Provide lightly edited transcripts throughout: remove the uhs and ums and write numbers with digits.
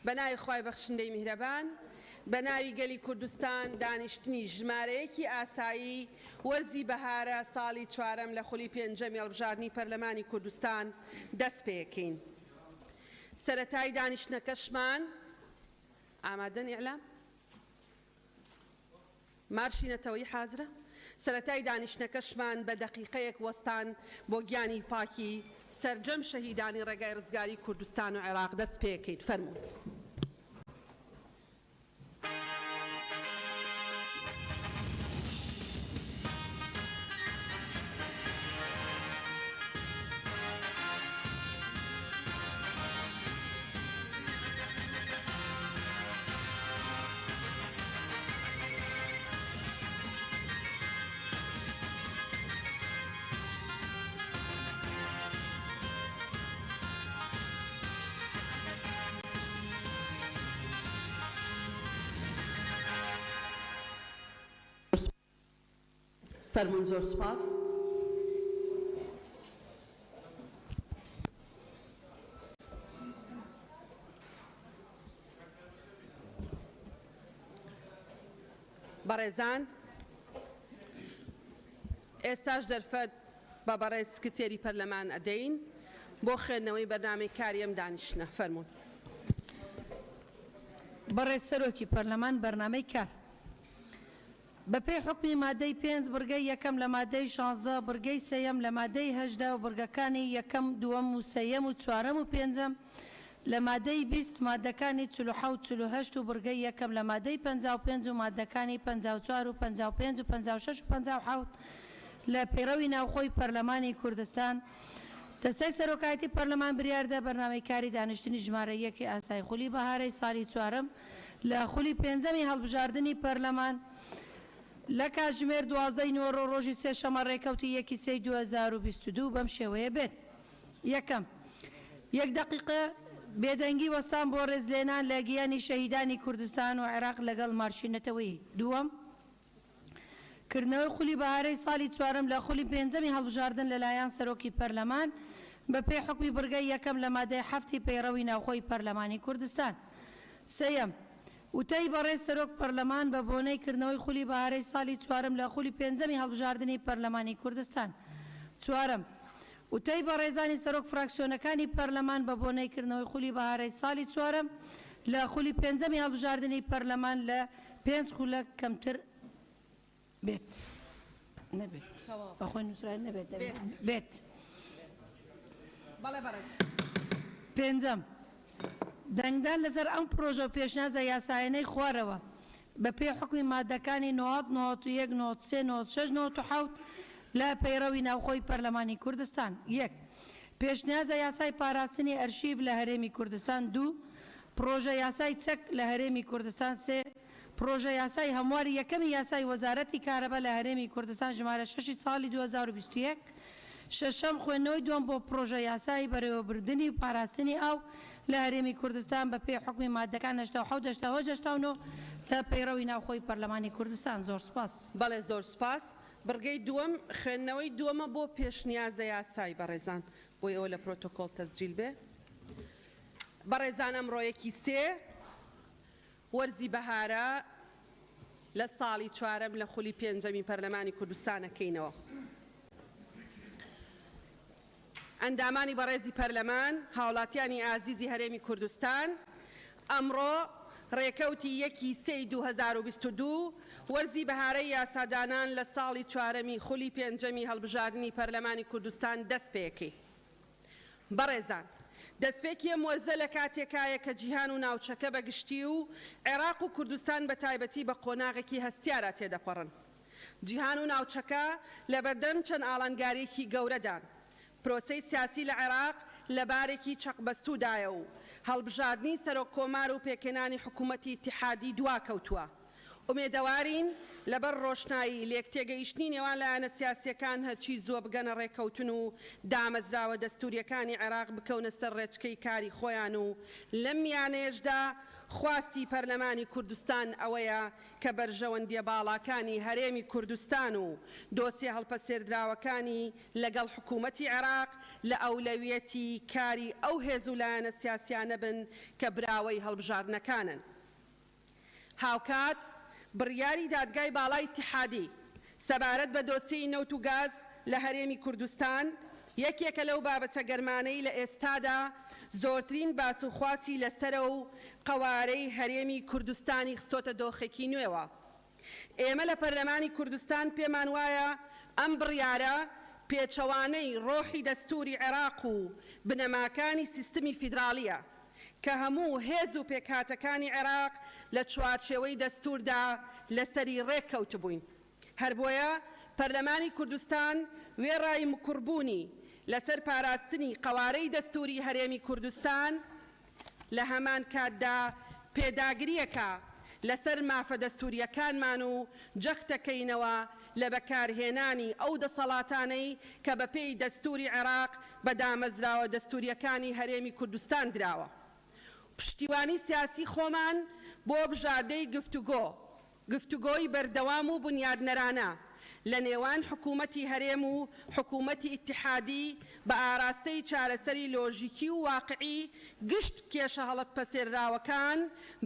بەناوی خوای بەخشندەی میهرەبان بەناوی گەلی کوردستان دانیشتنی ژمارەیەکی ئاسایی وەرزی بەهارە ساڵی چوارەم لە خولی پێنجەمی هەڵبژاردنی پەرلەمانی کوردستان دەست پێکەین. سەرەتای دانیشتنەکەشمان ئامادەن ئیعلام؟ مارشینەتەوەی حازرە؟ سەرەتای دانیشتنەکەشمان بە دەقیقەیەک وەستان بۆ گیانی پاکی سەرجەم شەهیدانی ڕێگای ڕزگاری کوردستان و عێراق دەست پێکەیت. فەرموون. فەرموون. زۆر سوپاس. بەڕێزان، ئێستاش دەرفەت بە بەڕێز سکرتێری پەرلەمان ئەدەین بۆ خوێندنەوەی بەرنامەی کاری ئەم دانیشتنە. فەرموون. بەڕێز سەرۆکی پەرلەمان بەرنامەی کار بەپێی حکمی مادەی 5 بڕگەی یەکەم لە مادەی 16 بڕگەی سەیەم لە مادەی 18 و بڕگەکانی یەکەم دووەم و سەیەم و چوارەم و پێنجەم لە مادەی 20 مادەکانی 47 48 و بڕگەی یەکەم لە مادەی 55 و مادەکانی 54 و 55 و 56 و 57 لە پەیڕەوی ناوخۆی پەرلەمانی کوردستان دەستەی سەرۆکایەتی پەرلەمان بریاردە بەرنامەی کاری دانیشتنی ژمارە 1 ئاسای خولی بەهارەی ساڵی چوارەم لە خولی پێنجەمی هەڵبژاردننی پەرلەمان لە کاتژمێر 12 نوێڕۆ ڕۆژی سێشەمە ڕێکەوتی 1 سەی 2022 بەم شێوەیە بێت. یەکەم، 1 دقیقە بێدەنگی وەستان بۆ ڕێزلێنان لە گیانی شەهیدانی کوردستان و عێراق لەگەڵ مارشینەتەوەی. دووەم، کردنەوەی خولی بەهارەی ساڵی چوارەم لە خولی پێنجەمی هەڵبژاردن لەلایەن سەرۆکی پەرلەمان بەپێی حکمی بڕگەی یەکەم لە مادەی 7 پەیڕەوی ناوخۆی پەرلەمانی کوردستان. سەیەم، وتەی بەڕێز سەرۆک پەرلەمان بە بۆنەی کردنەوەی خولی بەهارەی ساڵی چوارەم لە خولی پێنجەمی هەڵبژاردننی پەرلەمانی کوردستان. چوارەم، وتەی بەڕێزانی سەرۆک فراکسیۆنەکانی پەرلەمان بە بۆنەی کردنەوەی خولی بەهارەی ساڵی چوارەم لە خولی پێنجەمی هەڵبژاردننی پەرلەمان لە 5 خولە کەمتر بێت. نەبێت. بەخۆی نووسرا نەبێت. بێت. بەڵێ بەڕێز. پێنجەم، دەنگدان لەسەر ئەم پرۆژە و پێشنیازە یاسایانەی خوارەوە بەپێی حکمی مادەکانی 90 91 93 96 97 لە پەیڕەوی ناوخۆی پەرلەمانی کوردستان. 1 پێشنیازە یاسای پاراستنی ئەرشیڤ لە هەرێمی کوردستان. 2 پرۆژە یاسای چەک لە هەرێمی کوردستان. 3 پرۆژە یاسای هەمواری یەکەمی یاسای وەزارەتی کارەبا لە هەرێمی کوردستان ژمارە 6 ساڵی 2021. شەشەم، خوێندنەوەی دووەم بۆ پرۆژە یاسای بەڕێوەبردننی و پاراستنی ئاو لە هەرێمی کوردستان بەپێی حکمی مادەکان 1970 لە پەیڕەوی ناوخۆی پەرلەمانی کوردستان. زۆر سپاس. بەڵێ، زۆر سپاس. بڕگەی دووەم، خوێندنەوەی دووەمە بۆ پێشنیازە یاسای. بەڕێزان، بۆی ئەوە لە پرۆتۆکۆڵ تەسجیل بێ. بەڕێزان، ئەمڕۆیەکی سێ وەرزی بەهارە لە ساڵی چوارەم لە خولی پێنجەمی پەرلەمانی کوردستانەکەینەوە. ئەندامانی بەڕێزی پەرلەمان، هاوڵاتیانی ئازیزی هەرێمی کوردستان، ئەمڕۆ ڕێکەوتی 1 سەی 2022 وەرزی بەهارەی یاسادانان لە ساڵی چوارەمی خولی پێنجەمی هەڵبژاردننی پەرلەمانی کوردستان دەست پێکەی. بەڕێزان، دەستپێکی ئەم وەرزە لە کاتێکایە کە جیهان و ناوچەکە بەگشتی و عێراق و کوردستان بە تایبەتی بە قۆناغێکی هەستیارە تێدەپەڕن. جیهان و ناوچەکە لە بەردەم چەند ئاڵنگارێکی گەورەدان. پرۆسەی سیاسی لە عێراق لە بارێکی چەقبەستوودایە و هەڵبژاردننی سەرۆک کۆمار و پێکێنانی حکوومەتی ئیتیحادی دواکەوتووە. ئومێدەوارین لەبەر ڕۆشنایی لێکتێگەیشتنی نێوان لایەنە سیاسیەکان هەرچی زۆر بگەنە ڕێکەوتن و دامەزراوە دەستوریەکانی عێراق بکەونە سەر ڕێچکەی کاری خۆیان و لەم میانەیەشدا خواستی پەرلەمانی کوردستان ئەوەیە کە بەرژەوەندیە باڵاکانی هەرێمی کوردستان و دۆسیە هەڵپەسێردراوەکانی لەگەڵ حکوومەتی عێراق لە ئەولەویەتی کاری ئەو هێز و لایەنە سیاسیانە بن کە براوەی هەڵبژاردنەکانن. هاوکات بڕیاری دادگای باڵای ئیتیحادی سەبارەت بە دۆسیەی نەوت و گاز لە هەرێمی کوردستان یەکێکە لەو بابەتە گەرمانەی لە ئێستادا زۆرترین باسوخواسی لەسەرە و قەوارەی هەرێمی کوردستانی خستۆتە دۆخێکی نوێوە. ئێمە لە پەرلەمانی کوردستان پێمان وایە ئەم بڕیارە پێچەوانەی ڕۆحی دەستوری عێراق و بنەماکانی سیستمی فیدراڵیە کە هەموو هێز و پێکهاتەکانی عێراق لە چوارچێوەی دەستوردا لەسەری ڕێک کەوتبووین. هەر بۆیە پەرلەمانی کوردستان وێڕای مکوڕبوونی لەسەر پاراستنی قەوارەی دەستوری هەرێمی کوردستان لە هەمان کاتدا پێداگریەکە لەسەر مافە دەستوریەکانمان و جەختەکەینەوە لە بەکارهێنانی ئەو دەسەڵاتانەی کە بەپێی دەستوری عێراق بە دامەزراوە دەستوریەکانی هەرێمی کوردستان دراوە. پشتیوانی سیاسی خۆمان بۆ بژاردەی گفتوگۆی بەردەوام و بنیادنەرانە لە نێوان حکوومەتی هەرێم و حکوومەتی ئیتیحادی بە ئاراستەی چارەسەری لۆژیکی و واقعی گشت کێشە هەڵپەسێرراوەکان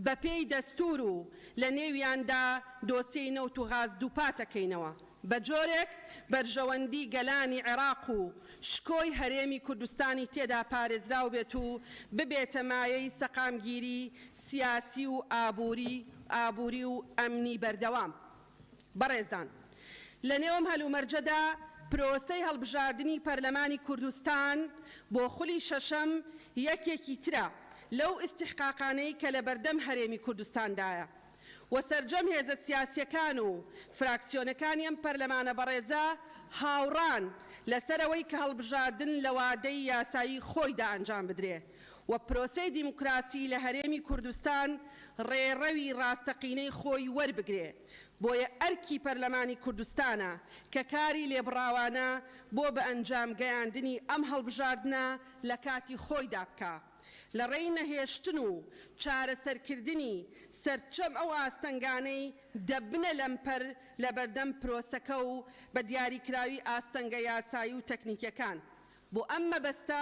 بەپێی دەستور و لە نێویاندا دۆسیەی نەوت و غاز دووپاتەکەینەوە بە جۆرێک بەرژەوەندی گەلانی عێراق و شکۆی هەرێمی کوردستانی تێدا پارێزراو بێت و ببێتە مایەی سەقامگیری سیاسی و ئابووری و ئەمنی بەردەوام. بەڕێزان، لە نێوەم هەلومەرجەدا پرۆسەی هەڵبژاردننی پەرلەمانی کوردستان بۆ خولی شەشەم یەکێکی ترە لەو ئیستیحقاقانەی کە لە بەردەم هەرێمی کوردستاندایە و سەرجەم هێزە سیاسیەکان و فراکسیۆنەکانی ئەم پەرلەمانە بەڕێزە هاوڕان لەسەرەوەی کە هەڵبژاردن لە وادەی یاسایی خۆیدا ئەنجام بدرێ و پرۆسەی دیموکراسی لە هەرێمی کوردستان ڕێڕەوی ڕاستەقینەی خۆی وەربگرێ. بۆیە ئەرکی پەرلەمانی کوردستانە کە کاری لێبڕاوانە بۆ بە ئەنجام گەیاندنی ئەم هەڵبژاردنە لە کاتی خۆیدا بکە لە ڕێی نەهێشتن و چارەسەرکردنی سەرچەم ئەو ئاستەنگانەی دەبنە لەمپەر لە بەردەم پرۆسەکە و بە دیاریکراوی ئاستەنگە یاسایی و تەکنیکیەکان. بۆ ئەم مەبەستە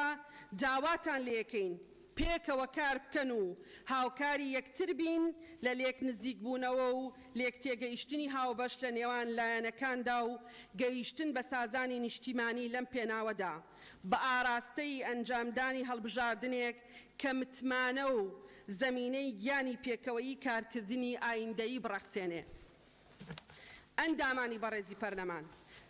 داواتان لێکەین پێکەوە کار بکەن و هاوکاری یەکتر بین لە لێک نزیکبوونەوە و لێک تێگەیشتنی هاوبەش لە نێوان لایەنەکاندا و گەیشتن بە سازانی نیشتیمانی لەم پێناوەدا بە ئاراستەی ئەنجامدانی هەڵبژاردنێک کە متمانە و زەمینەی گیانی پێکەوەیی کارکردنی ئایندەیی بڕەخسێنێ. ئەندامانی بەڕێزی پەرلەمان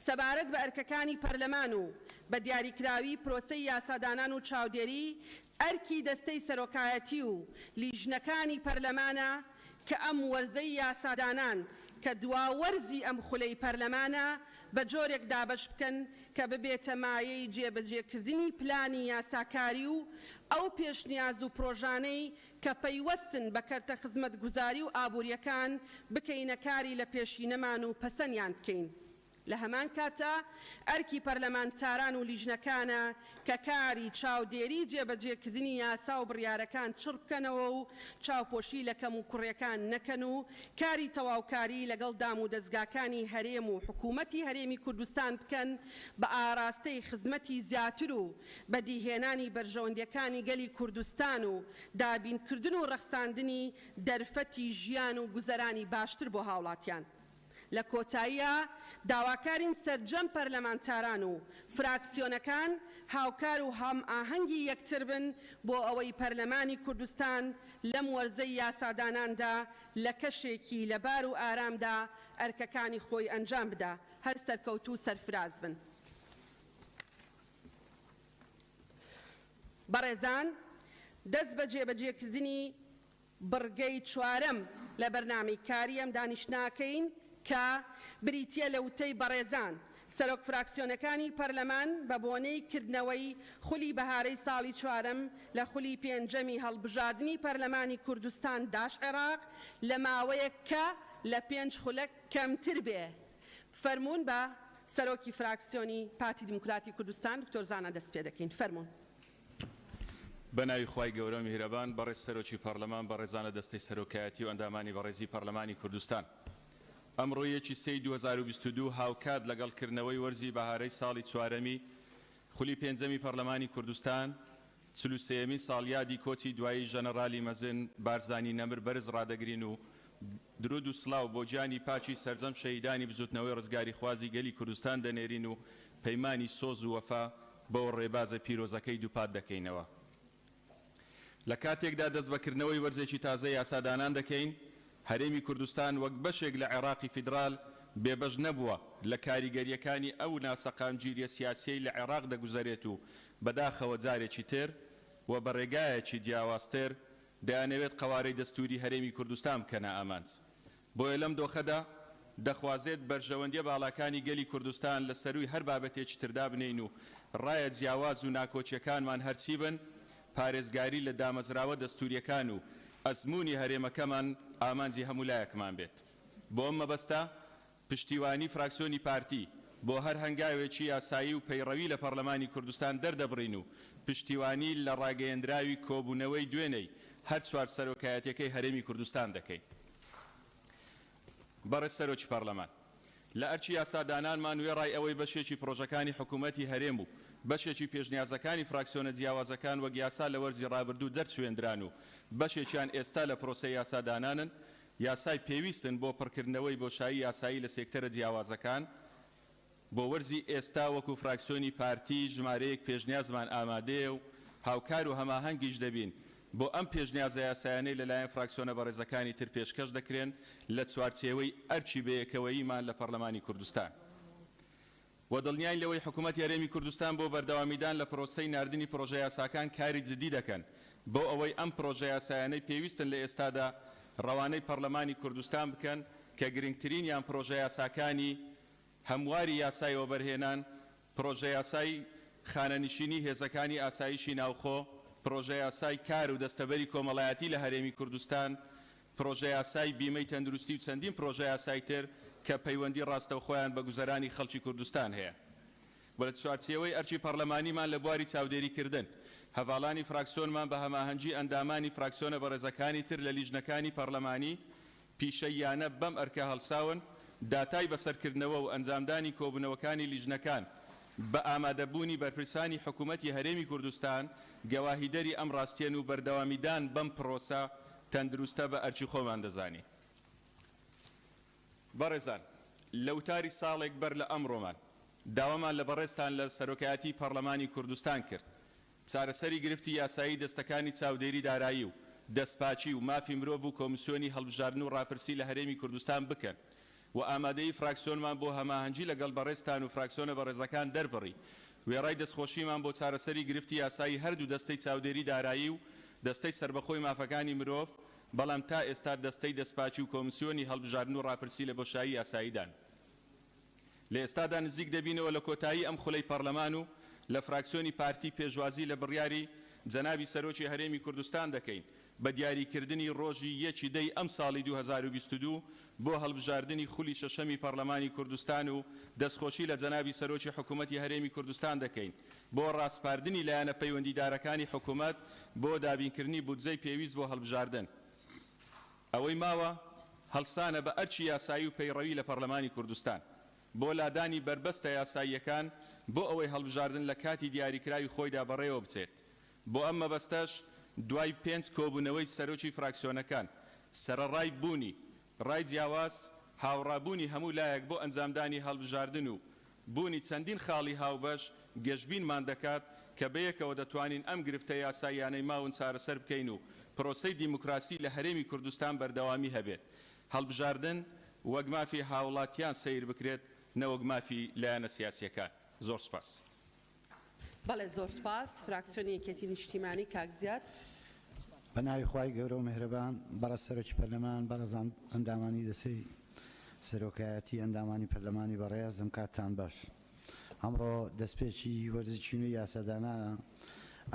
سەبارەت بە ئەرکەکانی پەرلەمان و بە دیاریکراوی پرۆسەی یاسادانان و چاودێری ئەرکی دەستەی سەرۆکایەتی و لیژنەکانی پەرلەمانە کە ئەم وەرزەی یاسادانان کە دواوەرزی ئەم خولەی پەرلەمانە بە جۆرێک دابەش بکەن کە ببێتە مایەی جێبەجێکردنی پلانی یاساکاری و ئەو پێشنیاز و پرۆژانەی کە پەیوەستن بە کەرتە خزمەتگوزاری و ئابوووریەکان بکەینە کاری لە پێشینەمان و پەسەندیان بکەین. لە هەمان کاتە ئەرکی پەرلەمانتاران و لیژنەکانە کە کاری چاودێری جێبەجێکردنی یاسا و بڕیارەکان چڕ بکەنەوە و چاوپۆشی لە کەم و کوڕیەکان نەکەن و کاری تەواوکاری لەگەڵ دام و دەستگاکانی هەرێم و حکوومەتی هەرێمی کوردستان بکەن بە ئاراستەی خزمەتی زیاتر و بەدیهێنانی بەرژەوەندیەکانی گەلی کوردستان و دابینکردن و ڕەخساندنی دەرفەتی ژیان و گوزەرانی باشتر بۆ هاوڵاتیان. لە کۆتاییە داواکارین سەرجەم پەرلەمانتاران و فراکسیۆنەکان هاوکار و هەم ئاهەنگی یەکتر بن بۆ ئەوەی پەرلەمانی کوردستان لەم وەرزەی یاساداناندا لە کەشێکی لەبار و ئارامدا ئەرکەکانی خۆی ئەنجام بدە هەر سەرکەوت و سەرفراز بن. بەڕێزان، دەست بە جێبەجێکردنی بڕگەی چوارەم لە بەرنامەی کاری ئەم دانیشتناکەین کە بریتیە لە وتەی بەڕێزان سەرۆک فراکسیۆنەکانی پەرلەمان بە بۆنەی کردنەوەی خولی بەهارەی ساڵی چوارەم لە خولی پێنجەمی هەڵبژاردننی پەرلەمانی کوردستان داش عێراق لە ماوەیەک کە لە 5 خولەک کەمتر بێ. فەرموون بە سەرۆکی فراکسیۆنی پارتی دیموکراتی کوردستان دکتۆر زانا دەست پێ دەکەین. فەرموون. بەناوی خوای گەورە میهرەبان بەڕێز سەرۆکی پەرلەمان بەڕێزانە دەستەی سەرۆکایەتی و ئەندامانی بەڕێزی پەرلەمانی کوردستان ئەمڕۆ 1/3/2022 هاوکات لەگەڵکردنەوەی وەرزی بەهارەی ساڵی چوارەمی خولی پێنجەمی پەرلەمانی کوردستان 43یەمین ساڵیادی کۆچی دوایی ژەنەڕالی مەزن بارزانی نەمر بەرز ڕادەگرین و درود و سڵاو بۆ گیانی پاچی سەرجەم شەهیدانی بزوتنەوەی ڕزگاری خوازی گەلی کوردستان دەنێرین و پەیمانی سۆز و وەفا بۆ ڕێبازە پیرۆزەکەی دووپات دەکەینەوە. لە کاتێکدا دەست بەکردنەوەی وەرزێکی تازە یاسادانان دەکەین، هەرێمی کوردستان وەک بەشێک لە عێراقی فیدرال بێبەش نەبووە لە کاریگەریەکانی ئەو ناسەقامگیریە سیاسیەی لە عێراق دەگوزارێت و بەداخەوە جارێکی تر و بە ڕێگایەکی جیاوازتر دەیانەوێت قەوارەی دەستوری هەرێمی کوردستان بکەنە ئامانج. بۆیە لەم دۆخەدا دەخوازێت بەرژەوەندیە باڵاکانی گەلی کوردستان لە سەروی هەر بابەتێکی تردا بنین و ڕایە جیاواز و ناکۆچیەکانمان هەرچی بن، پارێزگاری لە دامەزراوە دەستوریەکان و ئەزمموی هەرێمەکەمان ئامانجی هەمولایەکمان بێت. بۆ ئەم مەبەستە پشتیوانی فراکسیۆنی پارتی بۆ هەر هەنگاوێکی یاسایی و پەیڕەوی لە پەرلەمانی کوردستان دەردەبڕین و پشتیوانی لە ڕاگەیەندراوی کۆبوونەوەی دوێنەی هەر چوار سەرۆکایەتەکەی هەرێمی کوردستان دەکەین. بەڕێز سەرۆکی پەرلەمان، لە ئەرچی یاسادانانمان وێ ڕای ئەوەی بەشێکی پرۆژەکانی حکوومەتی هەرێم و بەشێکی پێشنیازەکانی فراکسیۆنە جیاوازەکان وەک یاسا لە وەرزی ڕابردوو دەرچوێندران و بەشێکیان ئێستا لە پرۆسەی یاسادانانن، یاسای پێویستن بۆ پڕکردنەوەی بۆشایی یاسایی لە سێکتەرە جیاوازەکان. بۆ وەرزی ئێستا وەکو فراکسیۆنی پارتی ژمارەیەک پێشنیازمان ئامادەیە و هاوکار و هەماهەنگیش دەبین بۆ ئەم پێشنیازە یاسایانەی لەلایەن فراکسیۆنە بەڕێزەکانی تر پێشکەش دەکرێن لە چوارچێوەی ئەرچی بەیەکەوەییمان لە پەرلەمانی کوردستان. و دڵنیاین لەوەی حکوومەتی هەرێمی کوردستان بۆ بەردەوامیدان لە پرۆسەی ناردنی پرۆژە یاساکان کاری جدی دەکەن بۆ ئەوەی ئەم پرۆژە یاسایانەی پێویستن لە ئێستادا ڕەوانەی پەرلەمانی کوردستان بکەن کە گرنگترینیان پرۆژە یاساکانی هەمواری یاسای وەبەرهێنان، پرۆژە یاسای خانەنشینی هێزەکانی ئاسایشی ناوخۆ، پرۆژە یاسای کار و دەستەبەری کۆمەڵایەتی لە هەرێمی کوردستان، پرۆژە یاسای بیمەی تەندروستی و چەندین پرۆژە یاسای تر کە پەیوەندی ڕاستەوخۆیان بە گوزەرانی خەڵکی کوردستان هەیە. بە چوارچێوەی ئەرچی پەرلەمانیمان لە بواری چاودێریکردن، هەڤاڵانی فراکسیۆنمان بە هەماهەنگی ئەندامانی فراکسیۆنە بەڕێزەکانی تر لە لیژنەکانی پەرلەمانی پیشەیانە بەم ئەرکە هەڵساون داتای بەسەرکردنەوە و ئەنجامدانی کۆبوونەوەکانی لیژنەکان بە ئامادەبوونی بەرپرسانی حکوومەتی هەرێمی کوردستان گەواهیدەری ئەم ڕاستیەن و بەردەوامیدان بەم پرۆسە تەندروستە بە ئەرچی خۆمان دەزانی. بەڕێزان، لەوتاری ساڵێک بەر لە ئەمڕۆمان داوامان لە بەڕێزتان لە سەرۆکایەتی پەرلەمانی کوردستان کرد چارەسەری گرفتی یاسایی دەستەکانی چاودێری دارایی و دەستپاچی و مافی مرۆڤ و کۆمیسیۆنی هەڵبژاردن و ڕاپرسی لە هەرێمی کوردستان بکەن و ئامادەی فراکسیۆنمان بۆ هەماهەنگی لەگەڵ بەڕێزتان و فراکسیۆنە بەڕێزەکان دەربڕی. وێڕای دەستخۆشیمان بۆ چارەسەری گرفتی یاسایی هەردوو دەستەی چاودێری دارایی و دەستەی سربەخۆی مافەکانی مرۆڤ، بەڵام تا ئێستا دەستەی دەستپاچی و کۆمیسیۆنی هەڵبژاردن و ڕاپرسی لە بۆشایی یاساییدان. لە ئێستادا نزیک دەبینەوە لە کۆتایی ئەم خولەی پەرلەمان و لە فراکسیۆنی پارتی پێشوازی لە بڕیاری جەنابی سەرۆکی هەرێمی کوردستان دەکەین بە دیاریکردنی ڕۆژی 1 ئەم ساڵی 2022 بۆ هەڵبژاردننی خولی شەشەمی پەرلەمانی کوردستان و دەستخۆشی لە جەنابی سەرۆکی حکوومەتی هەرێمی کوردستان دەکەین بۆ ڕاستپاردنی لایەنە پەیوەندیدارەکانی حکوومەت بۆ دابینکردنی بودجەی پێویست بۆ هەڵبژاردن. ئەوەی ماوە هەڵسانە بە ئەرچی یاسایی و پەیڕەوی لە پەرلەمانی کوردستان بۆ لادانی بربەستە یاساییەکان بۆ ئەوەی هەڵبژاردن لە کاتی دیاریکراوی خۆیدا بەڕێوە بچێت. بۆ ئەم مەبەستەش دوای 5 کۆبوونەوەی سەرۆکی فراکسیۆنەکان سەرەڕای بوونی ڕای جیاواز هاوڕابوونی هەموو لایەک بۆ ئەنجامدانی هەڵبژاردن و بوونی چەندین خاڵی هاوبەش گەشتبینمان دەکات کە بەیەکەوە دەتوانین ئەم گرفتە یاساییانەی ماون چارەسەر بکەین و پرۆسەی دیموکراسی لە هەرێمی کوردستان بەردەوامی هەبێت. هەڵبژاردن وەک مافی هاوڵاتیان سیر بکرێت نەوەک مافی لایەنە سیاسیەکان. زۆر سپاس. بەڵێ زۆر سپاس. فراکسیۆنی یەکێتی نیشتیمانی کاکزیاد. بەناوی خوای گەورە و مهرەبان، بەڕێز سەرۆکی پەرلەمان، بەڕێز ئەندامانی دەسەی سەرۆکایەتی ئەندامانی پەرلەمانی بەڕێز، ئەم کاتتان باش. ئەمڕۆ دەستپێکی وەرزی یاسادانە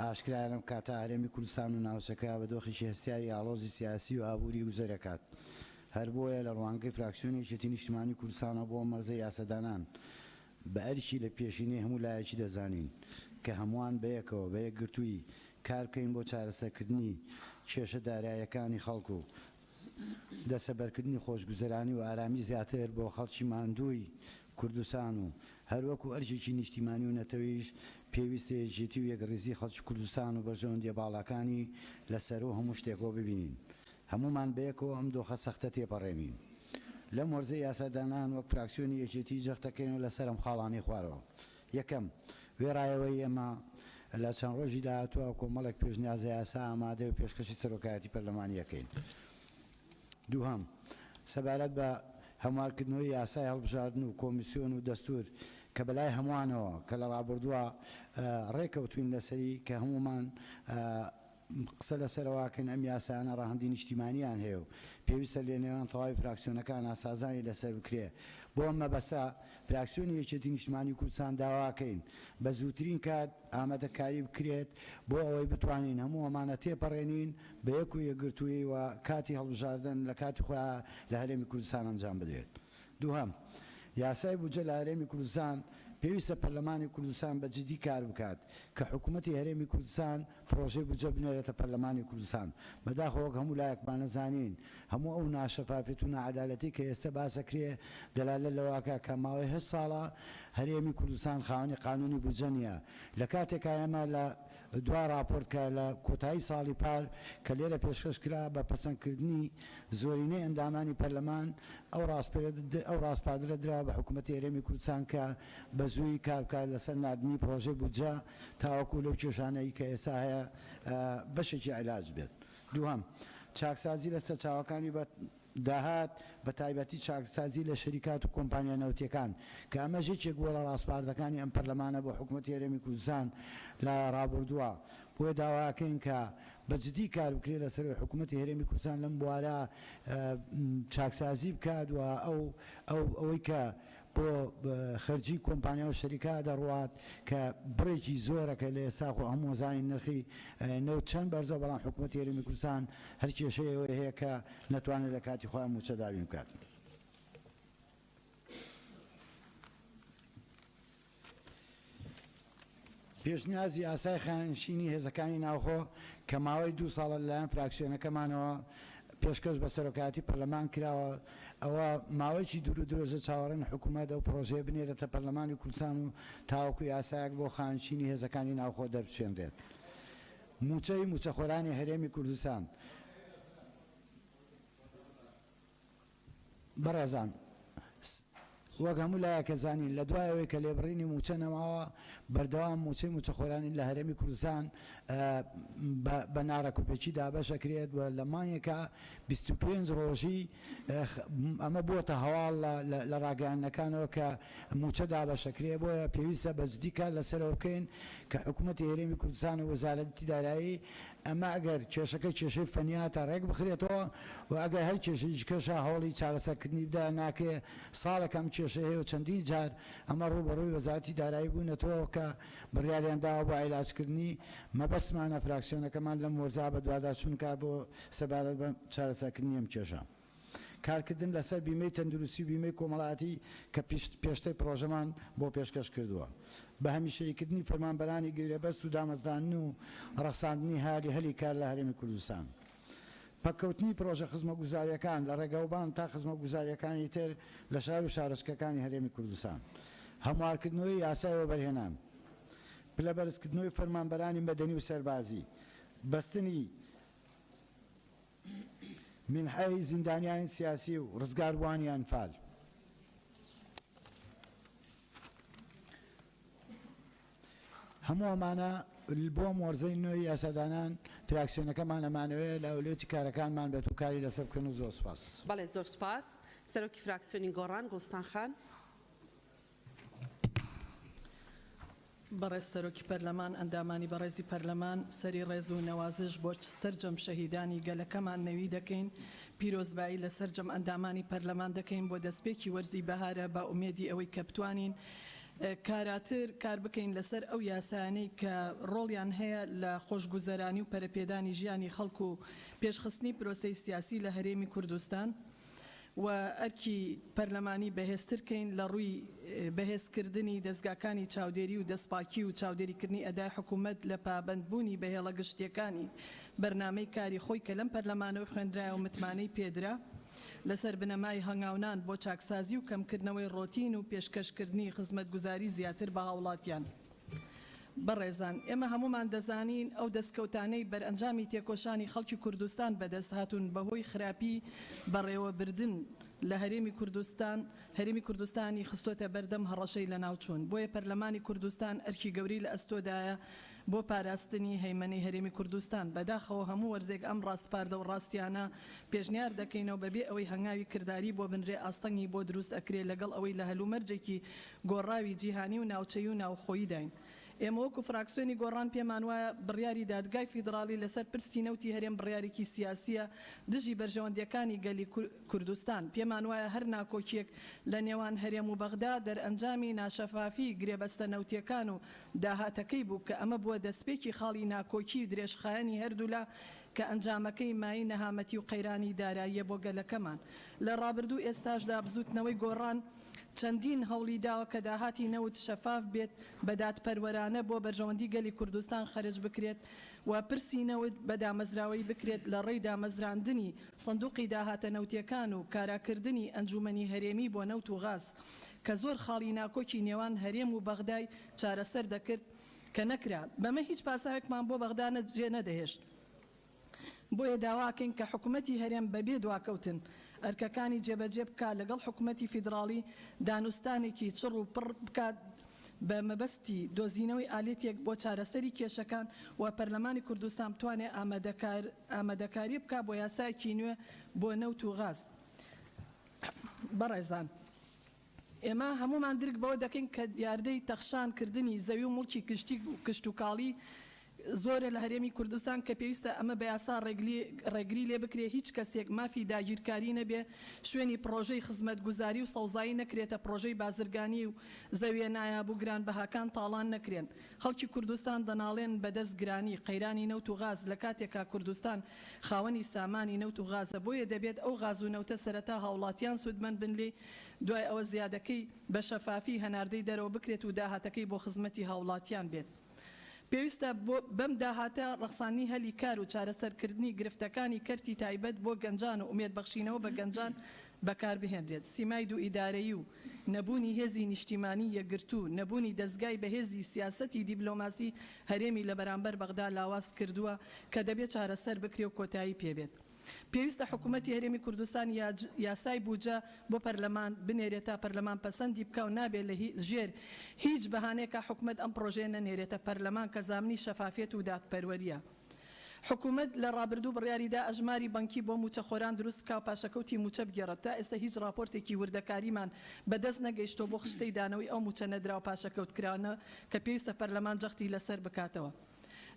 ئاشکرایە لەم کاتە هەرێمی کوردستان و ناوچەکە بە دۆخێکی هەستیاری ئاڵۆزی سیاسی و ئابووری گوزەرەکات. هەر بۆیە لە ڕوانگەی فراکسیۆنی یەکێتی نیشتیمانی کوردستانە بۆ مەرزە یاسادانان بە ئەرکی لە پێشینەی هەموو لایەکی دەزانین کە هەمووان بەیەکەوە بە یەکگرتووی کار بکەین بۆ چارەسەرکردنی کێشە داراییەکانی خەڵکو و دەسەبەرکردنی خۆشگوزەرانی و ئارامی زیاتر بۆ خەڵکی ماندووی کوردستان و هەروەکو ئەرجێکی نیشتیمانی و نەتەوەیش پێویستە یەکێتی و یەکڕێزی خەڵکی کوردستان و بەرژەوەندیە باڵەکانی لەسەرەوە هەموو شتێکەوە ببینین هەمومان بەیەکەوە ئەم دۆخە سەختە تێپەڕێنین لەم وەرزەی یاسادانان وەک فراکسیۆنی یەکێتی جەختەکەین لەسەر ئەم خاڵانەی خوارەوە یەکەم وێڕایەوەی ئێمە لە چەند ڕۆژی داهاتووە کۆمەڵێک پێشنیازە یاسا ئامادە و پێشکەشی سەرۆکایەتی پەرلەمانیەکەین دووهەم سەبارەت بە هەموارکردنەوەی یاسای هەڵبژاردن و کۆمیسیۆن و دەستور کە بەلای هەمووانەوە کە لە ڕابردووە ڕێکەوتوین لەسەری کە هەمومان قسە لەسەرەوەکەن ئەم یاسایانە ڕاهەندی نیشتیمانیان هەیە و پێویستە لە نێوان تەواوی فراکسیۆنەکان ئاسازانی لەسەر بکرێ بۆ ئەم مەبەستە فراکسیۆنی یەکێتی نیشتیمانی کوردستان داواکەین بە زووترین کات ئامادەکاری بکرێت بۆ ئەوەی بتوانین هەموو ئەمانە تێپەڕێنین بە یەک و یەکگرتووی و کاتی هەڵبژاردن لە کاتی خۆیان لە هەرێمی کوردستان ئەنجام بدرێت دووهەم یاسای بودجە لە هەرێمی کوردستان پێویستە پەرلەمانی کوردستان بە جدی کار بکات کە حکوومەتی هەرێمی کوردستان پرۆژەی بودجە بنێرێتە پەرلەمانی کوردستان بەداخەوە هەموو لایەکمان نەزانین هەموو ئەو ناشەفافێت و نەعەدالەتی کە ئێستا باسەکرێ دەلالە لەواکە کە ماوەی 8 ساڵە هەرێمی کوردستان خاوەنی قانونی بودجە نیە لە کاتێکا ئێمە لە دوا راپۆرت کە لە کۆتایی ساڵی پار کە لێرە پێشکەش کرا بە پەسەندکردنی زۆرینەی ئەندامانی پەرلەمان ئەو ڕاستپادرە درا بە حکوومەتی هەرێمی کوردستان کە بە زووی کار بکات لەسەر نردنی پرۆژەی بودجە تاوەکو لەو کێشانەی کە ئێستا هەیە بەشێکی عیلاج بێت دووهەم چاکسازی لە سەرچاوەکانی داهات بە تایبەتی چاکسازی لە شەریکات و کۆمپانیا نەوتیەکان کە ئەمە ژێکێک بووە لە ڕاستپاردەکانی ئەم پەرلەمانە بۆ حکوومەتی هەرێمی کوردستان لە ڕابردووە بۆیە داواکەین کە بەجددی کار بکرێت لەسەر حکوومەتی هەرێمی کوردستان لەم بوارە چاکسازی بکات و ئەوەی کە بۆ خەرجی کۆمپانیا و شەریکا دەڕوات کە بڕێکی زۆرەکە لە ئێستا خۆ هەموو زانی نرخی نەوت چەند بەرزە بەڵام حکوومەتی هەرێمی کوردستان هەر کێشەیەوە هەیە کە نەتوانێت لە کاتی خۆیان موچە داوین بکات. پێشنیازی ئاسای خانشینی هێزەکانی ناوخۆ کە ماوەی 2 ساڵە لەلایەن فراکسیۆنەکەمانەوە پێشکەش بە سەرۆکایەتی پەرلەمان کراوە ئەوە ماوەیەکی دوور و درۆژە چاوەڕێن حکوومەت ئەو پرۆژەیە بنێرێتە پەرلەمانی کوردستان و تاوەکو یاسایەک بۆ خانشینی هێزەکانی ناوخۆ دەربچێنرێت. موچەخۆرانی هەرێمی کوردستان بەڕێزان وەک هەموو لایەکە زانین لە دوایەوەی کە لێبڕینی موچە نەماوە بەردەوام موچەی موچەخۆرانی لە هەرێمی کوردستان بە ناڕەکوپێکی دابەشەکرێت و لە مانگێکە 25 ڕۆژی ئەمە بووەتە هەواڵ لە ڕاگەیاندنەکانەوە کە موچە دابەشەکرێ بۆیە پێویستە بەجددی کار لەسەرەوە بکەین کە حکوومەتی هەرێمی کوردستان و وەزارەتی دارایی ئەمە ئەگەر کێشەکە کێشەی فەنیاتە ڕێک بخرێتەوە و ئەگەر هەر کێشەی کەشە هەوڵی چارەسەرکردنی بدا ناکرێ ساڵەکەم کێشە هەیە و چەندین جار ئەمە ڕوبەڕووی وەزارەتی دارایی بوونەتەوە کە بڕیاریانداوە بۆ عیلاجکردنی مەبەستمانە فراکسیۆنەکەمان لەم وەرزا بە دوواداچوونکە بۆ سەبارەت بە چارەسەرکردنی ئەم کێشە کارکردن لەسەر بیمەی تەندروستی و بیمەی کۆمەڵایەتی کە پێشتر پرۆژەمان بۆ پێشکەش کردووە بە هەمیشەییکردنی فەرمانبەرانی گرێبەست و دامەزدان و ڕەخساندنی هالی هەلی کار لە هەرێمی کوردستان پەکەوتنی پرۆژە خزمەتگوزاریەکان لە ڕێگەوبان تا خزمەتگوزاریەکانی تر لە شار و شارۆچکەکانی هەرێمی کوردستان هەموارکردنەوەی یاسای وەبەرهێنان پلەبەرزکردنەوەی فەرمانبەرانی مەدەنی و سەربازی بەستنی منحەی زیندانیانی سیاسی و ڕزگاربووانی ئەنفال هەموو ئەمانە بۆ وەرزەی نوێی یاسادانان تراکسیۆنەکەمان ئەمانەوەیە لە ئەولێتی کارەکانمان بێت و کاری لەسەر بکەن و زۆر سوپاس. بەڵێ زۆر سوپاس. سەرۆکی فراکسیۆنی گۆڕان گوڵستان خان. بەڕێز سەرۆکی پەرلەمان ئەندامانی بەڕێزی پەرلەمان سەری ڕێز و نەوازش بۆ سەرجەم شەهیدانی گەلەکەمان نەوی دەکەین پیرۆزبایی لە سەرجەم ئەندامانی پەرلەمان دەکەین بۆ دەستپێکی وەرزی بەهارە بە ئومێدی ئەوەی کە بتوانین کاراتر کار بکەین لەسەر ئەو یاسانەی کە ڕۆڵیان هەیە لە خۆشگوزەرانی و پەرەپێدانی ژیانی خەڵکو و پێشخستنی پرۆسەی سیاسی لە هەرێمی کوردستان و ئەرکی پەرلەمانی بەهێزترکەین لە ڕووی بەهێزکردنی دەستگاکانی چاودێری و دەستپاکی و چاودێریکردنی ئەدای حکوومەت لە پابەندبوونی بەهێڵە گشتیەکانی بەرنامەی کاری خۆی کە لەم پەرلەمانەوە خوێندرایە و متمانەی پێدرا لەسەر بنەمای هەنگاونان بۆ چاکسازی و کەمکردنەوەی ڕۆتین و پێشکەشکردنی خزمەتگوزاری زیاتر بە هاوڵاتیان. بەڕێزان ئێمە هەمومان دەزانین ئەو دەستکەوتانەی بەرئەنجامی تێکۆشانی خەڵکی کوردستان بەدەست هاتوون بەهۆی خراپی بەڕێوەبردن لە هەرێمی کوردستانی خستۆتە بەردەم هەڕەشەی لە ناوچوون. بۆیە پەرلەمانی کوردستان ئەرکی گەورەی لە ئەستۆدایە بۆ پاراستنی هەیمەنی هەرێمی کوردستان. بەداخەوە هەموو وەرزێک ئەم ڕاستپاردە و ڕاستیانە پێشنیار دەکەینەوە بەبێ ئەوەی هەنگاوی کردداری بۆ بنرێ ئاستەنگی بۆ دروست ئەکرێت لەگەڵ ئەوەی لە هەلومەرجێکی گۆڕاوی جیهانی و ناوچەی و ناوخۆیی داین. ئێمە وەکو فراکسیۆنی گۆڕان پێمان وایە بڕیاری دادگای فیدراڵی لەسەر پرسی نەوتی هەرێم بڕیارێکی سیاسیە دژی بەرژەوەندیەکانی گەلی کوردستان. پێمان وایە هەر ناکۆکیەک لە نێوان هەرێم و بەغدا دەرئەنجامی ناشەفافی گرێبەستە نەوتیەکان و داهاتەکەی بوو کە ئەمە بووە دەستپێکی خاڵی ناکۆکی و درێژخایەنی هەردوولا کە ئەنجامەکەی مای نەهامەتی و قەیرانی داراییە بۆ گەلەکەمان. لە ڕابردوو ئێستاشدا بزوتنەوەی گۆڕان چەندین هەوڵی داوە کە داهاتی نەوت شەفاف بێت بەدادپەروەرانە بۆ بەرژەوەندی گەلی کوردستان خەرج بکرێت و پرسی نەوت بە دامەزراوەی بکرێت لە ڕێی دامەزراندنی سندوقی داهاتە نەوتیەکان و کاراکردنی ئەنجومەنی هەرێمی بۆ نەوت و غاز کە زۆر خاڵی ناکۆکی نێوان هەرێم و بەغدای چارەسەر دەکرد کە نەکرا. بەمە هیچ پاساوێکمان بۆ بەغدا جێ نەدەهێشت. بۆیە داواکەین کە حکوومەتی هەرێم بەبێ دواکەوتن ئەرکەکانی جێبەجێ بکات لەگەڵ حکوومەتی فیدراڵی دانوستانێکی چڕ و پڕ بکات بە مەبەستی دۆزینەوەی ئالێتێک بۆ چارەسەری کێشەکان و پەرلەمانی کوردستان بتوانێت ئامادەکاری بکات بۆ یاسایەکی نوێ بۆ نەوت و غاز. بەڕێزان ئێمە هەمومان درک بەوە دەکەین کە دیاردەی تەخشانکردنی زەوی و مڵکی کشت و کاڵی زۆرە لە هەرێمی کوردستان کە پێویستە ئەمە بە یاسا ڕێگری لێ بکرێ هیچ کەسێک مافی داگیرکاری نەبێ شوێنی پرۆژەی خزمەتگوزاری و سەوزایی نەکرێتە پرۆژەی بازرگانی و زەویە نایابوو گرانبەهاکان تاڵان نەکرێن. خەڵکی کوردستان دەناڵێن بەدەست گرانی قەیرانی نەوت و غاز لە کاتێکا کوردستان خاوەنی سامانی نەوت و غازە. بۆیە دەبێت ئەو غاز و نەوتە سەرەتا هاوڵاتیان سوودمەند بن لێ دوای ئەوە زیادەکەی بە شەفافی هەناردەی دەرەوە بکرێت و داهاتەکەی بۆ خزمەتی هاوڵاتیان بێت. پێویستە بەم داهاتە ڕەخسانی هەلی کار و چارەسەرکردنی گرفتەکانی کەرتی تایبەت بۆ گەنجان و ئومێدبەخشینەوە بە گەنجان بەکار بهێنرێت. سیمای دوو ئیدارەیی و نەبوونی هێزی نیشتیمانی یەکگرتوو نەبوونی دەستگای بەهێزی سیاسەتی دیبلۆماسی هەرێمی لە بەرامبەر بەغدا لاواز کردووە کە دەبێت چارەسەر بکرێ و کۆتایی پێبێت. پێویستە حکوومەتی هەرێمی کوردستان یاسای بوجە بۆ پەرلەمان بنێرێت تا پەرلەمان پەسەندی بکە و نابێت لە ژێر هیچ بەهانەیەکە حکوومەت ئەم پرۆژەیە نەنێرێتە پەرلەمان کە زامنی شەفافیەت و دادپەروەریە. حکوومەت لە ڕابردوو بڕیاریدا ئەژماری بانکی بۆ موچەخۆران دروست بکە و پاشەکەوتی موچە بگێڕێت. تا ئێستا هیچ راپۆرتێکی وردەکاریمان بەدەست نەگەیشتۆ بۆ خشتەی دانەوەی ئەو موچە نەدرا و پاشەکەوت کراونە کە پێویستە پەرلەمان جەختی لەسەر بکاتەوە.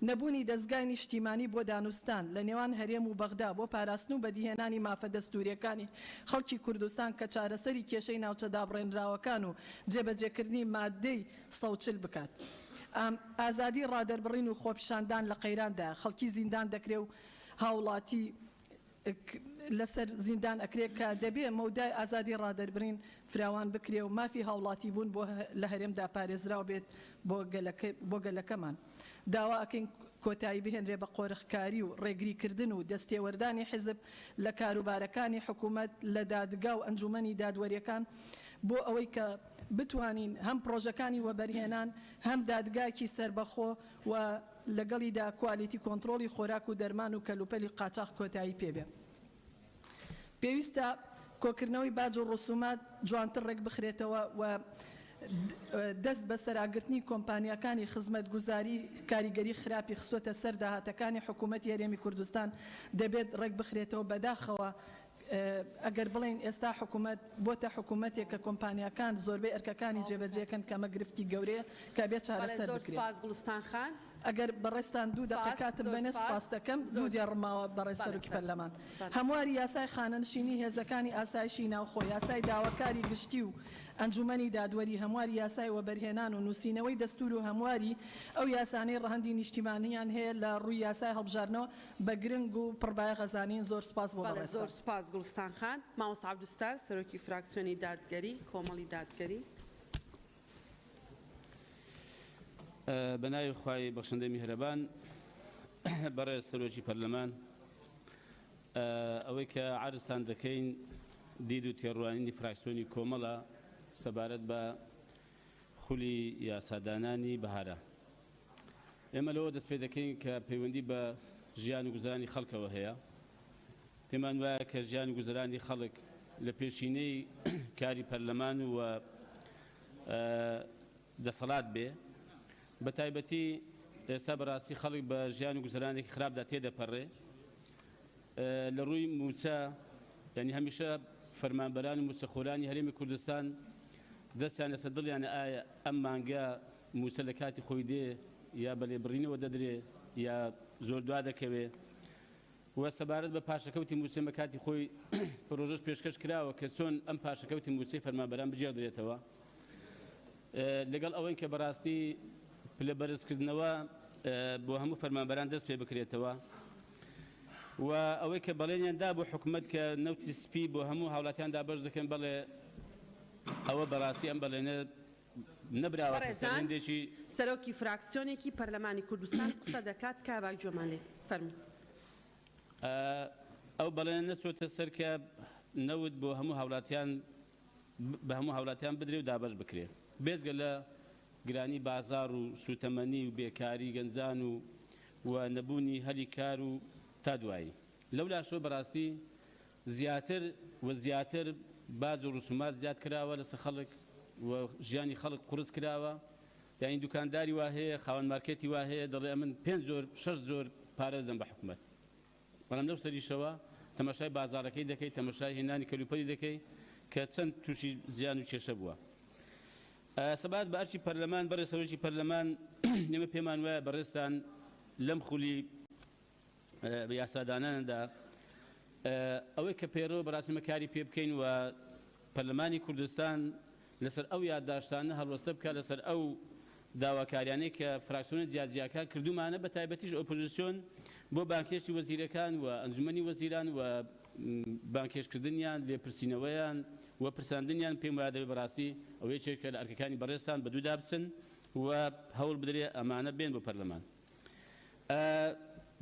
نەبوونی دەستگای نیشتیمانی بۆ دانوستان لە نێوان هەرێم و بەغدا بۆ پاراستن و بەدیهێنانی مافە دەستوریەکانی خەڵکی کوردستان کە چارەسەری کێشەی ناوچە دابڕێنراوەکان و جێبەجێکردنی مادەی 140 بکات. ئازادی ڕادەربڕین و خۆپیشاندان لە قەیراندا خەڵکی زیندان دەکرێ و هاوڵاتی لەسەر زیندان ئەکرێت کە دەبێ مەودای ئازادی ڕادەربڕین فراوان بکرێ و مافی هاوڵاتی بوون بۆ لە هەرێمدا پارێزراو بێت بۆ گەلەکەمان. داوا ئەکەین کۆتایی بهێنرێ بە قۆرخکاری و ڕێگریکردن و دەستێوەردانی حیزب لە کاروبارەکانی حکوومەت لە دادگا و ئەنجومەنی دادوەریەکان بۆ ئەوەی کە بتوانین هەم پرۆژەکانی وەبەرهێنان هەم دادگایکی سربەخۆ و لەگەڵیدا کوالیتی کۆنتترۆلی خۆراک و دەرمان و کەلوپەلی قاچاق کۆتایی پێبێ. پێویستە کۆکردنەوەی باج و ڕسومات جوانتر ڕێک بخرێتەوە و دەست بە سەراگرتنی کۆمپانیەکانی خزمەتگوزاری کاریگەری خراپی خستۆتە سەر داهاتەکانی حکوومەتی هەرێمی کوردستان دەبێت ڕێک بخرێتەوە. بەداخەوە ئەگەر بڵێن ئێستا حکوومەت بۆتە حکوومەتێک کە کۆمپانیەکان زۆربەی ئەرکەکانی جێبەجێکن کەمە گرفتی گەورەیە کە بێت چارەسەر بکرێت. ئەگەر بەڕێستان دوو دەقەکاتم بەنێ سپاس دەکەم دوو دیێڕماوە بەڕێسەرکی پەرلەمان. هەمواری یاسای خانەنشینی هێزەکانی ئاسایشی ناوخۆ یاسای داواکاری گشتی و ئەنجومەنی دادوەری هەمواری یاسای وەبەرهێنان و نووسینەوەی دەستور و هەمواری ئەو یاسانەی ڕەهەندی نیشتیمانیان هەیە لە ڕووی یاسای هەڵبژارنەوە بە گرنگ و پڕبای خەزانین. زۆر سپاس بۆ بەڵێ بەڕێستان. زۆر سپاس گوڵستان خان. مامۆستا عەبدولستار سەرۆکی فراکسیۆنی دادگەری کۆمەڵی دادگەری. بەناوی خوای بەخشندەی میهرەبان بەڕێز سەرۆکی پەرلەمان ئەوەی کە عرضتان دەکەین دید و تێڕوانینی فراکسیۆنی کۆمەڵە سەبارەت بە خولی یاسادانانی بەهارە. ئێمە لەوە دەست پێ دەکەین کە پەیوەندی بە ژیان و گوزارانی خەڵکەوە هەیە. پێمان وایە کە ژیان و گوزارانی خەڵک لە پێشینەی کاری پەرلەمان و دەسەڵات بێ. بە تایبەتی ئێستا بەڕاستی خەڵک بە ژیان و گوزارانێکی خراپدا تێدەپەڕێ لە ڕووی موچە، یعنی هەمیشە فەرمانبەران و موچەخۆرانی هەرێمی کوردستان دەستیان لەسەر دڵیانە ئایا ئەم مانگە موچە لە کاتی خۆی دێ یا بە لێبڕینەوە دەدرێ یا زۆر دوا دەکەوێ. وە سەبارەت بە پاشەکەوتی موچە بە کاتی خۆی پرۆژەش پێشکەش کراوە کە چۆن ئەم پاشەکەوتی موچەی فەرمانبەران بجێڕدرێتەوە، لەگەڵ ئەوەی کە بەڕاستی پلە بەرزکردنەوە بۆ هەموو فەرمانبەران دەست پێ بکرێتەوە. و ئەوەی کە بەڵێنیاندا بۆ حکوومەت کە نەوتی سپی بۆ هەموو هاوڵاتیاندا بەش دەکەن، بەڵێ ئەوە بەڕاستی ئەم بەڵێنە نەبراوە هێندێکی. سەرۆکی فراکسیۆنێکی پەرلەمانی کوردستان قسە دەکات کابراک جۆمان لێ فەرموو. ئەو بەڵێنە نەچۆتە سەر کە نەوت بۆ هەموو هاوڵاتیان بە هەموو هاوڵاتیان بدرێ و دابەش بکرێ، بێزگە لە گرانی بازار و سوتەمەنی و بێکاری گەنجان و نەبوونی هەلی کار و تا دوایی. لەولاشەوە بەڕاستی زیاتر و زیاتر باز و ڕسومات زیاد کراوە لەسەر خەڵک و ژیانی خەڵک قورس کراوە. یعنی دوکانداری وا هەیە، خاوەن مارکێتی وا هەیە، دەڵێ من 5 زۆر 6 زۆر پارە دەدەم بە حکوومەت. بەڵام لەو سەریشەوە تەماشای بازارەکەی دەکەی، تەماشای هێنانی کەلوپەلی دەکەی کە چەند تووشی زیان و کێشە بووە. سەبات بە ئەرچی پەرلەمان بەڕێز سەرۆکی پەرلەمان نێمە پێمان وایە بەڕێستان لەم خولی یاساداناندا ئەوەی کە پێرەوە بەڕاستی کاری پێ بکەین و پەرلەمانی کوردستان لەسەر ئەو یادداشتانە هەڵوەستە بکە لەسەر ئەو داواکاریانەی کە فراکسیۆنە جیاجیاکان کردومانە، بە تایبەتیش ئۆپۆزیسیۆن بۆ بانکێشی وەزیرەکان و ئەنجومەنی وەزیران و بانکێشکردنیان لێپرسینەوەیان و پرساندنیان پێم وایە دەبێت بەڕاستی ئەوەی چێکە لە ئەرکەکانی بەڕێستان بە دوودا بچن و هەوڵ بدرێ ئەمانە بێن بۆ پەرلەمان.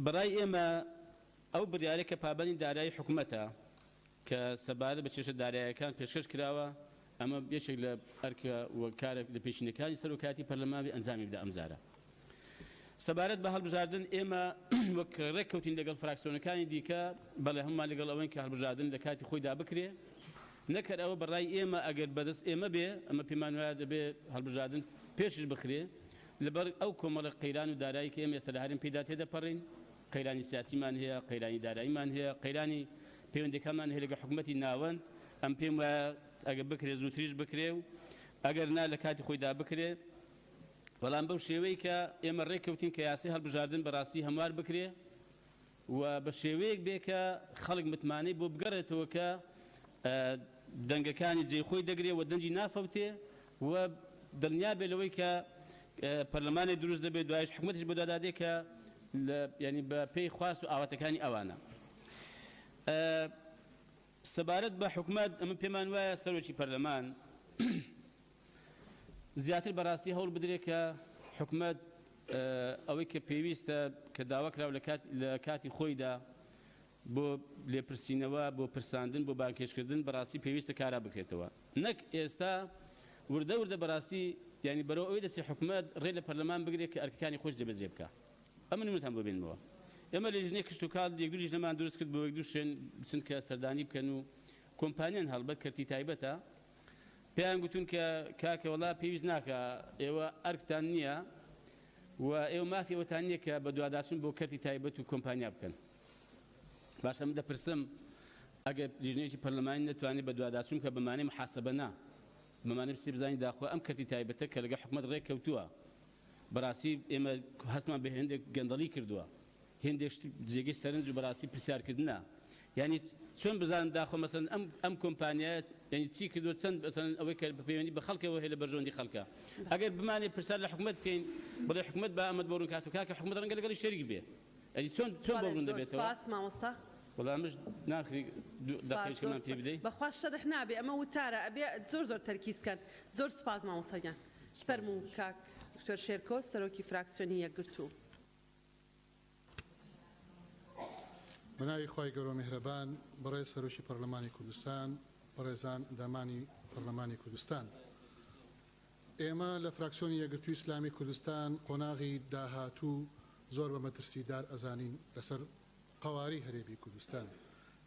بەڕای ئێمە ئەو بڕیارە کە پابەندی دارایی حکوومەتە کە سەبارەت بە کێشە داراییەکان پێشکەش کراوە، ئەمە یەکێک لە ئەرکە وەکارێک لە پێشینەکانی سەرۆکاتی پەرلەمانی ئەنجامی بدە ئەمجارە. سەبارەت بە هەڵبژاردن ئێمە وەک ڕێککەوتین لەگەڵ فراکسیۆنەکانی دیکە، بەڵێ هەمومان لەگەڵ ئەوەی کە هەڵبژاردن لە کاتی خۆیدا بکرێ، نەکرد ئەوە بەڕای ئێمە ئەگەر بەدەست ئێمە بێ، ئەمە پێمان وایە دەبێت هەڵبژاردن پێشش بخرێ لەبەر ئەو کۆمەڵە قەیران و دارایی کە ئێمە ئێستا لە هەرێم پێدا تێدەپەڕین. قەیرانی سیاسیمان هەیە، قەیرانی داراییمان هەیە، قەیرانی پەیوەندەکانمان هەیە لەگە حکوومەتی ناوەند. ئەم پێم وایە ئەگەر بکرێ زووتریش بکرێ و ئەگەر نا لە کاتی خۆیدا بکرێ. بەڵام بەو شێوەیە کە ئێمە ڕێککەوتین کە یاسی هەڵبژاردن بەڕاستی هەموار بکرێ و بە شێوەیەک بێ کە خەڵک متمانەی بۆ بگەڕێتەوە کە دەنگەکانی جێخۆی دەگرێ و دەنجی نافەوتێ و دڵنیا بێ لەوەی کە پەرلەمانی دروست دەبێت، دوایش حکوومەتیش بۆ دادادێ کە ینی بە پێی خواست و ئاواتەکانی ئەوانە. سەبارەت بە حکوومەت ئەمە پێمان وایە سەرۆکی پەرلەمان زیاتر بەڕاستی هەوڵ بدرێت کە حکوومەت ئەوەی کە پێویستە کە داواکراوە لە کاتی خۆیدا بۆ لێپرسینەوە، بۆ پرساندن، بۆ بانکێشکردن بەڕاستی پێویستە کارا بکرێتەوە. نەک ئێستا وردە وردە بەڕاستی ینی بەرەو ئەوەی دەستی حکوومەت ڕێ لە پەرلەمان بگرێت کە ئەرکەکانی خۆش جێبەجێ بکە. ئەمە نمونەتان بۆ بینەوە. ئێمە لە ژنێ کشت و کاڵ یەک دوو لیژنەمان دروست کرد بۆ یەک دوو شوێن بچن کە سەردانی بکەن و کۆمپانیان هەڵبەت کەرتی تایبەتە، پێیان گوتون کە کاکە وەڵا پێویست ناکە ئێوە ئەرکتان نییە و ئێوە مافی ئەوەتان نییە کە بە دوواداچون بۆ کەرتی تایبەت و کۆمپانیا بکەن. باشە من دەپرسم ئەگەر لیژنێکی پەرلەمانی نەتوانێت بە دوواداچون کە بەمانەی محاسەبە نا، بەمانەی پرسی بزانین داخۆ ئەم کەرتی تایبەتە کە لەگە حکوومەت ڕێککەوتووە، بەڕاستی ئێمە هەستمان بە هێندێک گەندەڵی کردووە، هێندێک جێگەی سەرنج و بەڕاستی پرسیارکردنە. یعنی چۆن بزانم داخۆ مەسەن ئەم کۆمپانیایە یعنی چی کردووە چەند بەسەن ئەوەی کە پەیوەندی بە خەڵکەوە هەیە لە بەرژەوەندی خەڵکە ئەگەر بمانێ پرسیار لە حکومەت بکەین بڵێ حکومەت بە ئەمەد بۆڕوون کات و کاکە حکومەت ڕەنگە لەگەڵی شەریک بێ ئەدی چۆن بەڕوون دەبێتەوە سپاس مامۆستا وەڵامش ناخری دەقیقەمان پێ بدەیت بەخوا شەرح نابێ ئەمە وتارە ئەبێ زۆر تەرکیزکەن زۆر سپاس مامۆستاگیان فەرموو کاک دکتۆر شێرکۆ سەرۆکی فراکسیۆنی یەکگرتوو بەناوی خی گەورە میهرەبان بەڕێز سەرۆکی پەرلەمانی کوردستان بەڕێزان ئەندامانی پەرلەمانی کوردستان ئێمە لە فراکسیۆنی یەکگرتووی ئیسلامی کوردستان قۆناغی داهاتوو زۆر بە مەترسیدار ئەزانین لەسەر قەواری هەرێمی کوردستان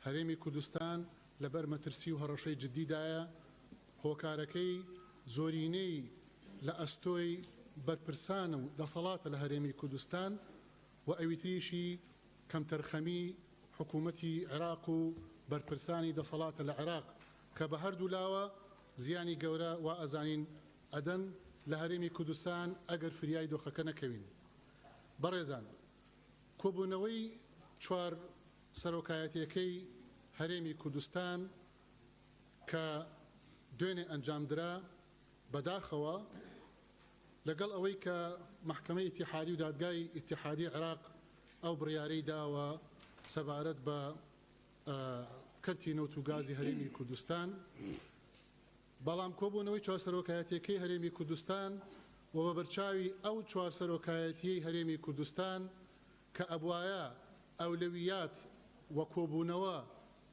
هەرێمی کوردستان لەبەر مەترسی و هەڕەشەی جددیدایە هۆکارەکەی زۆرینەی لە ئەستۆی بەرپرسان و دەسەڵاتە لە هەرێمی کوردستان و ئەویتریشی کەمتەرخەمی حکوومەتی عێراق و بەرپرسانی دەسەڵاتە لە عێراق کە بە هەردوو لاوە زیانی گەورە و ئەزانین ئەدەن لە هەرێمی کوردستان ئەگەر فریای دۆخەکە نەکەوین بەڕێزان کۆبوونەوەی چوار سەرۆکایەتیەکەی هەرێمی کوردستان کە دوێنێ ئەنجامدرا بەداخەوە لەگەڵ ئەوەی کە محکەمەی ئیتیحادی و دادگای ئیتیحادی عێراق ئەو بڕیارەی داوە سەبارەت بە کەرتی نەوت و گازی هەرێمی کوردستان بەڵام کۆبوونەوەی چوار سەرۆکایەتیەکەی هەرێمی کوردستان و بە بەرچاوی ئەو چوار سەرۆکایەتیەی هەرێمی کوردستان کە ئەبوایە ئەولەویات و کۆبوونەوە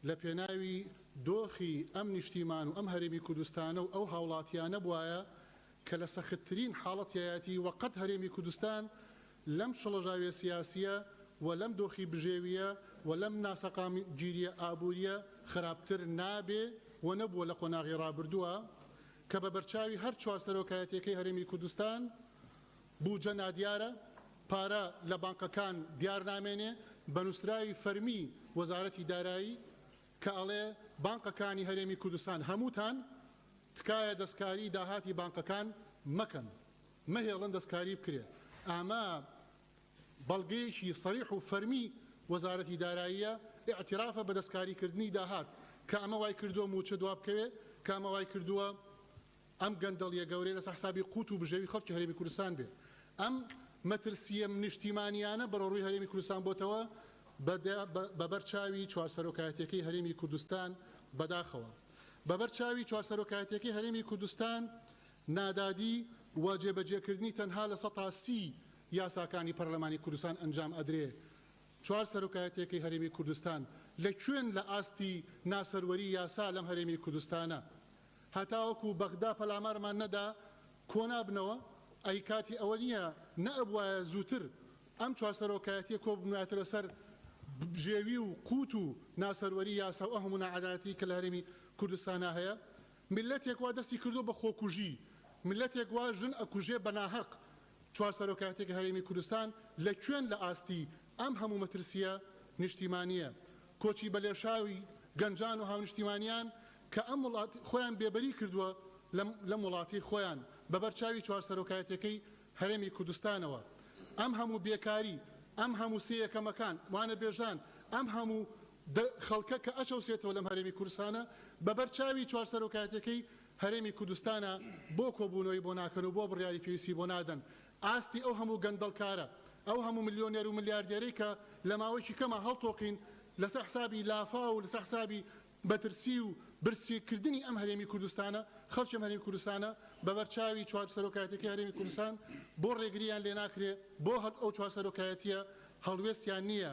لە پێناوی دۆخی ئەم نیشتیمان و ئەم هەرێمی کوردستانە و ئەو هاوڵاتیانە بوایە کە لە سەختترین حاڵەتیایەتی وەقەت هەرێمی کوردستان لەم شڵەژاویە سیاسیە و لەم دۆخی بژێویە و لەم ناسەقام گیریە ئابوووریە خراپتر نابێ و نەبووە لە قۆناغی ڕابردووە کە بە بەرچاوی هەر چوار سەرۆکایەتیەکەی هەرێمی کوردستان بوجە نادیارە پارە لە بانکەکان دیار نامێنێ بە نووسراوی فەرمی وەزارەتی دارایی کە ئەڵێ بانکەکانی هەرێمی کوردستان هەمووتان تکایە دەستکاری داهاتی بانکەکان مەکەن مەهێڵن دەستکاری بکرێ ئاما بەڵگەیەکی سەریح و فەرمی وەزارەتی داراییە ئاعترافە بە دەستکاریکردنی داهات کە ئەمە وای کردووە موچە دوا بکەوێ کە ئەمە وای کردووە ئەم گەندەڵیە گەورەی لەسەر حسابی قوت و بژێوی خەڵکی هەرێمی کوردستان بێ ئەم مەترسیە نیشتیمانیانە بەڕۆڕووی هەرێمی کوردستان بۆتەوە بە بەرچاوی چوار سەرۆکایەتیەکەی هەرێمی کوردستان بەداخەوە بە بەرچاوی چوار سەرۆکایەتیەکەی هەرێمی کوردستان نادادی و جێبەجێکردنی تەنها لە 130 یاساکانی پەرلەمانی کوردستان ئەنجام ئەدرێ چوار سەرۆکایەتیەکەی هەرێمی کوردستان لەکوێن لە ئاستی ناسەروەری یاسا لەم هەرێمی کوردستانە هەتاوەکو بەغدا پەلامارمان نەدا کۆنابنەوە ئەی کاتی ئەوە نییە نەئەبوایە زووتر ئەم چوار سەرۆکایەتیە کۆبنایەتە لەسەر ژێوی و قوت و ناسەروەری یاسا و هەموو نەعەدالەتی کە لە هەرێمی کوردستانە هەیە ملەتێک وا دەستی کردو بە خۆکوژی ملەتێک وا ژن ئەکوژێ بە ناحەق چوار سەرۆکایەتێکی هەرێمی کوردستان لەکوێن لە ئاستی ئەم هەموو مەترسیە نیشتیمانیە کۆچی بەلێشاوی گەنجان و هاونیشتیمانیان کە ئەم وڵات خۆیان بێبەری کردووە لەم وڵاتی خۆیان بە بەرچاوی چوار سەرۆکایەتەکەی هەرێمی کوردستانەوە ئەم هەموو بێکاری ئەم هەموو سێ یەکەمەکان وانە بێژان ئەم هەموو خەڵکە کە ئەچەوسێتەوە لەم هەرێمی کوردستانە بە بەرچاوی چوار سەرۆکایەتەکەی هەرێمی کوردستانە بۆ کۆبوونەوەی بۆ ناکەن و بۆ بڕیاری پێویستی بۆ نادەن ئاستی ئەو هەموو گەندەڵکارە ئەو هەموو ملیۆنێر و ملیاردێرەی کە لە ماوەیەکی کەمە هەڵتۆقین لەسەر حسابی لافا و لەسەر حسابی بەترسی و برسیکردنی ئەم هەرێمی کوردستانە خەڵکی ئەم هەرێمی کوردستانە بە بەرچاوی چوار سەرۆکایەتەکەی هەرێمی کوردستان بۆ ڕێگریان لێ ناکرێ بۆ ئەو چوار سەرۆکایەتیە هەڵوێستیان نییە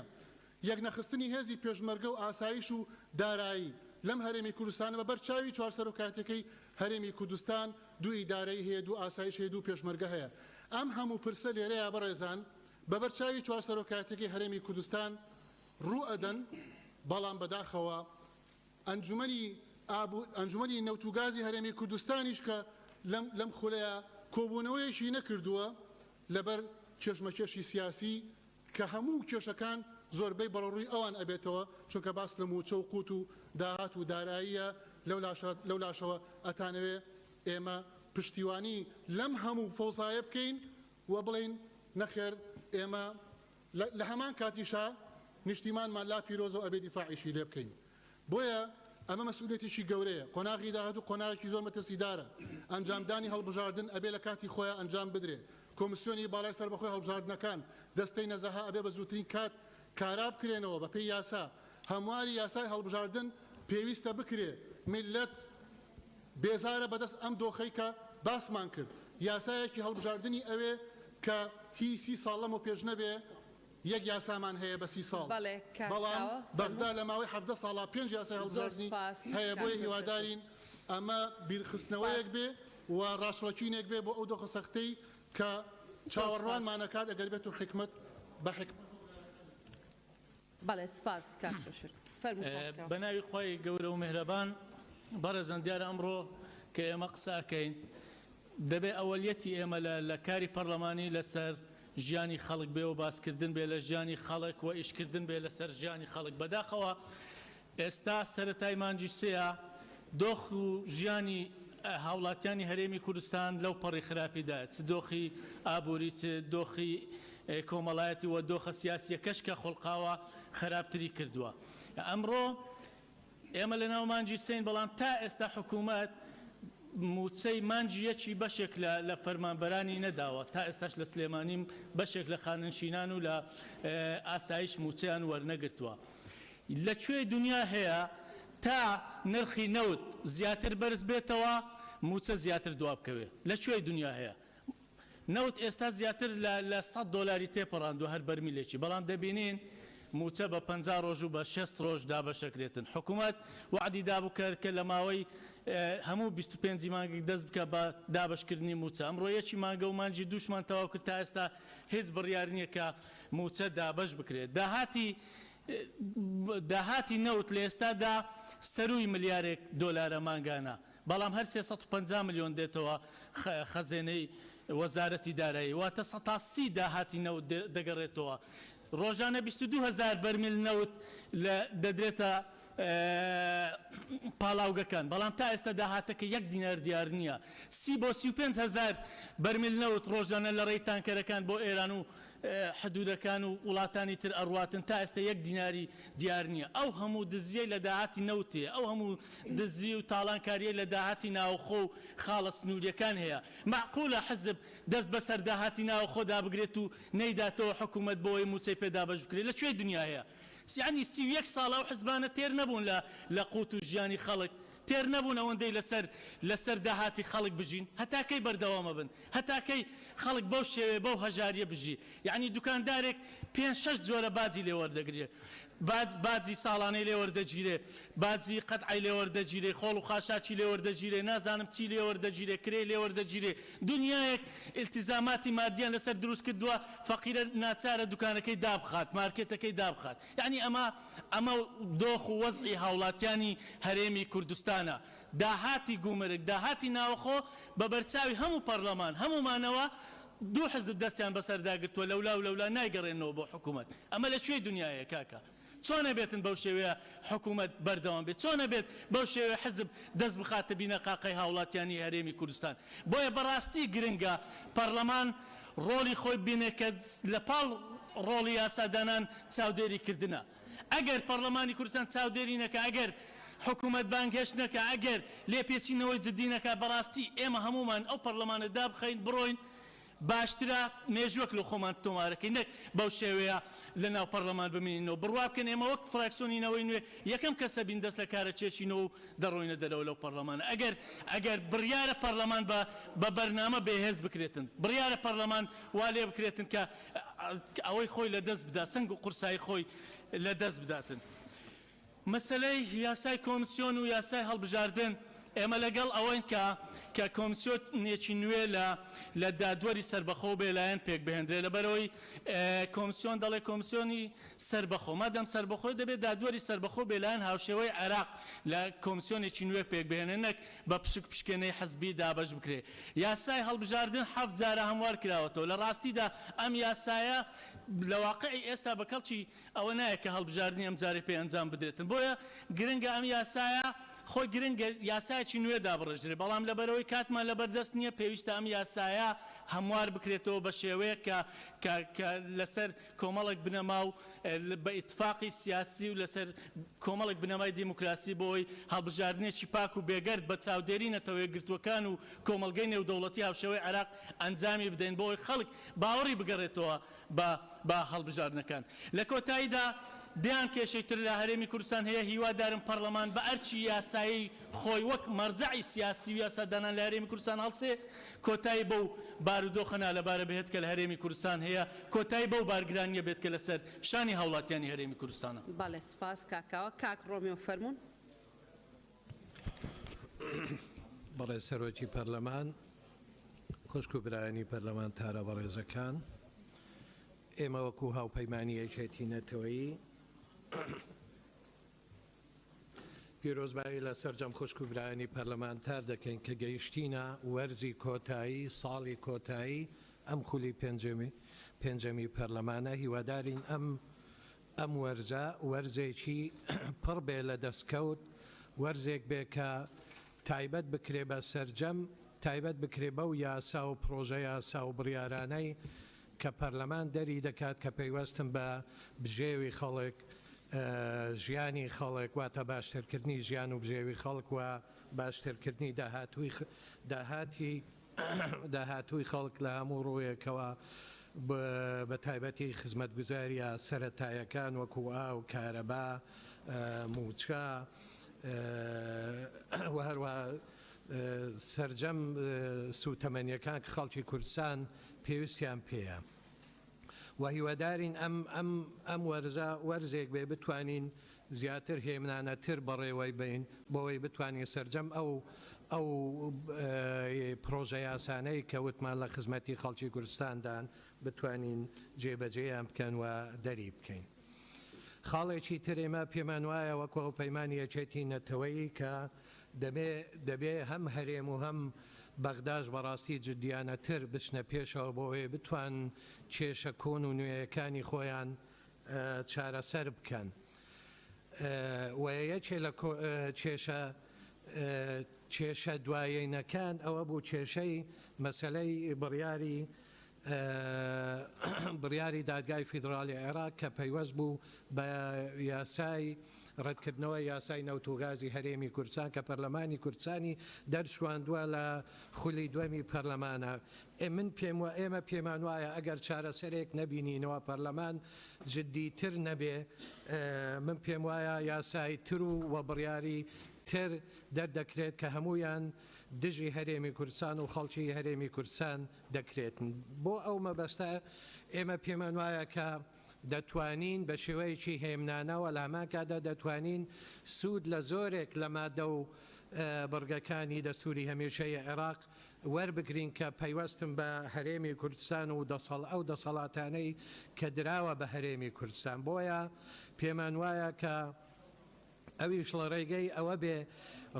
یەکنەخستنی هێزی پێشمەرگە و ئاسایش و دارایی لەم هەرێمی کوردستانە بە بەرچاوی چوار سەرۆکایەتەکەی هەرێمی کوردستان دوو ئیدارەی هەیە دوو ئاسایش هەیە دوو پێشمەرگە هەیە ئەم هەموو پرسە لێرەیە بەڕێزان بە بەرچاوی چوار سەرۆکایەتەکەی هەرێمی کوردستان ڕوو ئەدەن بەڵام بەداخەوە ئەنجومەنی نەوتوگازی هەرێمی کوردستانیش کە لەم خولەیە کۆبوونەوەیەکی نەکردووە لەبەر کێشمەکێشی سیاسی کە هەموو کێشەکان زۆربەی بەڕۆڕووی ئەوان ئەبێتەوە چونکە باس لە موچە و قوت و داهات و داراییە لەو لاشەوە ئەتانەوێ ئێمە پشتیوانی لەم هەموو فەوزایە بکەین و بڵین نەخێر ئێمە لە هەمان کاتیشا نیشتیمانمان لا پیرۆز و ئەبێ دیفاعیشی لێ بکەین بۆیە ئەمە مەسئولێتێکی گەورەیە قۆناغی داهاتوو قۆناغێکی زۆر مەترسیدارە ئەنجامدانی هەڵبژاردن ئەبێ لە کاتی خۆیان ئەنجام بدرێ کۆمیسیۆنی باڵای سەربەخۆی هەڵبژاردنەکان دەستەی نەزەها ئەبێ بە زووترین کات کارا بکرێنەوە بە پێی یاسا هەمواری یاسای هەڵبژاردن پێویستە بکرێ میلەت بێزارە بەدەست ئەم دۆخەی کە باسمان کرد یاسایەکی هەڵبژاردننی ئەوێ کە هی 30 ساڵ لەمە پێش نەبێ یەک یاسامان هەیە بە 30 ساڵ بەڵام بەغدا لە ماوەی 17 ساڵا 5 یاسای هەڵبژاردننی هەیە بۆیە هیوادارین ئەمە بیرخستنەوەیەک بێ و ڕاشڕەچینێک بێ بۆ ئەو دۆخە سەختەی کە چاوەڕوانمانەکات ئەگەر بێت و حکمت بە حکمت بەڵێ سپاس کاک بەشیر بە ناوی خۆی گەورە و میهرەبان بەڕێزان دیارە ئەمڕۆ کە ئێمە قساکەین دەبێ ئەوەلیەتی ئێمە لە کاری پەرلەمانی لەسەر ژیانی خەڵک بێ و باسکردن بێ لە ژیانی خەڵک و ئیشکردن بێ لەسەر ژیانی خەڵک بەداخەوە ئێستا سەرەتای مانجی سەیە دۆخ و ژیانی هاوڵاتیانی هەرێمی کوردستان لەو پەڕی خراپیدایە چ دۆخی ئابووری چ دۆخی کۆمەڵایەتی و دۆخە سیاسیەکەش کە خۆڵقاوە خراپتری کردووە ئەمڕۆ ئێمە لە ناو مانجی سین بەڵام تا ئێستا حکوومەت موچەی مانجیەکی بەشێک لە فەرمانبەرانی نەداوە تا ئێستاش لە سلێمانیم بەشێک لە خاننشینان و لە ئاسایش موچەیان وەرنەگرتووە لەکوێ دنیا هەیە تا نرخی نەوت زیاتر بەرز بێتەوە موچە زیاتر دوا بکەوێ لەکوێ دنیا هەیە نەوت ئێستا زیاتر لە 100 دۆلاری تێپەڕاندوە هەر بەرمیلێکی بەڵام دەبینین موچە بە 50 ڕۆژ و بە 6 ڕۆژ دابەشەکرێتن حکوومەت وعدی دابوو کە لە ماوەی هەموو 25 مانگێک دەست بکە بە دابشکردنی موچە ئەمڕۆ یەکی مانگە و مانجی دووشمان تەواو کرد تا ئێستا هیچ بڕیار نییە کە موچە دابەش بکرێت داهاتی نەوت لە ئێستادا سەروی ملیارێک دۆلارە مانگانە بەڵام هەر 350 میلیۆن دێتەوە خەزێنەی وەزارەتی دارایی واتە 130 داهاتی نەوت دەگەڕێتەوە ڕۆژانە 22,000 بەرمیل نەوت دەدرێتە پاڵاوگەکان بەڵام تا ئێستا داهاتەکە 1 دینار دیار نییە 30 بۆ 35,000 بەرمیل نەوت ڕۆژانە لە ڕێی تانکەرەکان بۆ ئێران و حدودەکان و وڵاتانی تر ئەڕواتن تا ئێستا 1 دیناری دیار نییە ئەو هەموو دزیەی لە داهاتی نەوتێ ئەو هەموو دزی و تاڵانکاریە لە داهاتی ناوخۆ و خاڵە سنووریەکان هەیە معقولە حزب دەست بەسەر داهاتی ناوخۆدا بگرێت و نەیداتەوە حکوومەت بۆی موچەی پێدا بەش بکرێت لەکوێ دنیا هەیە یعنی 31 ساڵە و حزبانە تێر نەبوون لە قوت و ژیانی خەڵک تێر نەبوون ئەوەندەی لەسەر داهاتی خەڵک بژین هەتاکەی بەردەوامە بن هەتاکەی خەڵک بەو شێوێ بەو هەژاریە بژی یعنی دوکاندارێک 5-6 جۆرە باجی لێوەردەگرێت باجی ساڵانەی لێوەردەگیرێ باجی قەتعی لێوەردەگیرێ خۆڵ و خاشاکی لێوەردەگیرێ نازانم چی لێوەردەگیرێ کرێ لێوەردەگیرێ دنیایەک التزاماتی مادیان لەسەر دروست کردووە فەقیرە ناچارە دوکانەکەی دابخات مارکێتەکەی دابخات یعنی ئەمە دۆخ و وەزعی هاوڵاتیانی هەرێمی کوردستانە داهاتی گومرگ داهاتی ناوخۆ بە بەرچاوی هەموو پەرلەمان هەمومانەوە دوو حزب دەستیان بەسەرداگرتووە لەولا نایگەڕێنەوە بۆ حکوومەت ئەمە لەکوێ دنیایە کاکە چۆنە بێتن بەو شێوەیە حکوومەت بەردەوام بێت چۆنە بێت بەو شێوەیە حزب دەست بخاتە بینەقاقەی هاوڵاتیانی هەرێمی کوردستان بۆیە بەڕاستی گرنگە پەرلەمان ڕۆڵی خۆی بینێ کە لە پاڵ ڕۆڵی یاسادانان چاودێری کردنە ئەگەر پەرلەمانی کوردستان چاودێری نەکە ئەگەر حکوومەت بانگهێشت نەکە ئەگەر لێپێچینەوەی جددی نەکە بەڕاستی ئێمە هەمومان ئەو پەرلەمانە دابخەین بڕۆین باشترە مێژوەک لە خۆمان تۆمارەکەی نەک بەو شێوەیە لە ناو پەرلەمان بمینەوە بڕوا بکەن ئێمە وەک فراکسیۆنینەوەی نوێ یەکەم کەسە بین دەست لە کارە چێشینەوە و دەڕۆینە دەرەوە لەو پەرلەمانە ئەگەر بڕیارە پەرلەمان بە بەرنامە بێهێز بکرێتن بڕیارە پەرلەمان وا لێ بکرێتن کە ئەوەی خۆی لە دەست بدا سنگ و قورسایی خۆی لە دەست بداتن مەسەلەی یاسای کۆمیسیۆن و یاسای هەڵبژاردن ئێمە لەگەڵ ئەوەن کە کۆمیسیۆنێکی نوێ لە دادوەری سەربەخۆ بێلایەن پێک بهێنرێ لەبەرەوەی کۆمیسیۆن دەڵێ کۆمیسیۆنی سەربەخۆ مادەم سەربەخۆی دەبێت دادوەری سەربەخۆ بێلایەن هاوشێوەی عێراق لە کۆمیسیۆنێکی نوێ پێک بهێنێ نەک بە پشکێنەی حەزبی دابەش بکرێ یاسای هەڵبژاردن 7 جارە هەموار کراوەتەوە لە ڕاستیدا ئەم یاسایە لە واقعی ئێستا بە کەڵکی ئەوە نایە کە هەڵبژاردننی ئەم جارێ پێ ئەنجام بدرێتن بۆیە گرنگە ئەم یاسایە خۆی گرنگە یاسایەکی نوێ دابڕژێ بەڵام لەبەرەوەی کاتمان لەبەردەست نییە پێویستە ئەم یاسایە هەموار بکرێتەوە بە شێوەیە کە لەسەر کۆمەڵێک بنەما و بە ئیتفاقی سیاسی و لەسەر کۆمەڵێک بنەمای دیموکراسی بۆی هەڵبژاردنێکی پاک و بێگەرد بە چاودێری نەتەوەی گرتوەکان و کۆمەلگەی نێودەوڵەتی هاوشێوەی عێراق ئەنجامی بدەین بۆی خەڵک باوەڕی بگەڕێتەوە بە هەڵبژاردنەکان لە کۆتاییدا دیان کێشەیتر لە هەرێمی کوردستان هەیە هیوادارم پەرلەمان بە ئەرچی یاسایی خۆی وەک مەرجعی سیاسی و یاسادانان لە هەرێمی کوردستان هەڵسێ کۆتایی بەو بارودۆخەنا لەبارە بهێت کە لە هەرێمی کوردستان هەیە کۆتایی بەو بارگرانیە بێت کە لەسەر شانی هاوڵاتیانی هەرێمی کوردستانە. بەڵێ سپاس کاکاوە کاک ڕۆمیۆ فەرموون. بەڵێ سەرۆکی پەرلەمان خوشک و برایانی پەرلەمان تارە بەڕێزەکان ئێمە وەکو هاوپەیمانی یەکێتی نەتەوەیی پیرۆزبایی لە سەرجەم خوشک و برایانی پەرلەمانتار دەکەین کە گەیشتینە وەرزی کۆتایی ساڵی کۆتایی ئەم خولی پێنجەمی پەرلەمانە هیوادارین ئەم وەرزە وەرزێکی پڕ بێ لە دەستکەوت وەرزێک بێ کە تایبەت بکرێ بە سەرجەم تایبەت بکرێ بەو یاسا و پرۆژە یاسا و بڕیارانەی کە پەرلەمان دەری دەکات کە پەیوەستم بە بژێوی خەڵک ژیانی خەڵک واتە باشترکردنی ژیان و بژێوی خەڵک و باشترکردنی داهاتووی خەڵک لە هەموو ڕوویەکەوە بە تایبەتی خزمەتگوزاریە سەرەتایەکان وەکو ئاو کارەبا موچە و هەروە سەرجەم سوتەمەنیەکان کە خەڵکی کوردستان پێویستیان پێیە و هیوادارین ئەم وەرزە وەرزێک بێ بتوانین زیاتر هێمنانەتر بەڕێوەی بین بۆەوەی بتوانین سەرجەم ئەو پرۆژە یاسانەی کە وتمان لە خزمەتی خەڵکی کوردستاندان بتوانین جێبەجێیان بکەن و دەری بکەین. خاڵێکی تر ئێمە پێمان وایە وەکو پەیمانی یەکێتی نەتەوەیی کە دەبێ هەم هەرێم و هەم بەغداش بەڕاستی جدیانەتر بچنە پێشەوە بۆ بتوان کێشە کۆن و نوێیەکانی خۆیان چارەسەر بکەن. و یەکێ لە کێشە دوایینەکان ئەوە بوو کێشەی مەسەلەی بڕیاری دادگای فیدرالی عێراق کە پەیوەست بوو بە یاسای ڕەتکردنەوە یاسای نەوتوغازی هەرێمی کوردستان کە پەرلەمانی کوردستانی دەرچواندووە لە خولی دووەمی پەرلەمانە. ئێمە پێمان وایە ئەگەر چارەسەرێک نەبینینەوە پەرلەمان جددیتر نەبێ من پێم وایە یاسای تر و بڕیاری تر دەردەکرێت کە هەمویان دژی هەرێمی کوردستان و خەڵکی هەرێمی کوردستان دەکرێتن. بۆ ئەو مەبەستە ئێمە پێمان وایە کە دەتوانین بە شێوەیەکی هێمنانەوە لە هەمان کاتدا دەتوانین سوود لە زۆرێک لە مادە و بڕگەکانی دەستوری هەمیشەی عێراق وەربگرین کە پەیوەستم بە هەرێمی کوردستان و ئەو دەسەڵاتانەی کە دراوە بە هەرێمی کوردستان. بۆیە پێمان وایە کە ئەویش لە ڕێگەی ئەوە بێ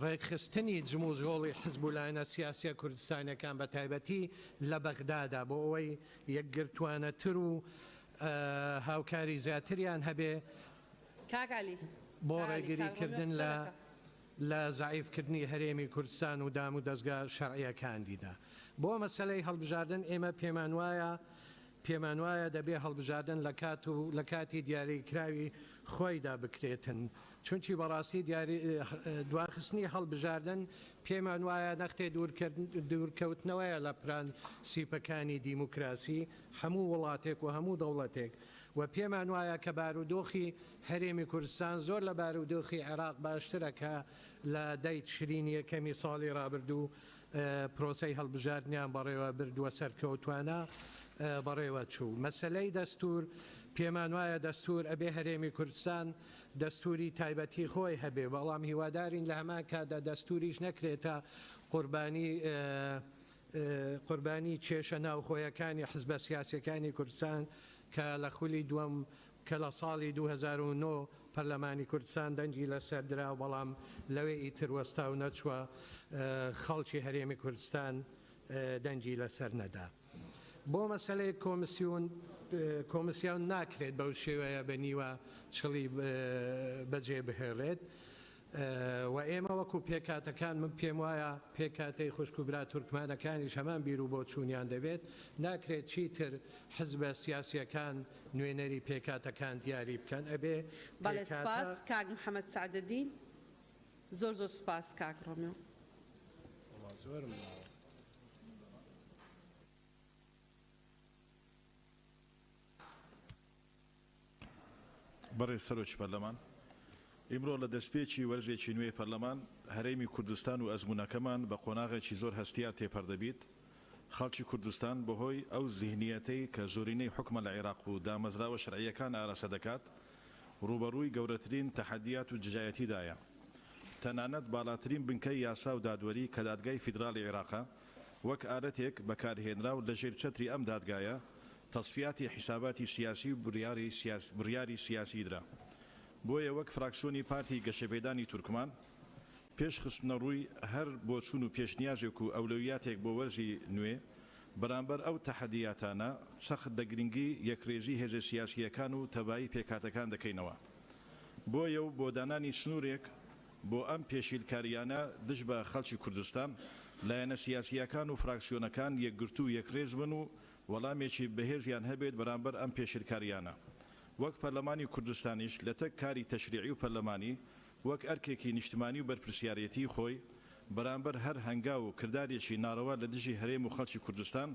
ڕێکخستنی جموزۆڵی حزبولایەنە سیاسیە کوردستانەکان بە تایبەتی لە بەغدادا بۆ ئەوەی یەکگرتوانەتر و هاوکاری زیاتریان هەبێ بۆ ڕێگریکردن لە زعیفکردنی هەرێمی کوردستان و دام و دەستگا شەرعیەکاندیدا. بۆ مەسەلەی هەڵبژاردن ئێمە پێمان وایە دەبێ هەڵبژاردن لە کاتی دیاریکراوی خۆیدا بکرێتن چونکی بەڕاستی دواخستنی هەڵبژاردن پێمان وایە نەختێ دوورکەوتنەوەیە لە پرانسیپەکانی دیموکراسی هەموو وڵاتێک و هەموو دەوڵەتێک و پێمان وایە کە بارودۆخی هەرێمی کوردستان زۆر لە بارودۆخی عێراق باشترە کە لە دەی تشرینی یەکەمی ساڵی ڕابردوو پرۆسەی هەڵبژاردنیان بەڕێوە بردووە سەرکەوتوانە بەڕێوە چوو. مەسەلەی دەستور پێمان وایە دەستور ئەبێ هەرێمی کوردستان دەستوری تایبەتی خۆی هەبێ بەڵام هیوادارین لە هەمان کاتدا دەستوریش نەکرێتە قوربانی کێشە ناوخۆیەکانی حزبە سیاسیەکانی کوردستان کە لە خولی دووەم کە لە ساڵی 2009 پەرلەمانی کوردستان دەنگی لەسەر درا بەڵام لەوێ ئیتر وەستا و نەچوە خەڵکی هەرێمی کوردستان دەنگی لەسەر نەدا. بۆ مەسەلەی کۆمسیۆن ناکرێت بەو شێوەیە بە نیوە چڵی بەجێ بهێڕێت و ئێمە وەکو پێکاتەکان من پێم وایە پێکاتەی خوشکوبرا تورکمانەکانی هەمان بیر و بۆ چوونیان دەبێت ناکرێت چیتر حزبە سیاسیەکان نوێنەری پێکاتەکان دیاری بکەن ئەبێ بەڵێ سپاس کاک محەممەد سعدەدین زۆر زۆر سپاس کاک ڕۆمیۆ بەڕێز سەرۆکی پەرلەمان ئیمڕۆ لە دەستپێکی وەرزێکی نوێی پەرلەمان هەرێمی کوردستان و ئەزمونونەکەمان بە قۆناغێکی زۆر هەستیار تێپەردەبیت خەڵکی کوردستان بەهۆی ئەو زیهنیەتەی کە زۆرینەی حکومە لە عێراق و دامەزراوە شەرعیەکان ئارەسە دەکات ڕوبەڕووی گەورەترین تەحەدیات و دژایەتیدایە تەنانەت باڵاترین بنکەی یاسا و دادوەری کە دادگای فیدرالی عێراقە وەک ئارەتێک بەکارهێنرا و لەژێر چەتری ئەم دادگایە تەصفیاتی حیساباتی سیاسی و بڕیاری سیاسی درا بۆیە وەک فراکسیۆنی پارتی گەشەپێدانی تورکمان پێش خستنە ڕووی هەر بۆچوون و پێشنیازێک و ئەولەویاتێک بۆ وەرزی نوێ بەرامبەر ئەو تەحەدیاتانە سەخت دەگرنگی یەکڕێزی هێزە سیاسیەکان و تەبایی پێکاتەکان دەکەینەوە بۆیە و بۆ دانانی سنوورێک بۆ ئەم پێشیلکاریانە دژ بە خەڵکی کوردستان لایەنە سیاسیەکان و فراکسیۆنەکان یەکگرتو و یەکڕێز بن و وەڵامێکی بەهێزیان هەبێت بەرامبەر ئەم پێشیلکاریانە وەک پەرلەمانی کوردستانیش لە تەک کاری تەشریعی و پەرلەمانی وەک ئەرکێکی نیشتمانی و بەرپرسیارەتی خۆی بەرامبەر هەر هەنگاو و کردارێکی ناڕەوا لە دژی هەرێم و خەڵکی کوردستان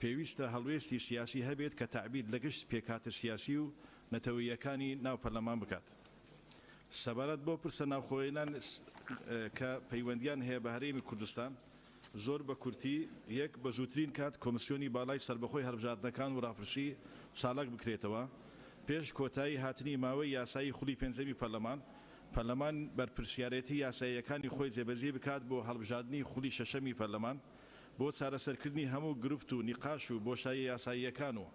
پێویستە هەڵوێستی سیاسی هەبێت کە تعبیر لە گشت پێکاتە سیاسی و نەتەوەیەکانی ناو پەرلەمان بکات سەبارەت بۆ پرسە ناوخۆیێنان کە پەیوەندیان هەیە بە هەرێمی کوردستان زۆر بە کورتی یەک بە زووترین کات کۆمسیۆنی باڵای سربەخۆی هەڵبژاردنەکان و ڕاپرسی ساڵک بکرێتەوە پێش کۆتایی هاتنی ماوەی یاسایی خولی پێنجەمی پەرلەمان بەرپرسیارەتی یاساییەکانی خۆی جێبەجێ بکات بۆ هەڵبژاردنی خولی شەشەمی پەرلەمان بۆ چارەسەرکردنی هەموو گرفت و نیقاش و بۆشایی یاساییەکان و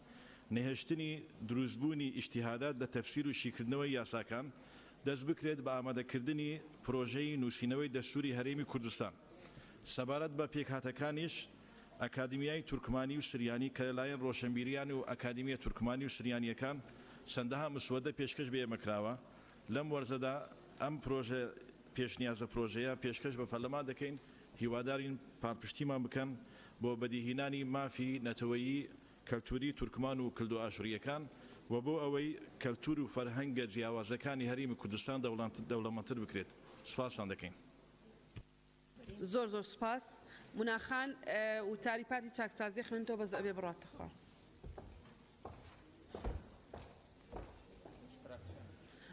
نەهێشتنی دروستبوونی ئیجتیهادات لە تەفسیر و شیکردنەوەی یاساکان دەست بکرێت بە ئامادەکردنی پرۆژەی نووسینەوەی دەستوری هەرێمی کوردستان سەبارەت بە پێکهاتەکانیش ئەکادمیای تورکمانی و سریانی کە لەلایەن ڕۆشنبیریان و ئەکادمیە تورکمانی و سریانیەکان چەندەها مسوەدە پێشکەش بە ئێمەکراوە لەم وەرزەدا ئەم پرۆژە پێشنیازە پرۆژەیە پێشکەش بە پەرلەمان دەکەین هیوادارین پاڵپشتیمان بکەن بۆ بەدیهێنانی مافی نەتەوەیی کەلتوری تورکمان و کلدو ئاشوریەکان و بۆ ئەوەی کەلتور و فەرهەنگە جیاوازەکانی هەرێمی کوردستان دەوڵەمەندتر بکرێت سوپاسان دەکەین زۆر زۆر سپاس مناخان وتاری پارتی چاکسازی خوێنتەوە بەس ئەبێ بڕاتەخوا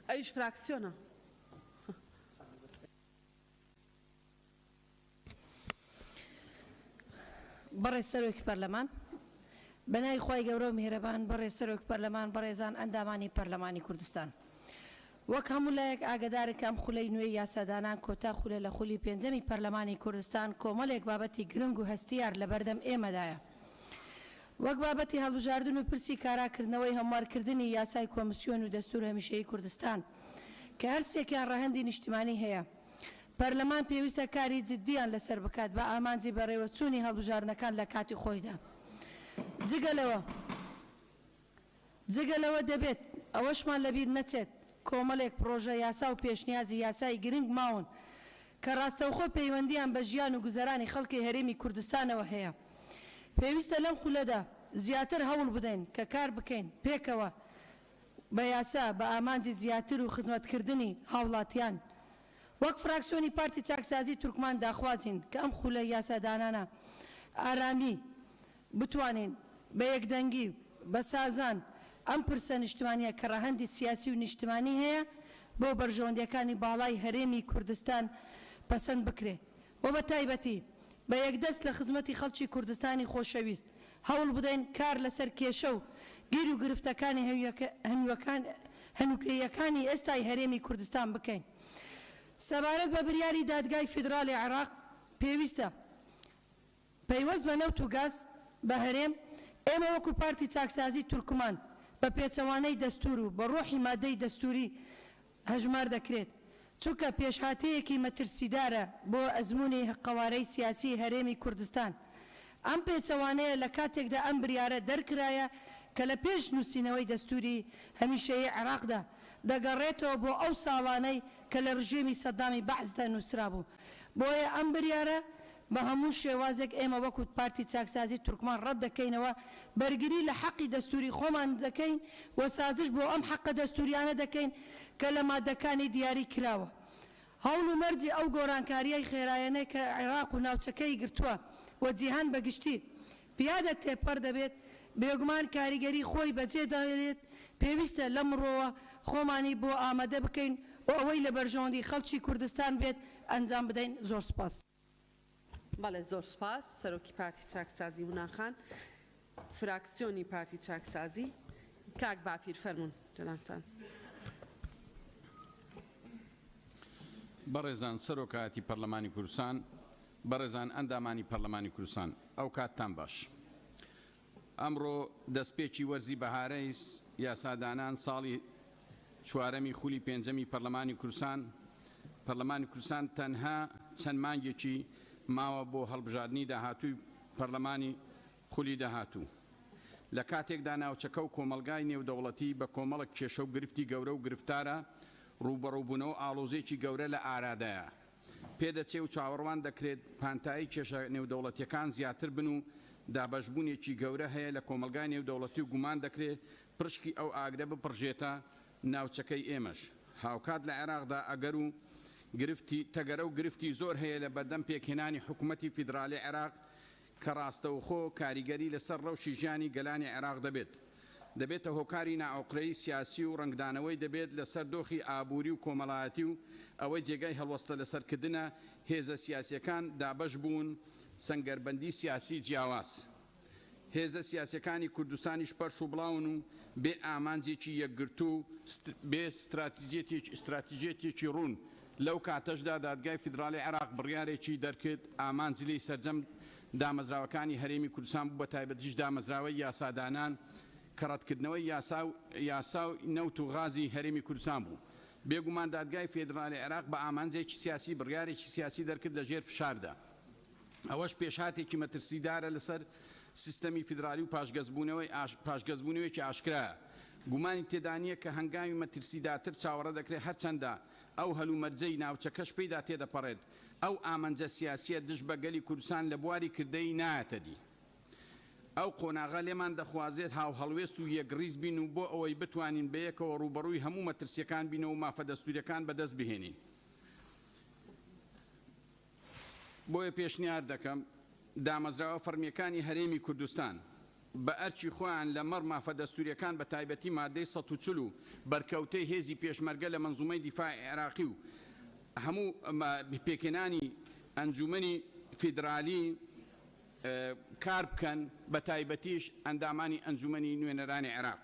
ئەویش فراکسیۆنە بەڕێز سەرۆکی پەرلەمان بەناوی خوای گەورە و میهرەبان بەڕێز سەرۆکی پەرلەمان بەڕێزان ئەندامانی پەرلەمانی کوردستان وەک هەموو لایەک ئاگدارێک ئەم خولەی نوێی یاسادانان کۆتا خولە لە خولی پێنجەمی پەرلەمانی کوردستان کۆمەڵێک بابەتی گرنگ و هەستیار لە بەردەم ئێمەدایە وەک بابەتی هەڵبژاردن و پرسی کاراکردنەوەی هەموارکردنی یاسای کۆمسیۆن و دەستور هەمیشەیی کوردستان کە هەرسێکیان ڕەهەندی نیشتیمانی هەیە پەرلەمان پێویستە کاری جددیان لەسەر بکات بە ئامانجی بەڕێوەچوونی هەڵبژاردنەکان لە کاتی خۆیدا جگەلەوە دەبێت ئەوەشمان لەبیر نەچێت کۆمەڵێک پرۆژە یاسا و پێشنیازی یاسایی گرنگ ماون کە ڕاستەوخۆ پەیوەندیان بە ژیان و گوزەرانی خەڵکی هەرێمی کوردستانەوە هەیە پێویستە لەم خولەدا زیاتر هەوڵ بدەین کە کار بکەین پێکەوە بە یاسا بە ئامانجی زیاتر و خزمەتکردنی هاوڵاتیان وەک فراکسیۆنی پارتی چاکسازی تورکمان داخوازین کە ئەم خولە یاسادانانە ئارامی بتوانین بە یەکدەنگی بە سازان ئەم پرسە نیشتمانیە کە ڕەهەندی سیاسی و نیشتمانی هەیە بۆ بەرژەوەندیەکانی باڵای هەرێمی کوردستان پەسەند بکرێ و بە تایبەتی بە یەکدەست لە خزمەتی خەڵکی کوردستانی خۆشەویست هەوڵ بدەین کار لەسەر کێشە و گیر و گرفتەکانی هەنووکەیەکانی ئێستای هەرێمی کوردستان بکەین سەبارەت بە بریاری دادگای فیدرالی عێراق پێویستە پەیوەست بە نەوت و گاز بە هەرێم ئێمە وەکو پارتی چاکسازی تورکمان بە پێچەوانەی دەستور و بە ڕۆحی مادەی دەستوری هەژمار دەکرێت چونکە پێشهاتەیەکی مەترسیدارە بۆ ئەزمموی قەوارەی سیاسی هەرێمی کوردستان ئەم پێچەوانەیە لە کاتێکدا ئەم بریارە دەرکرایە کە لە پێش نووسینەوەی دەستوری هەمیشەیە عێراقدا دەگەڕێتەوە بۆ ئەو ساڵانەی کە لە ڕژێمی سەدامی بەعزدا نووسرا بوو. بۆیە ئەم بریارە بە هەموو شێوازێک ئێمە وەکو پارتی چاکسازی تورکمان ڕەت دەکەینەوە، بەرگری لە حەقی دەستوری خۆمان دەکەین و سازش بۆ ئەم حەقە دەستوریانە دەکەین کە لە مادەکانی دیاری کراوە. هەوڵ و مەرجی ئەو گۆڕانکاریەی خێرایەنەی کە عێراق و ناوچەکەی گرتووە و جیهان بەگشتی پیادە تێپەر دەبێت، بێگومان کاریگەری خۆی بەجێ دەهێنێت. پێویستە لە مرۆوە خۆمانی بۆ ئامادە بکەین و ئەوەی لە بەرژەوەندی خەڵکی کوردستان بێت ئەنجام بدەین. زۆر سپاس. بەڵێ زۆر سپاس. سەرۆکی پارتی چاکسازی هوناخان، فراکسیۆنی پارتی چاکسازی. کاک باپیر فەرموون جەنابتان. بەڕێزان سەرۆکایەتی پەرلەمانی کوردستان، بەڕێزان ئەندامانی پەرلەمانی کوردستان، ئەو کاتتان باش. ئەمڕۆ دەستپێکی وەرزی بەهارەی یاسادانان ساڵی چوارەمی خولی پێنجەمی پەرلەمانی کوردستان تەنها چەند مانگێکی ماوە بۆ هەڵبژاردننی داهاتووی پەرلەمانی خولی داهاتوو. لە کاتێکدا ناوچەکە و کۆمەلگای نێودەوڵەتی بە کۆمەڵک کێشە و گرفتی گەورە و گرفتارە، ڕوبەڕووبوونەوە ئاڵۆزێکی گەورە لە ئارادەیە. پێدەچێ و چاوەڕوان دەکرێت پانتایی کێشە نێودەوڵەتیەکان زیاتر بن و دابەشبوونێکی گەورە هەیە لە کۆمەلگای نێودەوڵەتی و گومان دەکرێت پرشکی ئەو ئاگرە بپڕژێتە ناوچەکەی ئێمەش. هاوکات لە عێراقدا ئەگەر و تەگەرە و گرفتی زۆر هەیە لە بەردەم پێکهێنانی حکوومەتی فیدرالی عێراق کە ڕاستەوخۆ کاریگەری لەسەر ڕەوشی ژیانی گەلانی عێراق دەبێتە هۆکاری ناوەقرەی سیاسی و ڕنگدانەوەی دەبێت لەسەر دۆخی ئابووری و کۆمەڵایەتی و ئەوەی جێگای هەڵوەستە لەسەرکردنە هێزە سیاسیەکان دابەش بوون سەنگەربەندی سیاسی جیاواز. هێزە سیاسیەکانی کوردستانیش پەرش و بڵاون و بێ ئامانجێکی یەکگرتو و بێ استراتیژێتێکی ڕوون. لەو کاتەشدا دادگای فیدرالی عێراق بڕیارێکی دەرکرد ئامانجی لێی سەرجەم دامەزراوەکانی هەرێمی کوردستان بوو، بە تایبەتیش دامەزراوەی یاسادانان کە ڕەتکردنەوەی یاسا و نەوت و غازی هەرێمی کوردستان بوو. بێگومان دادگای فیدرالی عێراق بە ئامانجێکی سیاسی بڕیارێکی سیاسی دەرکرد لە ژێر فشاردا. ئەوەش پێشهاتێکی مەترسیدارە لەسەر سیستەمی فیدرالی و پاشگەزبوونەوەیکی ئاشکرایە. گومانی تێدانیە کە هەنگاوی مەترسیداتر چاوەڕە دەکرێت هەرچەندە ئەو هەلومەرجەی ناوچەکەش پێیدا تێدەپەڕێت ئەو ئامانجە سیاسیە دژ بە گەلی کوردستان لە بواری کردەی نایەتە دی. ئەو قۆناغا لێمان دەخوازێت هاو هەڵوێست و یەکڕیز بین و بۆ ئەوەی بتوانین بەیەکەوە ڕوبەڕووی هەموو مەترسیەکان بینەوە و مافە دەستوریەکان بەدەست بهێنین. بۆیە پێشنیار دەکەم دامەزراوە فەرمیەکانی هەرێمی کوردستان بە ئەرچی خۆیان لە مەڕ مافە دەستوریەکان بە تایبەتی مادەی 140 و بەرکەوتەی هێزی پێشمەرگە لە منزومەی دیفاعی عێراقی و هەموو پێکهێنانی ئەنجومەنی فیدرالی کار بکەن، بە تایبەتیش ئەندامانی ئەنجومەنی نوێنەرانی عێراق.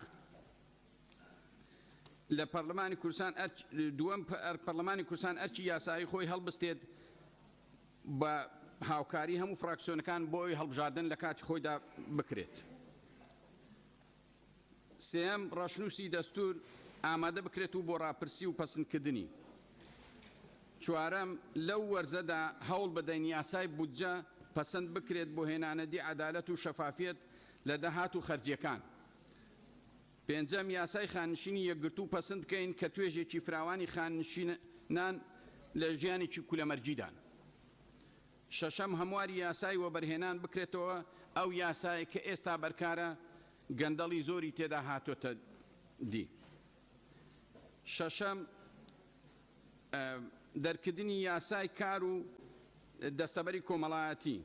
لە پەرلەمانی کوردستان دووەم پەرلەمانی کوردستان ئەرچی یاسایی خۆی هەڵبستێت بە هاوکاری هەموو فراکسیۆنەکان بۆ ئەوی هەڵبژاردن لە کاتی خۆیدا بکرێت. سێەم ڕەشنووسی دەستور ئامادە بکرێت و بۆ ڕاپرسی و پەسەندکردنی. چوارەم لەو وەرزەدا هەوڵ بدەین یاسای بودجە پەسەند بکرێت بۆ هێنانەدی عەدالەت و شەفافیت لە دەهات و خەرجیەکان. پێنجەم یاسای خانشینی یەکگرتوو پەسەند بکەین کە توێژێکی فراوانی خانشینان لە ژیانێکی کولەمەرجیدان. شەشەم هەمواری یاسای وەبەرهێنان بکرێتەوە ئەو یاسای کە ئێستا بەرکارە گەندەڵی زۆری تێدا هاتۆتە دی. شەشەم دەرکردنی یاسای کار و دەستەبەری کۆمەڵایەتی.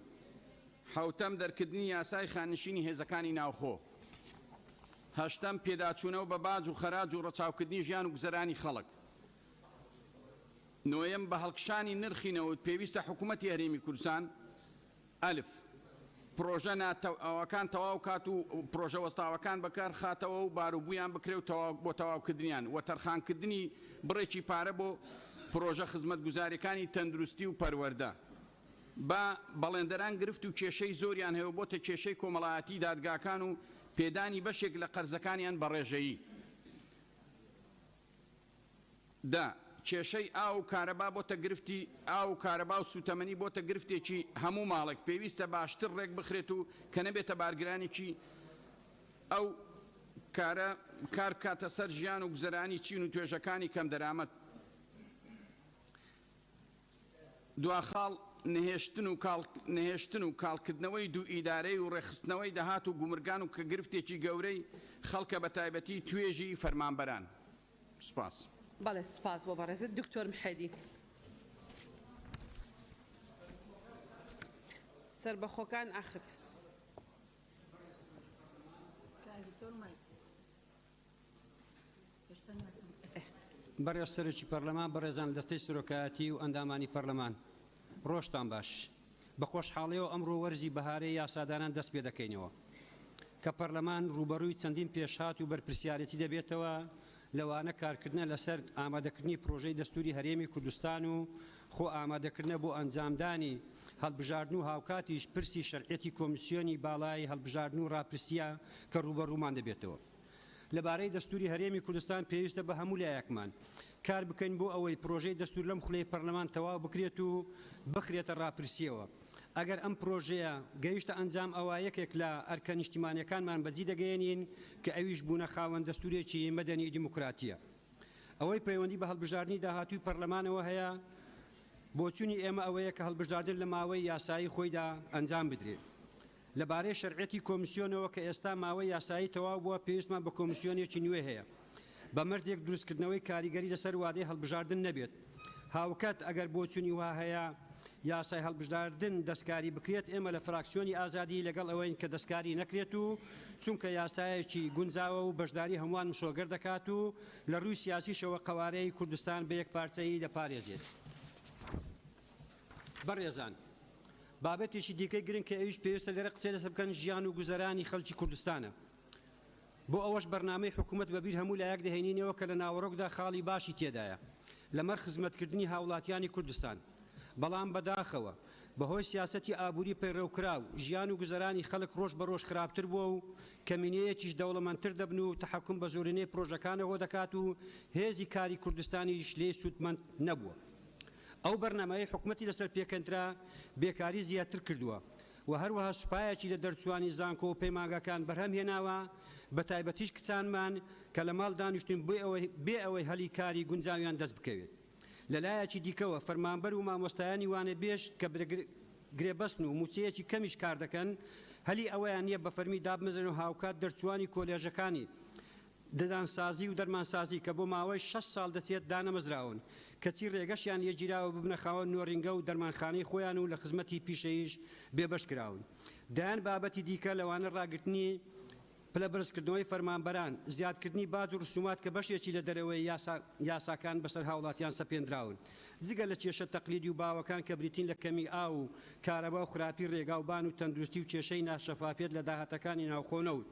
حوتەم دەرکردنی یاسای خانشینی هێزەکانی ناوخۆ. هەشتەم پێداچوونەوە بە باج و خەراج و ڕەچاوکردنی ژیان و گوزەرانی خەڵک. نۆیەم بە هەڵکشانی نرخینەوە پێویستە حکوومەتی هەرێمی کوردستان ئەلف پرۆژە ناتەواوەکان تەواو کات و پرۆژە وەستاوەکان بەکار خاتەوە و باروبوویان بکرێت بۆ تەواوکردنیان و تەرخانکردنی بڕێکی پارە بۆ پرۆژە خزمەتگوزاریەکانی تەندروستی و پەروەردە. با بەڵێندەران گرفت و کێشەی زۆریان هەیە بۆتە کێشەی کۆمەڵایەتی دادگاکان و پێدانی بەشێک لە قەرزەکانیان بەڕێژەیی. کێشەی ئاو کارەبا بۆتە گرفتی ئاو کارەبا و سوتەمەنی بۆتە گرفتێکی هەموو ماڵێک پێویستە باشتر ڕێک بخرێت و کە نەبێتە بارگرانێکی ئەو کار بکاتە سەر ژیان و گوزەرانی چین و توێژەکانی کەم دەرامەت. دواخاڵ نهێشتن و کاڵکردنەوەی دوو ئیدارەی و ڕێخستنەوەی دەهات و گومرگان و کە گرفتێکی گەورەی خەڵکە بە تایبەتی توێژی فەرمانبەران. سپاس. بەڵێ سپاس بۆ بەڕێزت دکتۆر محەدی. سربەخۆکان ئاخر کەس. بەڕێز سەرۆکی پەرلەمان بەڕێزان دەستەی سەرۆکایەتی و ئەندامانی پەرلەمان ڕۆژتان باش. بە خۆشحاڵیەوە ئەمڕۆ وەرزی بەهارەی یاسادانان دەست پێ دەکەینەوە کە پەرلەمان ڕوبەڕووی چەندین پێشهات و بەرپرسیارەتی دەبێتەوە لەوانە کارکردنە لەسەر ئامادەکردنی پرۆژەی دەستوری هەرێمی کوردستان و خۆ ئامادەکردنە بۆ ئەنجامدانی هەڵبژاردن و هاوکاتیش پرسی شەرعەتی کۆمیسیۆنی باڵای هەڵبژاردن و ڕاپرسیە کە ڕوبەڕوومان دەبێتەوە. لەبارەی دەستوری هەرێمی کوردستان پێویستە بە هەموو لایەکمان کار بکەین بۆ ئەوەی پرۆژەی دەستور لەم خولەی پەرلەمان تەواو بکرێت و بخرێتە ڕاپرسیەوە. ئەگەر ئەم پرۆژەیە گەیشتە ئەنجام ئەوە یەکێک لە ئەرکە نیشتیمانیەکانمان بەجی دەگەێنین کە ئەویش بوونە خاوەن دەستورێکی مەدەنی دیموکراتیە. ئەوەی پەیوەندی بە هەڵبژاردننی داهاتووی پەرلەمانەوە هەیە بۆچوونی ئێمە ئەوەیە کە هەڵبژاردن لە ماوەی یاسایی خۆیدا ئەنجام بدرێت. لەبارەی شەرعەتی کۆمیسیۆنەوە کە ئێستا ماوەی یاسایی تەواو بووە پێویستمان بە کۆمیسیۆنێکی نوێ هەیە بە مەرجێک دروستکردنەوەی کاریگەری لەسەر وادەی هەڵبژاردن نەبێت. هاوکات ئەگەر بۆچوونی وا هەیە یاسای هەڵبژاردن دەستکاری بکرێت ئێمە لە فراکسیۆنی ئازادی لەگەڵ ئەوەین کە دەستکاری نەکرێت و چونکە یاسایەکی گونجاوە و بەشداری هەمووان مشۆگەر دەکات و لە ڕووی سیاسیشەوە قەوارەی کوردستان بە یەک پارچەیی دەپارێزێت. بەڕێزان بابەتێکی دیکەی گرنگ کە ئەویش پێویستە لێرە قسەی لەسەر بکەن ژیان و گوزەرانی خەڵکی کوردستانە. بۆ ئەوەش بەرنامەی حکوومەت بەبیر هەموو لایەک دەهێنینەوە کە لە ناوەڕۆکدا خاڵی باشی تێدایە لەمەر خزمەتکردنی هاوڵاتیانی کوردستان. بەڵام بەداخەوە بەهۆی سیاسەتی ئابووری پەیڕەوکراو ژیان و گوزەرانی خەڵک ڕۆژ بە ڕۆژ خراپتر بووە و کەمینەیەکیش دەوڵەمەندتر دەبن و تەحەکوم بە زۆرینەی پرۆژەکانەوە دەکات و هێزی کاری کوردستانیش لێ سوودمەند نەبووە. ئەو بەرنامەی حکوومەتی لەسەر پێکەندرا بێکاری زیاتر کردووە و هەروەها سوپایەکی لە دەرچوانی زانکۆ و پەیمانگەکان بەرهەم هێناوە بە تایبەتیش کچانمان کە لە ماڵ دانیشتن بێ ئەوەی هەلی کاری گونجاویان دەست بکەوێت. لەلایەکی دیکەوە فەرمانبەر و مامۆستایانی وانە بێش کە گرێبەستن و موچەیەکی کەمیش کار دەکەن هەلی ئەوەیان نییە بە فەرمی دابمەزن و هاوکات دەرچوانی کۆلێژەکانی دەدانسازی و دەرمانسازی کە بۆ ماوەی 6 ساڵ دەچێت دانەمەزراون کەچی ڕێگەشیان یەگیراوە ببنە خاوەن نۆڕینگە و دەرمانخانەی خۆیان و لە خزمەتی پیشەیش بێبەش کراون. دایان بابەتی دیکە لەوانە ڕاگرتنی پلە بەرزکردنەوەی فەرمانبەران زیادکردنی باج و ڕسومات کە بەشێکی لە دەرەوەی یاساکان بەسەر هاوڵاتیان سەپێنراون جگە لە کێشە تەقلیدی و باوەکان کە بریتین لە کەمی ئاو و کارەبا و خراپی ڕێگاوبان و تەندروستی و کێشەی ناشەفافێت لە داهاتەکانی ناوخۆنەوت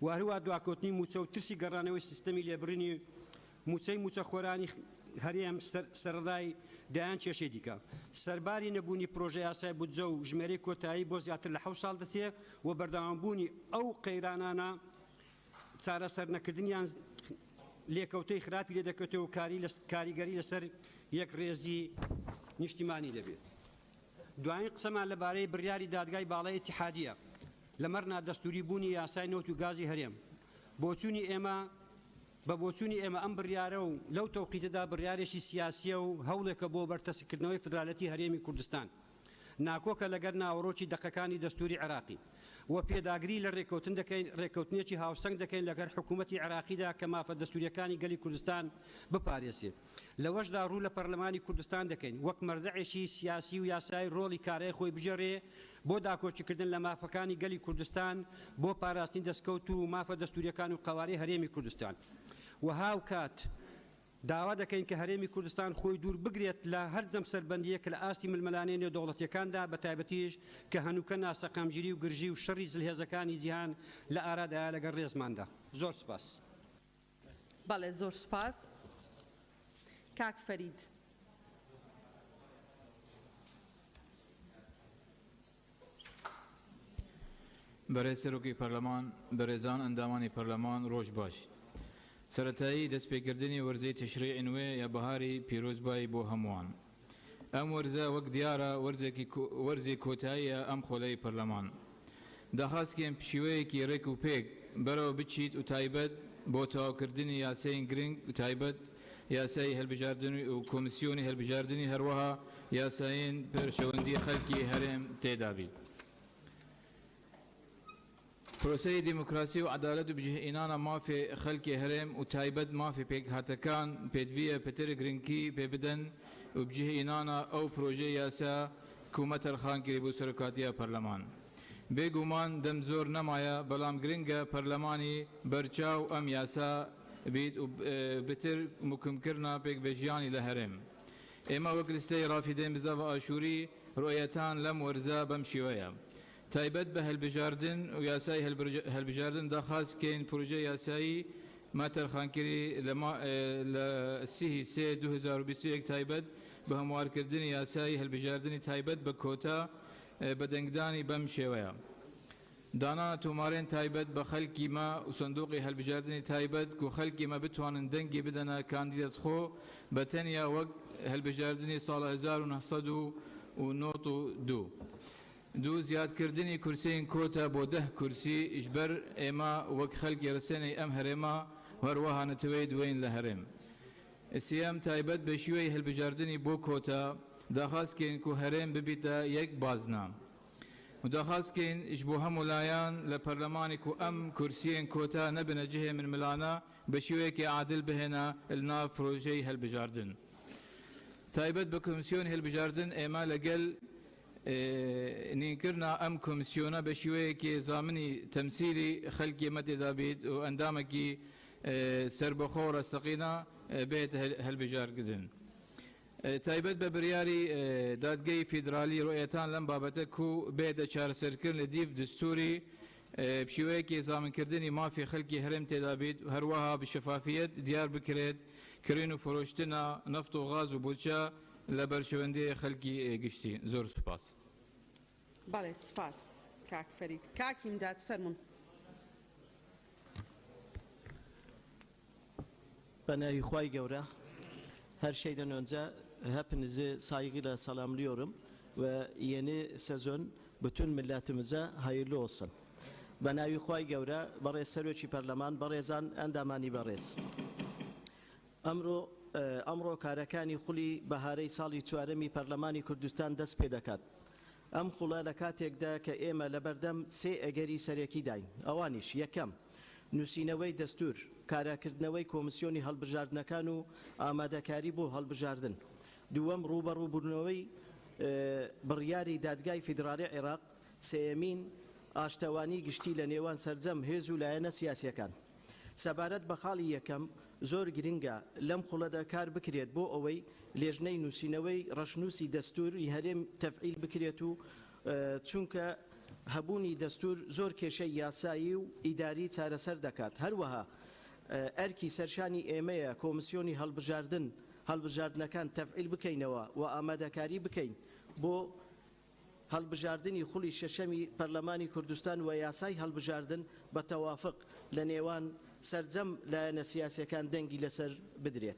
و هەروە دواکەوتنی موچە و ترسی گەڕانەوەی سیستەمی لێبڕینی موچەی موچە خۆرانی هەرێم سەرڕای دایان کێشەی دیکە سەرباری نەبوونی پرۆژە یاسای بودجە و ژمێرەی کۆتایی بۆ زیاتر لە 7 ساڵ دەچێت و بەردەوامبوونی ئەو قەیرانانە چارەسەر نەکردنیان لێکەوتەی خراپی لێ دەکەوێتەوە و کاریگەری لەسەر یەک ڕێزی نیشتیمانی دەبێت. دوایین قسەمان لەبارەی بڕیاری دادگای باڵای ئیتیحادیە لەمەرنا دەستوری بوونی یاسای نەوت و گازی هەرێم بۆچوونی ئێمە ئەم بڕیارە و لەو تەوقیتەدا بڕیارێکی سیاسیە و هەوڵێکە بۆ بەرتەسکردنەوەی فدرالەتی هەرێمی کوردستان ناکۆکە لەگەر ناوەڕۆکی دەقەکانی دەستوری عێراقی و پێداگری لە ڕێکەوتنێکی هاوسەنگ دەکەین لەگەر حکوومەتی عێراقیدا کە مافە دەستوریەکانی گەلی کوردستان بپارێزێت. لەوەشدا ڕوو لە پەرلەمانی کوردستان دەکەین وەک مەرجەعێکی سیاسی و یاسای ڕۆڵی کارەی خۆی بژێڕێ بۆ داکۆچیکردن لە مافەکانی گەلی کوردستان بۆ پاراستنی دەستکەوت و مافە دەستوریەکان و قەوارەی هەرێمی کوردستان و هاوکات داوا دەکەین کە هەرێمی کوردستان خۆی دوور بگرێت لە هەر جەم سەربەندیەک لە ئاستی ململانەی نێودەوڵەتیەکاندا بە تایبەتیش کە هەنووکە ناسەقامگیری و گرژی و شەڕی زلهێزەکانی جیهان لە ئارادایە لەگەڵ ڕێزماندا. زۆر سپاس. بەڵێ زۆر سپاس. کاک فەرید. بەڕێز سەرۆکی پەرلەمان بەڕێزان ئەندامانی پەرلەمان ڕۆژ باش. سەرەتایی دەستپێکردنی وەرزەی تشریعی نوێ یا بەهاری پیرۆزبایی بۆ هەمووان. ئەم وەرزە وەک دیارە وەرزی کۆتاییە ئەم خۆلەی پەرلەمان. داخوازکێن پشیوەیەکی ڕێک و پێک بەرەوە بچیت و تایبەت بۆ تەواوکردنی یاساین گرنگ و تایبەت یاسای هەڵبژاردنی و کۆمیسیۆنی هەڵبژاردنی هەروەها یاساین پێشەوەندی خەڵکی هەرێم تێدا بیت. پرۆسەی دیموکراسی و عدالت و بجهێنانە مافێ خەڵکی هەرێم و تایبەت مافێ پێکهاتەکان پێدویە پێتر گرنگی پێ بدەن و بجهێنانە ئەو پرۆژەی یاسا کومە تەرخانکردی بۆ سەرۆکاتیە پەرلەمان. بێگومان دەم زۆر نەمایە بەڵام گرنگە پەرلەمانی بەرچاو ئەم یاسا بیت و بتر مکمکردنا پێکڤێژیانی لە هەرێم. ئێمە وەک لیستەی ڕافیدەین بزاڤە ئاشووری ڕۆیەتان لەم وەرزە بەم شێوەیە. تایبەت بە هەلبژاردن و یاسای هەلبژاردن داخوازکەین پروژە یاسایی ماتەرخانکردی لە سیهی سێ 2021 تایبەت بە هەموارکردنی یاسایی هەلبژاردننی تایبەت بە کۆتا بەدەنگدانی بەم شێوەیە. دانانە تۆمارێن تایبەت بە خەلکی مە و سندوقی هەلبژاردننی تایبەت و خەلکی مە بتوانن دەنگی بدەنە کاندیدەت خۆ بە تەنیا وەک هەلبژاردننی ساڵە 1992. دوو زیادکردنی کورسین کۆتا بۆ 10 کورسی ئیشبەر ئێمە وەک خەلکی ڕسێنەی ئەم هەرێمە هەروەها نەتەوەی دوێن لە هەرێم. سیام تایبەت بە شیوەی هەلبژاردننی بۆ کۆتا داخوازکەین و هەرێم ببیتە یەک بازنام. و داخوازکەین ئیش بۆ هەموو لایەن لە پەرلەمانی و ئەم کورسیên کۆتا نەبنە جهێ من ملانە بە شێوەیەکی عادل بهێنە لەناو پرۆژەی هەلبژاردن. تایبەت بە کۆمیسیۆنی هەلبژاردن ئێمە لەگەل نینکردنا ئەم کۆمیسیۆنە بە شێوەیەکی زامنی تەمسیلی خەلکی ئێمە تێدا بیت و ئەندامێکی سربەخۆ ڕستەقینە بێت هەلبژاردن. تایبەت بە بڕیاری دادگەی فیدرالی ڕۆیەتان لەم بابەتە و بێتە چارەسەرکردن لە دیڤ دستوری بشێوەیەکی زامنکردنی مافی خەلکی هەرێم تێدا بیت و هەروەها بشەفافیت دیار بکرێت کڕین و فرۆشتنە نەفت و غاز و بودجە لە بەرشەوەندی خەلکی گشتی. زۆر سوپاس. بەڵێ سوپاس کاک فەرید. کاکی مداد فەرمون. بە ناوی خوای گەورە her şeyden önce hepinizi saygıyla selamlıyorum ve yeni sezon bütün milletimize hayırlı olsun. Ben Avi Xoy Gevre, Barez Seröçi Parlaman, Barezan Endamani Barez. Amro karekani xuli baharey sali çuaremi Parlameni Kurdistan dest pê dikat. Em xula li katek de ke ême li berdem sê egerî serekî dayin. Awanîş yekem nusînewey destûr, karekirtinewey komisyonî hilbijardinekan û amadekarî bû hilbijardin. Duwem rûberûbûnewey biryarî Dadgehê Federalî Iraq sêyemîn aştewanî giştî li nêwan sercem hêz û layene siyasiyekan. Sebaret bi xalî yekem zor giring e lem xula de kar bikirêt bۆ ewey lêjineyê nûsînewey reşnûsî destûr yê herêm tefîl bikirêt û çûnke hebûnî destûr zor kêşey yasayî û îdarî çareser dikat. Her wiha erkî serşanî ême ye komisyonî hilbijardinekan tefîl bikeynewe û amadekarî bikeyn bo hilbijardinî xulî şeşemî Parlamenî Kurdistan ve yasayê hilbijardin bi tewafuk li nêwan sercem layene siyasiyekan dengî li ser bidirêt.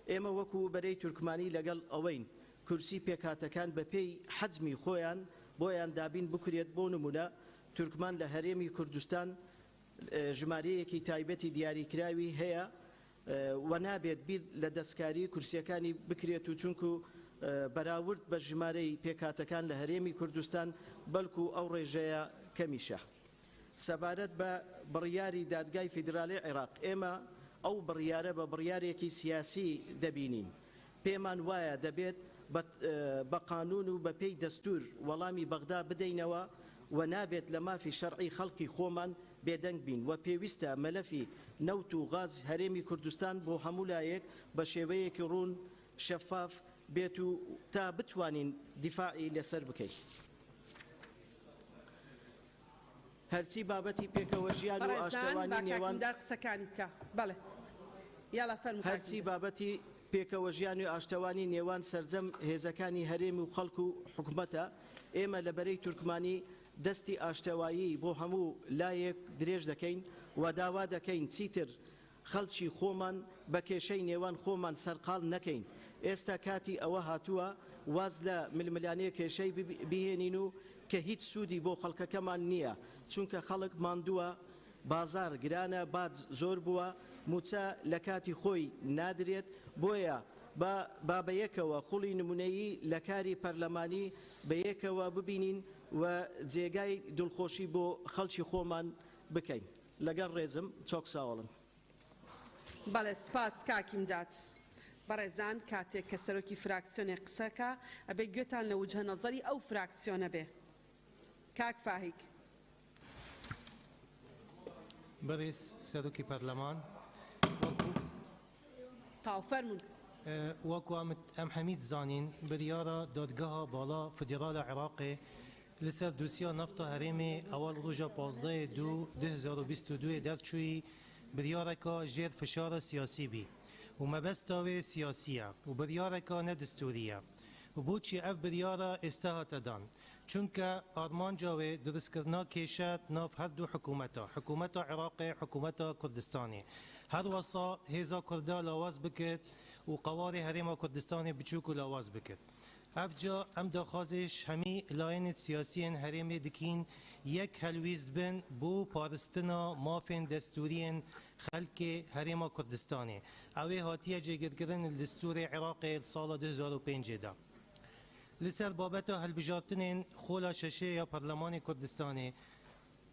Ême wekû berê Türkmanî legel eweyn kursî pêkhatekan bi pêy hezmî xۆyan boyan dabîn bikirêt bo nimûne Türkman li Herêmî Kurdistan jimareyekî taybetî diyarîkirawî heye we nabêt bîr li destkarî kursiyekanî bikirêt û çûnku berawird bi jimareyê pêkhatekan li Herêmî Kurdistan belkû ew rêjeya kemîşe. Sebaret be biryarî Dadgehê Federalî Iraq ême ew biryare bi biryarekî siyasî debînîn. Pêman waya debêt bi qanûn û bi pêy destûr welamî Bexda bideynewe we nabêt li mafî şerعî xelkî xۆman bêdeng bîn we pêwîst e melefî newt û gaz Herêmî Kurdistan bo hemû layek bi şêweyekî rûn şeffaf bêt û ta bitwanîn dîfaî li ser bikin. هەرچی بابەتی پێکەوەژیان و ئاشتەوانی نێوان هەرچی بابەتی پێکەوەژیان و ئاشتەوانی نێوان سەرجەم هێزەکانی هەرێم و خەڵک و حکوومەتە ئێمە لەبەرەی تورکمانی دەستی ئاشتەوایی بۆ هەموو لایەک درێژ دەکەین و داوا دەکەین چیتر خەڵکی خۆمان بە کێشەی نێوان خۆمان سەرقاڵ نەکەین. ئێستا کاتی ئەوە هاتووە واز لە ململانەیە کێشەی بهێنین و کە هیچ سوودی بۆ خەڵکەکەمان نییە چونکە خەڵک ماندووە بازار گرانە باج زۆر بووە موچە لە کاتی خۆی نادرێت بۆیە با بەیەکەوە خوڵی نمونەیی لە کاری پەرلەمانی بەیەکەوە ببینین و جێگای دڵخۆشی بۆ خەڵکی خۆمان بکەین لەگەڵ ڕێزم چۆک ساوەڵم. بەڵێ سپاس کاکیم دات. بەڕێزان کاتێک کە سەرۆکی فراکسیۆنێ قسەکە ئەبێ گوێتان لە وجهە نەزەری ئەو فراکسیۆنە بێ. کاک فاهیک. بەڕێز سەرۆکی پەرلەمان تاو فەرمون. وەکو ئەم هەمید زانین بریارە دادگەها باڵا فدراالە عێراقێ لەسەر دووسیا نەفتا هەرێمێ ئەوەڵ ڕۆژە 15/2022 دەرچووی بریارێکە ژێر فشارە سیاسی بی و مەبەستاوێ سیاسیە و بریارێکە نەدستوریە و بۆچی ئەف بریارە ئێستا هاتەدان چونکە ئارمانجاوێ دروستکردنا کێشەت ناف هەردوو حکوومەتە عێراقی حکوومەتە کوردستانی هەروەسا هێزا کووردا لاواز بکرد و قواری هەرێما کوردستانی بچووک و لاواز بکرد. ئەفجا ئەم داخوازش هەمی لایەنێت سیاسیên هەرێمێ دکین یەک هەلویست بن بۆ پارستنا مافên دەستوریên خەلکێ هەرێما کوردستانی ئەوێ هاتیە جێگرتکردن دستوری عێراقی ساڵە 2005دا. لەسەر بابەتە هەلبژارتنên خۆلا شەشەیە پەرلەمانی کوردستانی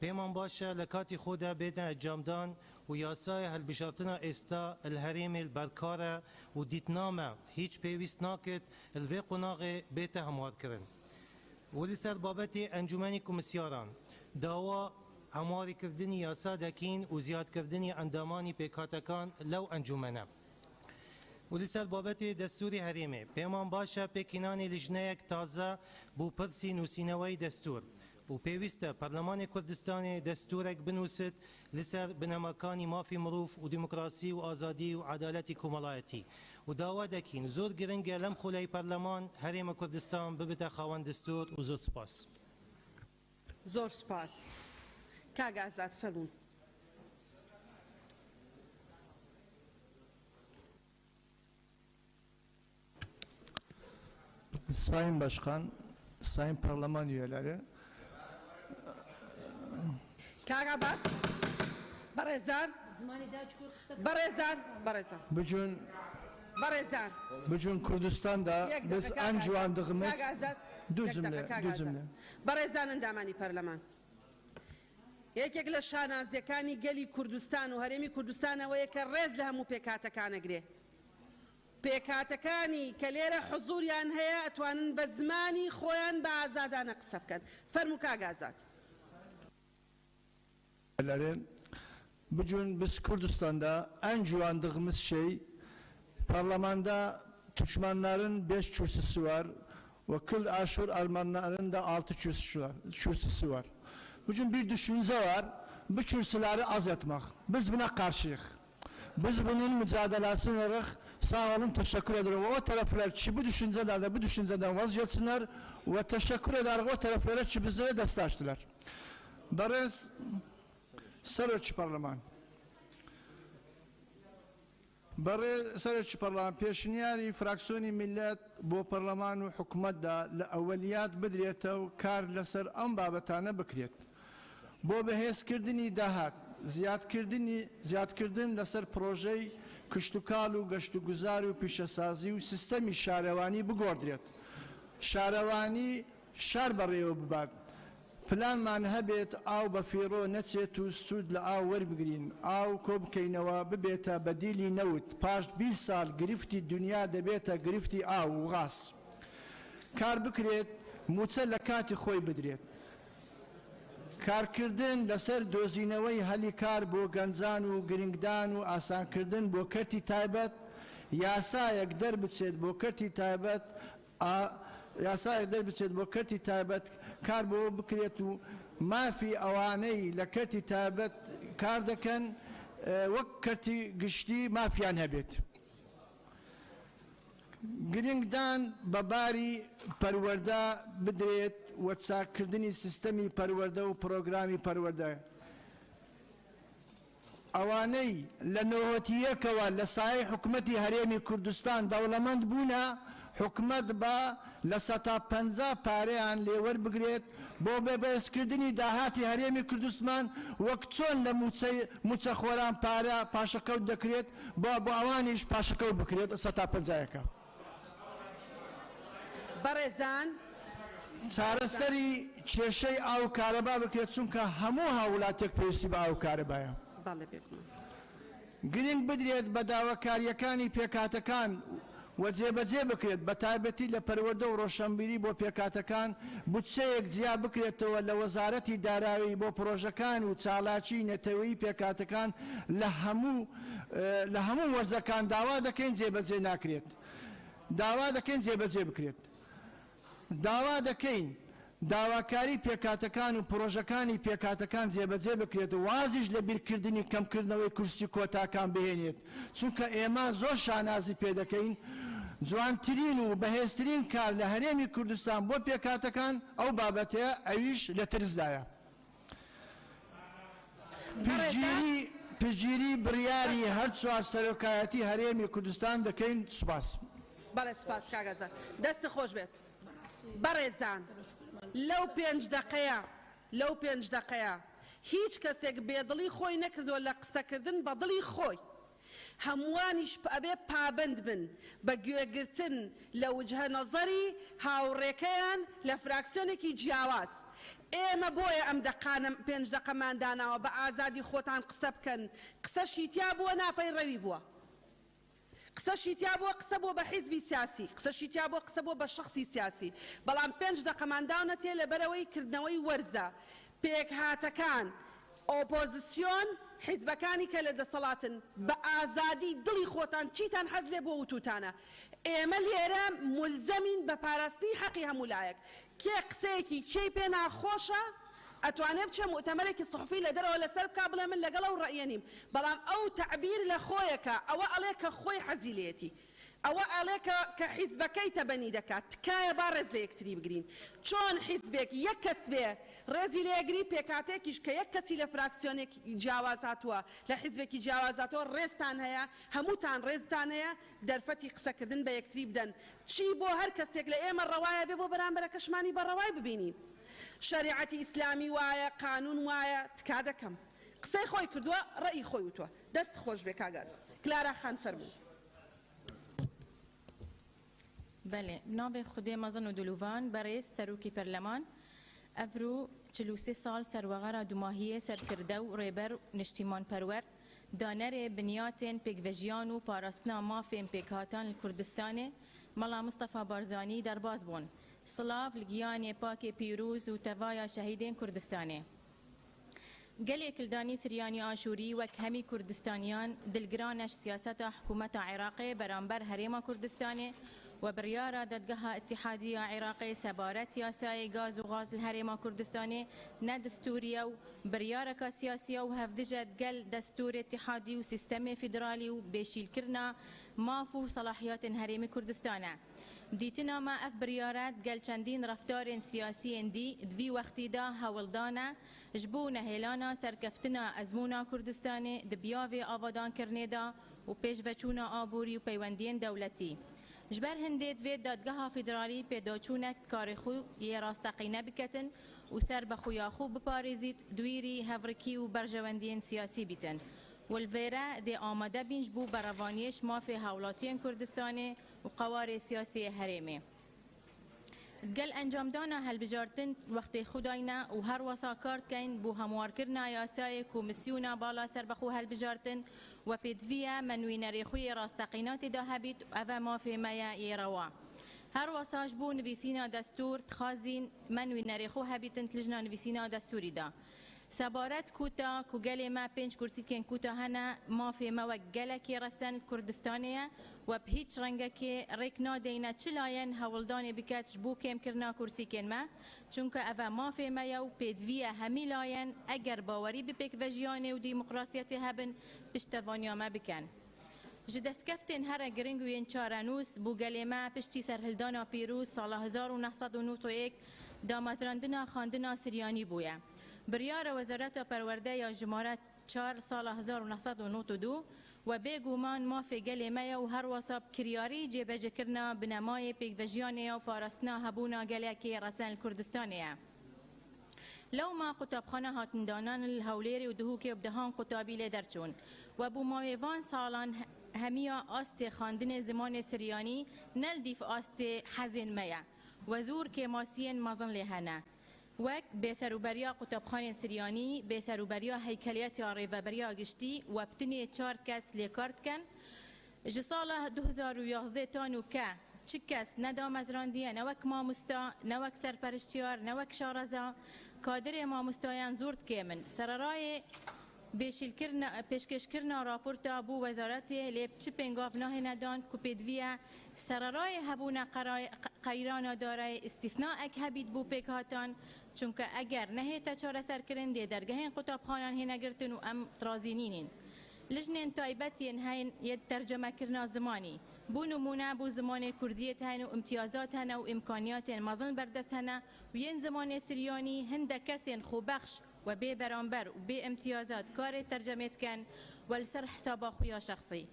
پێمان باشە لە کاتی خۆدا بێتە ئەنجامدان و یاسای هەلبژارتنە ئێستا الهەرێمێ بەرکارە و دیتنامە هیچ پێویست ناکرد الوێ قۆناغێ بێتە هەموارکردن. و لەسەر بابەتی ئەنجومەنی کۆمسیاران داوا هەمواریکردنی یاسا دەکەین و زیادکردنی ئەندامانی پێکهاتەکان لەو ئەنجومەنە. و لەسەر بابەتی دەستوری هەرێمێ پێمان باشە پێکینانی لیژنەیەک تازە بۆ پرسی نووسینەوەی دەستور و پێویستە پەرلەمانی کوردستانی دەستورێک بنووسێت لەسەر بنەماکانی مافی مرۆڤ و دیموکراسی و ئازادی و عەدالەتی کۆمەڵایەتی و داوا دەکەین زۆر گرنگە لەم خولەی پەرلەمان هەرێمە کوردستان ببێتە خاوەن دەستور و زۆر سپاس. زۆر سپاس. کاک ئازاد فەرموون. Sayın Başkan, Sayın Parlaman üyeleri. Kaka bas. Barezan. Barezan. Bugün Kürdistan'da biz en cüvandığımız düzümle. Barezanın damani parlaman. یەکێک لە شانازیەکانی گەلی کوردستان و هەرێمی کوردستانەوەیە کە ڕێز لە هەموو پێکهاتەکانەگرێ. پێکهاتەکانی کە لێرە حزوریان هەیە ئەتوانن بە زمانی خۆیان بە ئازادانە قسە بکەن. فەرموو کاک ئازاد. Bugün biz Kürdistan'da en cüvandığımız şey parlamenda Türkmenlerin 5 kürsüsü var ve Kürt Aşur Almanların da 6 kürsüsü var. Bugün bir düşünce var, bu kürsüleri az etmek. Biz buna karşıyız. Biz bunun mücadelesini olarak sağ olun, teşekkür ederim. O taraflar ki bu düşünceden vazgeçsinler ve teşekkür ederim o taraflara ki bize destekçiler. Barış Sarıçı Parlaman. Barış Sarıçı Parlaman peşniyari fraksiyoni millet bu parlaman ve hükümet da evveliyat bedriyete ve kar leser an babetane bekriyet. Bu behes kirdini dahat ziyad kirdin leser projeyi kıştukalu, gaştuguzari ve pişesazi ve sistemi şarevani bu gordriyet. Şarevani şar barıyor bu bab. Plan man hebet av bafiro netsetu sud la av werbigrin av kob keynawa bebeta badili nawt paş 20 sal grifti dünya debeta grifti av gas. Kar bikret mutsallakati khoy bedret. کارکردن لەسەر دۆزینەوەی هەلی کار بۆ گەنجان و گرنگدان و ئاسانکردن بۆ کەرتی تایبەت یاسایەک دەربچێت بۆ کەرتی تایبەت کار بۆ بکرێت و مافی ئەوانەی لە کەرتی تایبەت کار دەکەن وەک کەرتی گشتی مافیان هەبێت. گرنگدان بەباری پەروەردە بدرێت و چاکردنی سیستەمی پەروەردە و پرۆگرامی پەروەردە. ئەوانەی لە نۆهۆتیەکەوە لە سایەی حکومەتی هەرێمی کوردستان دەوڵەمەند بوونە حکومەت بە لە 150 پارەیان لێوەربگرێت بۆ بەبەستکردنی داهاتی هەرێمی کوردستان وەک چۆن لە موچەخۆران پارە پاشەکەوت دەکرێت بۆ ئەوانیش پاشەکەوت بکرێت 150 بەڕێزان چارەسەری کێشەی ئاو کارەبا بکرێت چونکە هەموو هاوڵاتێک پێویستی بە ئاو کارەبایە گرنگ بدرێت بە داواکاریەکانی پێکاتەکان و جێبەجێ بکرێت بە تایبەتی لە پەروەردە و ڕۆشنبیری بۆ پێکاتەکان بودجەیەک جیا بکرێتەوە لە وەزارەتی داراوی بۆ پرۆژەکان و چالاکی نەتەوەیی پێکاتەکان لە هەموو وەرزەکان داوا دەکەین جێبەجێ ناکرێت داوا دەکەین جێبەجێ بکرێت داوا دەکەین داواکاری پێکاتەکان و پرۆژەکانی پێکاتەکان جێبەجێ بکرێت و وازیش لە بیرکردنی کەمکردنەوەی کورسی کۆتاکان بهێنێت چونکە ئێمە زۆر شانازی پێ دەکەین جوانترین و بەهێزترین کار لە هەرێمی کوردستان بۆ پێکاتەکان ئەو بابەتەیە ئەویش لە ترسدایە پشتگیری بڕیاری هەر چوار سەرۆکایەتی هەرێمی کوردستان دەکەین سوپاس بەڵێ سوپاس کاگەزان دەستی خۆش بێت بەڕێزان لەو پێنج دقەیە هیچ کەسێک بێدڵی خۆی نەکردووە لە قسەکردن بە دڵی خۆی هەمووانیش ئەبێ پابند بن بە گوێگرتن لە وجهە نەزەری هاوڕێکەیان لە فراکسیۆنێکی جیاواز ئێمە بۆیە ئەم پێنج دقەمان داناوە بە ئازادی خۆتان قسە بکەن قسەشی تیا بووە ناپەیڕەوی بووە قسەشی تیا بووە قسە بۆ بە حیزبی سیاسی قسەشی تیا بووە قسە بۆ بە شخصی سیاسی بەڵام پێنج دقەمان داونەتێ لەبەرەوەی کردنەوەی وەرزە پێکهاتەکان ئۆپۆزیسیۆن حیزبەکانی کە لە دەسەڵاتن بە ئازادی دڵی خۆتان چیتان حەز لێ بۆ وتوتانە ئێمە لێرە ملزەمین بە پاراستنی حەقی هەمولایەک کێ قسەیەکی کێی پێ ناخۆشە ئەتوانێ بچێ مؤتەمەرێکی سحوفی لە دەرەوە لەسەر بکا بڵێ من لەگەڵ ئەو ڕەئیە نیم بەڵام ئەو تەعبیر لە خۆیەکە ئەوە ئەڵێ کە خۆی حەزی لێتی ئەوە ئەڵێ کە حیزبەکەی تەبەنی دەکات تکایە با ڕێز لە یەکتری بگرین چۆن حیزبێک یەک کەس بێ ڕێزی لێگری پێکاتێکیش کە یەک کەسی لە فراکسیۆنێکی جیاوازاتوە لە حیزبێکی جیاوازاتەوە ڕێزتان هەیە هەمووتان ڕێزتان هەیە دەرفەتی قسەکردن بە یەکتری بدەن چی بۆ هەر کەسێک لە ئێمە ڕەوایە بێ بۆ بەرامبەرەکەشمانی بە ڕەوای ببینین شریعەتی ئیسلامی وایە قانون وایە تکا دەکەم قسەی خۆی کردووە ڕەئی خۆی وتووە دەست خۆش بێ کاگاز کلارا خان فەرموو بله نام خودی مازن و دلوان برای سروکی پرلمان افرو 43 سال سروغرا دوماهیه سرکرده و ریبر نشتیمان پرور دانر بنیاتین پیگوژیان و پاراستنا مافین پیکهاتان کردستان ملا مصطفى بارزانی در باز بون صلاف لگیان پاک پیروز و توای شهیدین کردستانه گلی کلدانی سریانی آشوری و همی کردستانیان دلگرانش سیاست حکومت عراقی برانبر حریم کردستانه و بریارا دادگاه اتحادیه عراقی سبارت یاسای گاز و غاز الحریم کردستانی نه دستوریه و بریارا کا سیاسیه و هفدجت گل دستور اتحادی و سیستم فدرالی و بیشیل کرنا مافو صلاحیات حریم کردستانه دیتنا ما اف بریارات گل چندین رفتار سیاسی دی دوی وقتی دا هولدانه جبونه هیلانا سرکفتنا ازمونا کردستانی دبیاوی آبادان کرنه دا و پیش وچونا آبوری و پیوندین دولتی جبر هندید وید دادگاه فدرالی پیداچونک کارخو یه راستقینه بکتن و سر بخویا خوب بپارزید دویری هفرکی و برجواندین سیاسی بیتن والویره دی آماده بینج بو بروانیش مافی حولاتین کردستانی و قوار سیاسی حریمه گل انجام دانا هلبجارتن وقت خداینا و هر وسا کارت کن بو هموار کرنا یاسای کمیسیونا بالا سر بخو هلبجارتن و پیدویا منوی نریخوی راستقینات دا هبید و ما فی میا ایروا هر وساج بو نویسینا دستور تخازین منوی نریخو هبیتن تلجنا نویسینا دستوری دا سبارت کوتا کو گلی ما 5 کرسی کن کوتا هنا ما فی ما و گلکی رسن کردستانیه و به هیچ رنگه که ریکنا دینا چلاین هولدان بکتش بو کم کرنا کرسی کن ما چونکه اوه ما فی ما یو پیدویه همی لاین اگر باوری بپک وجیانه و دیمقراسیت هبن پشتوانیا ما بکن جدسکفتن هر گرنگوین چارانوس بو گلی ما پشتی سرهلدانا پیروز سال 1991 دامزراندنا خاندنا سریانی بویه بریار وزارت پرورده یا جمارت 4 سال 1992 و بگومان ما فی گل میا و هر وصاب کریاری جبهه کرنا بنمای پیگوژیانه و پاراستنا هبونا گلکی رسن کردستانیه لو ما قوتابخانە هاتندانان الهولێری و دهوکێ و بدەهان قوتابی لێ دەرچوون و بوو ماوێڤان ساڵان هەمیە ئاستێ خاندنێ زمانێ سریانی نەلدیف ئاستێ حەزێن مەیە و زۆر کێماسیên مەزن لێ هەنە وەک بێسەروبەریە قوتابخانên سریانی بێسەروبەریە هەیکەلیەتیا ڕێڤەبەریە گشتی و پتنێ 4 کەس لێکار دکەن ji sala 2011 tanu ke çi kes nedamezrandiye ne wek mamosta ne wek serperiştiyar ne wek şaraza kadirê mamostayan zor dike min sererayê pêşkêşkirina raporta bû wezaretê lê çi pêngav nahêne dan ku pêdiviye sererayê hebûna qeyrana darayê îstîfnaek hebît bû pêk hatan çunke eger nehête çareserkirin dê dergehên qutabxanan hêne girtin û em razînînin لجنên taybetiyên heyn yê tercemekirina zimanî bû numûne bû zimanê Kurdiyê hene û imtiyazat hene û imkaniyatên mezin berdest hene û yên zimanê Siryanî hindek kesên xwebexş ve bê beramber û bê imtiyazat karê tercemê dikin ve li ser hesaba xwe ya şexsî.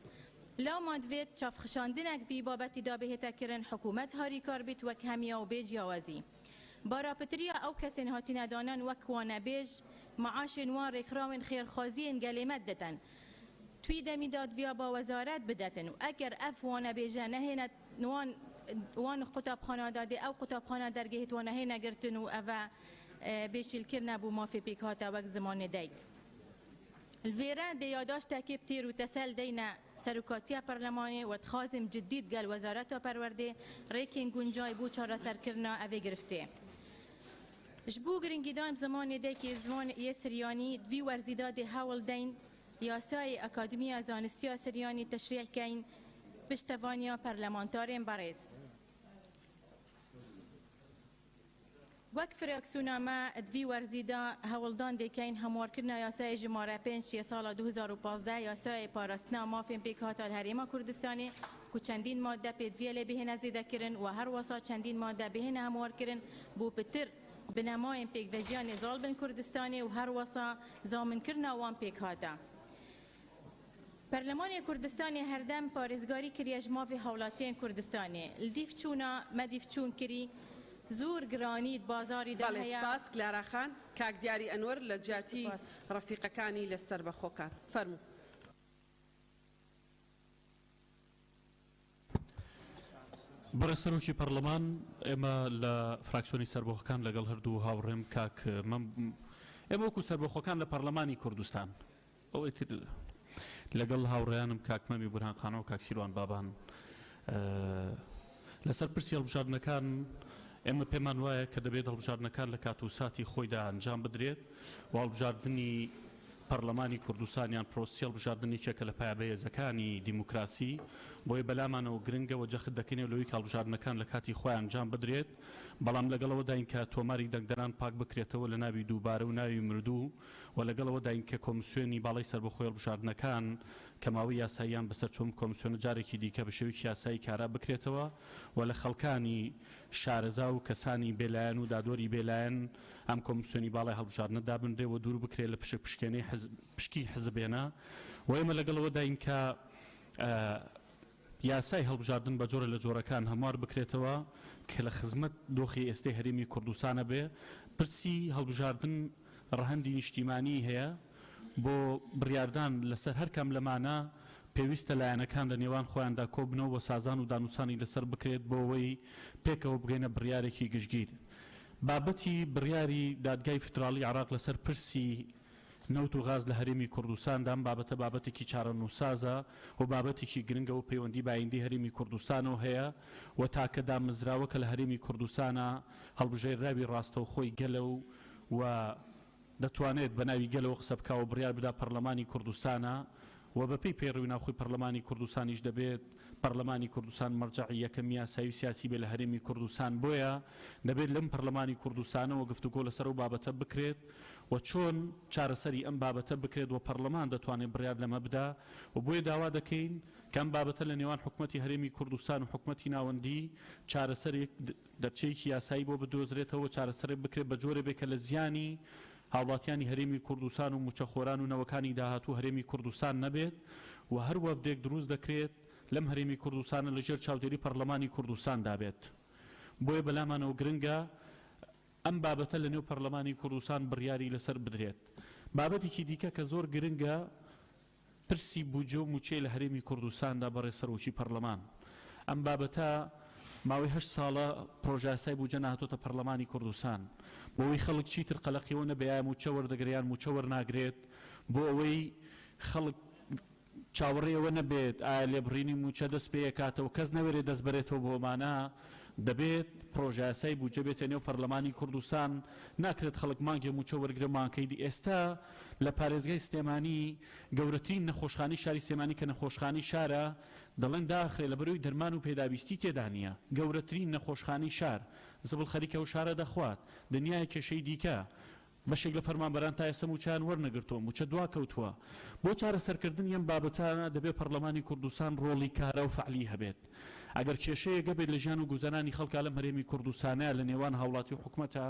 Lama divêt çavxişandinek vî babetî da bêhête kirin hikûmet harîkar bît wek hemiya û bê ciyawazî. Barapitiriya ew kesên hatîne danan wek wanebêj maaşên wan rêkrawên xêrxwaziyên gelêmet ditin. توی دمیداد ویا با وزارت بدتن و اگر افوانه بیجه نهینه وان قطابخانه داده او قطابخانه درگهت و نهینه گرتن و اوه بیشیل کرنه بو مافی پیک هاتا وک زمان دیگ الویره دیاداش تاکیب تیر و تسل دینه سروکاتیه پرلمانی و تخازم جدید گل وزارت پرورده ریکین گنجای بو چاره سر کرنه اوه گرفته جبو گرنگیدان زمان دیگ زمان یه سریانی دوی ورزیداد هاول دین یاسای اکادمیه زانستی سریانی تشریح کن پشتوانیا پارلمانتارین بریز. وک فراکسیونا ما دوی ورزیده هولدان دیکین هموار کردن یاسای جماره 5 سال 2015 یاسای پاراستنا مافین پیک هاتال هریما کردستانی که چندین ماده پیدویل بهن زیده کرن و هر وسا چندین ماده بهن هموار کرن بو پتر بنماین پیک دجیان زالبن کردستانی و هر وسا زامن کرن وان پیک هاتا. پارلمان کردستانی هردم پارێزگاری کریه جماوی هاولاتیان کردستانی لدیف چونا مدیف چون کری زور گرانید بازاری ده هیا سپاس کلارا خان کاک دیاری انور لجاتی رفیقکانی لسر بخوکار فرمو بەڕێ سەرۆکی پەرلەمان ئێمە لە فراکسیۆنی سەربەخۆکان لەگەڵ هەردوو هاوڕێم کاک ئێمە وەکو سەربەخۆکان لە پەرلەمانی کوردستان ئەوەی تر لەگەڵ هاوڕێیانم کاکمەمی بورهان خانە و کاک سیروان بابان لەسەر پرسی هەڵبژاردنەکان ئێمە پێمان وایە کە دەبێت هەڵبژاردنەکان لە کات و ساتی خۆیدا ئەنجام بدرێت و هەڵبژاردننی پەرلەمانی کوردستانیان پرۆسی هەڵبژاردننی کە لە پایابە هێزەکانی دیموکراسی بۆیە بەلامانەوە گرنگە و جەخت دەکەینێ لەوەی کە هەڵبژاردنەکان لە کاتی خۆیان ئەنجام بدرێت بەڵام لەگەڵەوە داین کە تۆماری دەنگدەران پاک بکرێتەوە لە ناوی دووبارە و ناوی مردوو و لەگەڵەوە داین کە کۆمسیۆنی باڵای سەربەخۆی هەڵبژاردنەکان کە ماوەی یاساییان بەسەر چۆم کۆمسیۆنە جارێکی دیکە بە شێوەیەکی یاسایی کارا بکرێتەوە و لە خەڵکانی شارەزا و کەسانی بێلایەن و دادوەری بێلایەن ئەم کۆمسیۆنی باڵای هەڵبژاردنە دابنرێ و دوور بکرێت لە پشکێنەی پشکی حزبێنە و ئێمە لەگەڵەوە داین کە یاسای هەڵبژاردن بە جۆرە لە جۆرەکان هەموار بکرێتەوە کە لە خزمەت دۆخی ئێستەی هەرێمی کوردستانە بێ پرسی هەڵبژاردن ڕەهەندی نیشتیمانی هەیە بۆ بڕیاردان لەسەر هەر کەم لەمانە پێویستە لایەنەکان لە نێوان خۆیاندا کۆبنەوە بۆ سازان و دانووسانی لەسەر بکرێت بۆ ئەوەی پێکەوە بگەینە بڕیارێکی گشتگیر بابەتی بڕیاری دادگای فدراڵی عێراق لەسەر پرسی نەوت و غاز لە هەرێمی کوردستاندا بابەتە بابەتێکی چارەنووسازە و بابەتێکی گرنگە و پەیوەندی بە ئایندەی هەرێمی کوردستانەوە هەیە و تاکە دامەزراوە کە لە هەرێمی کوردستانە هەڵبژێردراوی ڕاستەوخۆی گەلە و دەتوانێت بە ناوی گەلەوە قسە بکاوە بڕیار بدا پەرلەمانی کوردستانە و بەپێی پێڕووی ناوخۆی پەرلەمانی کوردستانیش دەبێت پەرلەمانی کوردستان مەرجەعی یەکەم یاسایی و سیاسی بێ لە هەرێمی کوردستان بۆیە دەبێت لەم پەرلەمانی کوردستانەوە گفتوگۆ لەسەر و بابەتە بکرێت و چۆن چارەسەری ئەم بابەتە بکرێت و پەرلەمان دەتوانێت بڕیار لەمە بدا و بۆیە داوا دەکەین کە ئەم بابەتە لە نێوان حکومەتی هەرێمی کوردستان و حکومەتی ناوەندی چارەسەرێک دەرچەیەکی یاسایی بۆ بدۆزرێتەوە چارەسەرێک بکرێت بە جۆرێ بێت کە لە زیانی هاوڵاتیانی هەرێمی کوردستان و موچەخۆران و نەوەکانی داهاتوو هەرێمی کوردستان نەبێت و هەر وەفدێک دروست دەکرێت لەم هەرێمی کوردستانە لەژێر چاودێری پەرلەمانی کوردستان دابێت بۆیە بەلامانەوە گرنگە ئەم بابەتە لە نێو پەرلەمانی کوردستان بڕیاری لەسەر بدرێت. بابەتێکی دیکە کە زۆر گرنگە پرسی بوجە و موچەی لە هەرێمی کوردستاندا بەڕێ سەرۆکی پەرلەمان. ئەم بابەتە ماوەی 8 ساڵە پرۆژاسای بوجە نهاتۆتە پەرلەمانی کوردستان بۆ ئەوەی خەڵک چیتر قەلەقیەوە نەبێ موچە وەردەگریان موچە وەرناگرێت بۆ ئەوەی خەڵک چاوەڕێەوە نەبێت ئایا لێبڕینی موچە دەست پێ کاتەوە کەس نەوێرێت دەست بەرێتەوە بۆمانە دەبێت پرۆژاسای بوجە بێتە نێو پەرلەمانی کوردستان ناکرێت خەڵک مانگێ موچە وەرگرە مانکەیدی ئێستا لە پارێزگای سلێمانی گەورەترین نەخۆشخانەی شاری سلێمانی کە نەخۆشخانەی شارە دەڵێن داخرێ لە بەرەوەی دەرمان و پێداویستی تێدا نییە گەورەترین نەخۆشخانەی شار زبڵ خەریکە و شارە دەخوات دنیای کێشەی دیکە بەشێک لە فەرمانبەران تا ئێستا موچیان وەرنەگرتووە موچە دوا کەوتووە بۆ چارەسەرکردن ئەم بابەتانە دەبێت پەرلەمانی کوردستان ڕۆڵی کارە و فعلی هەبێت ئەگەر کێشەیە گەبێت لە ژیان و گوزەرانی خەڵکا لەم هەرێمی کوردستانە لە نێوان هاوڵاتی و حکوومەتە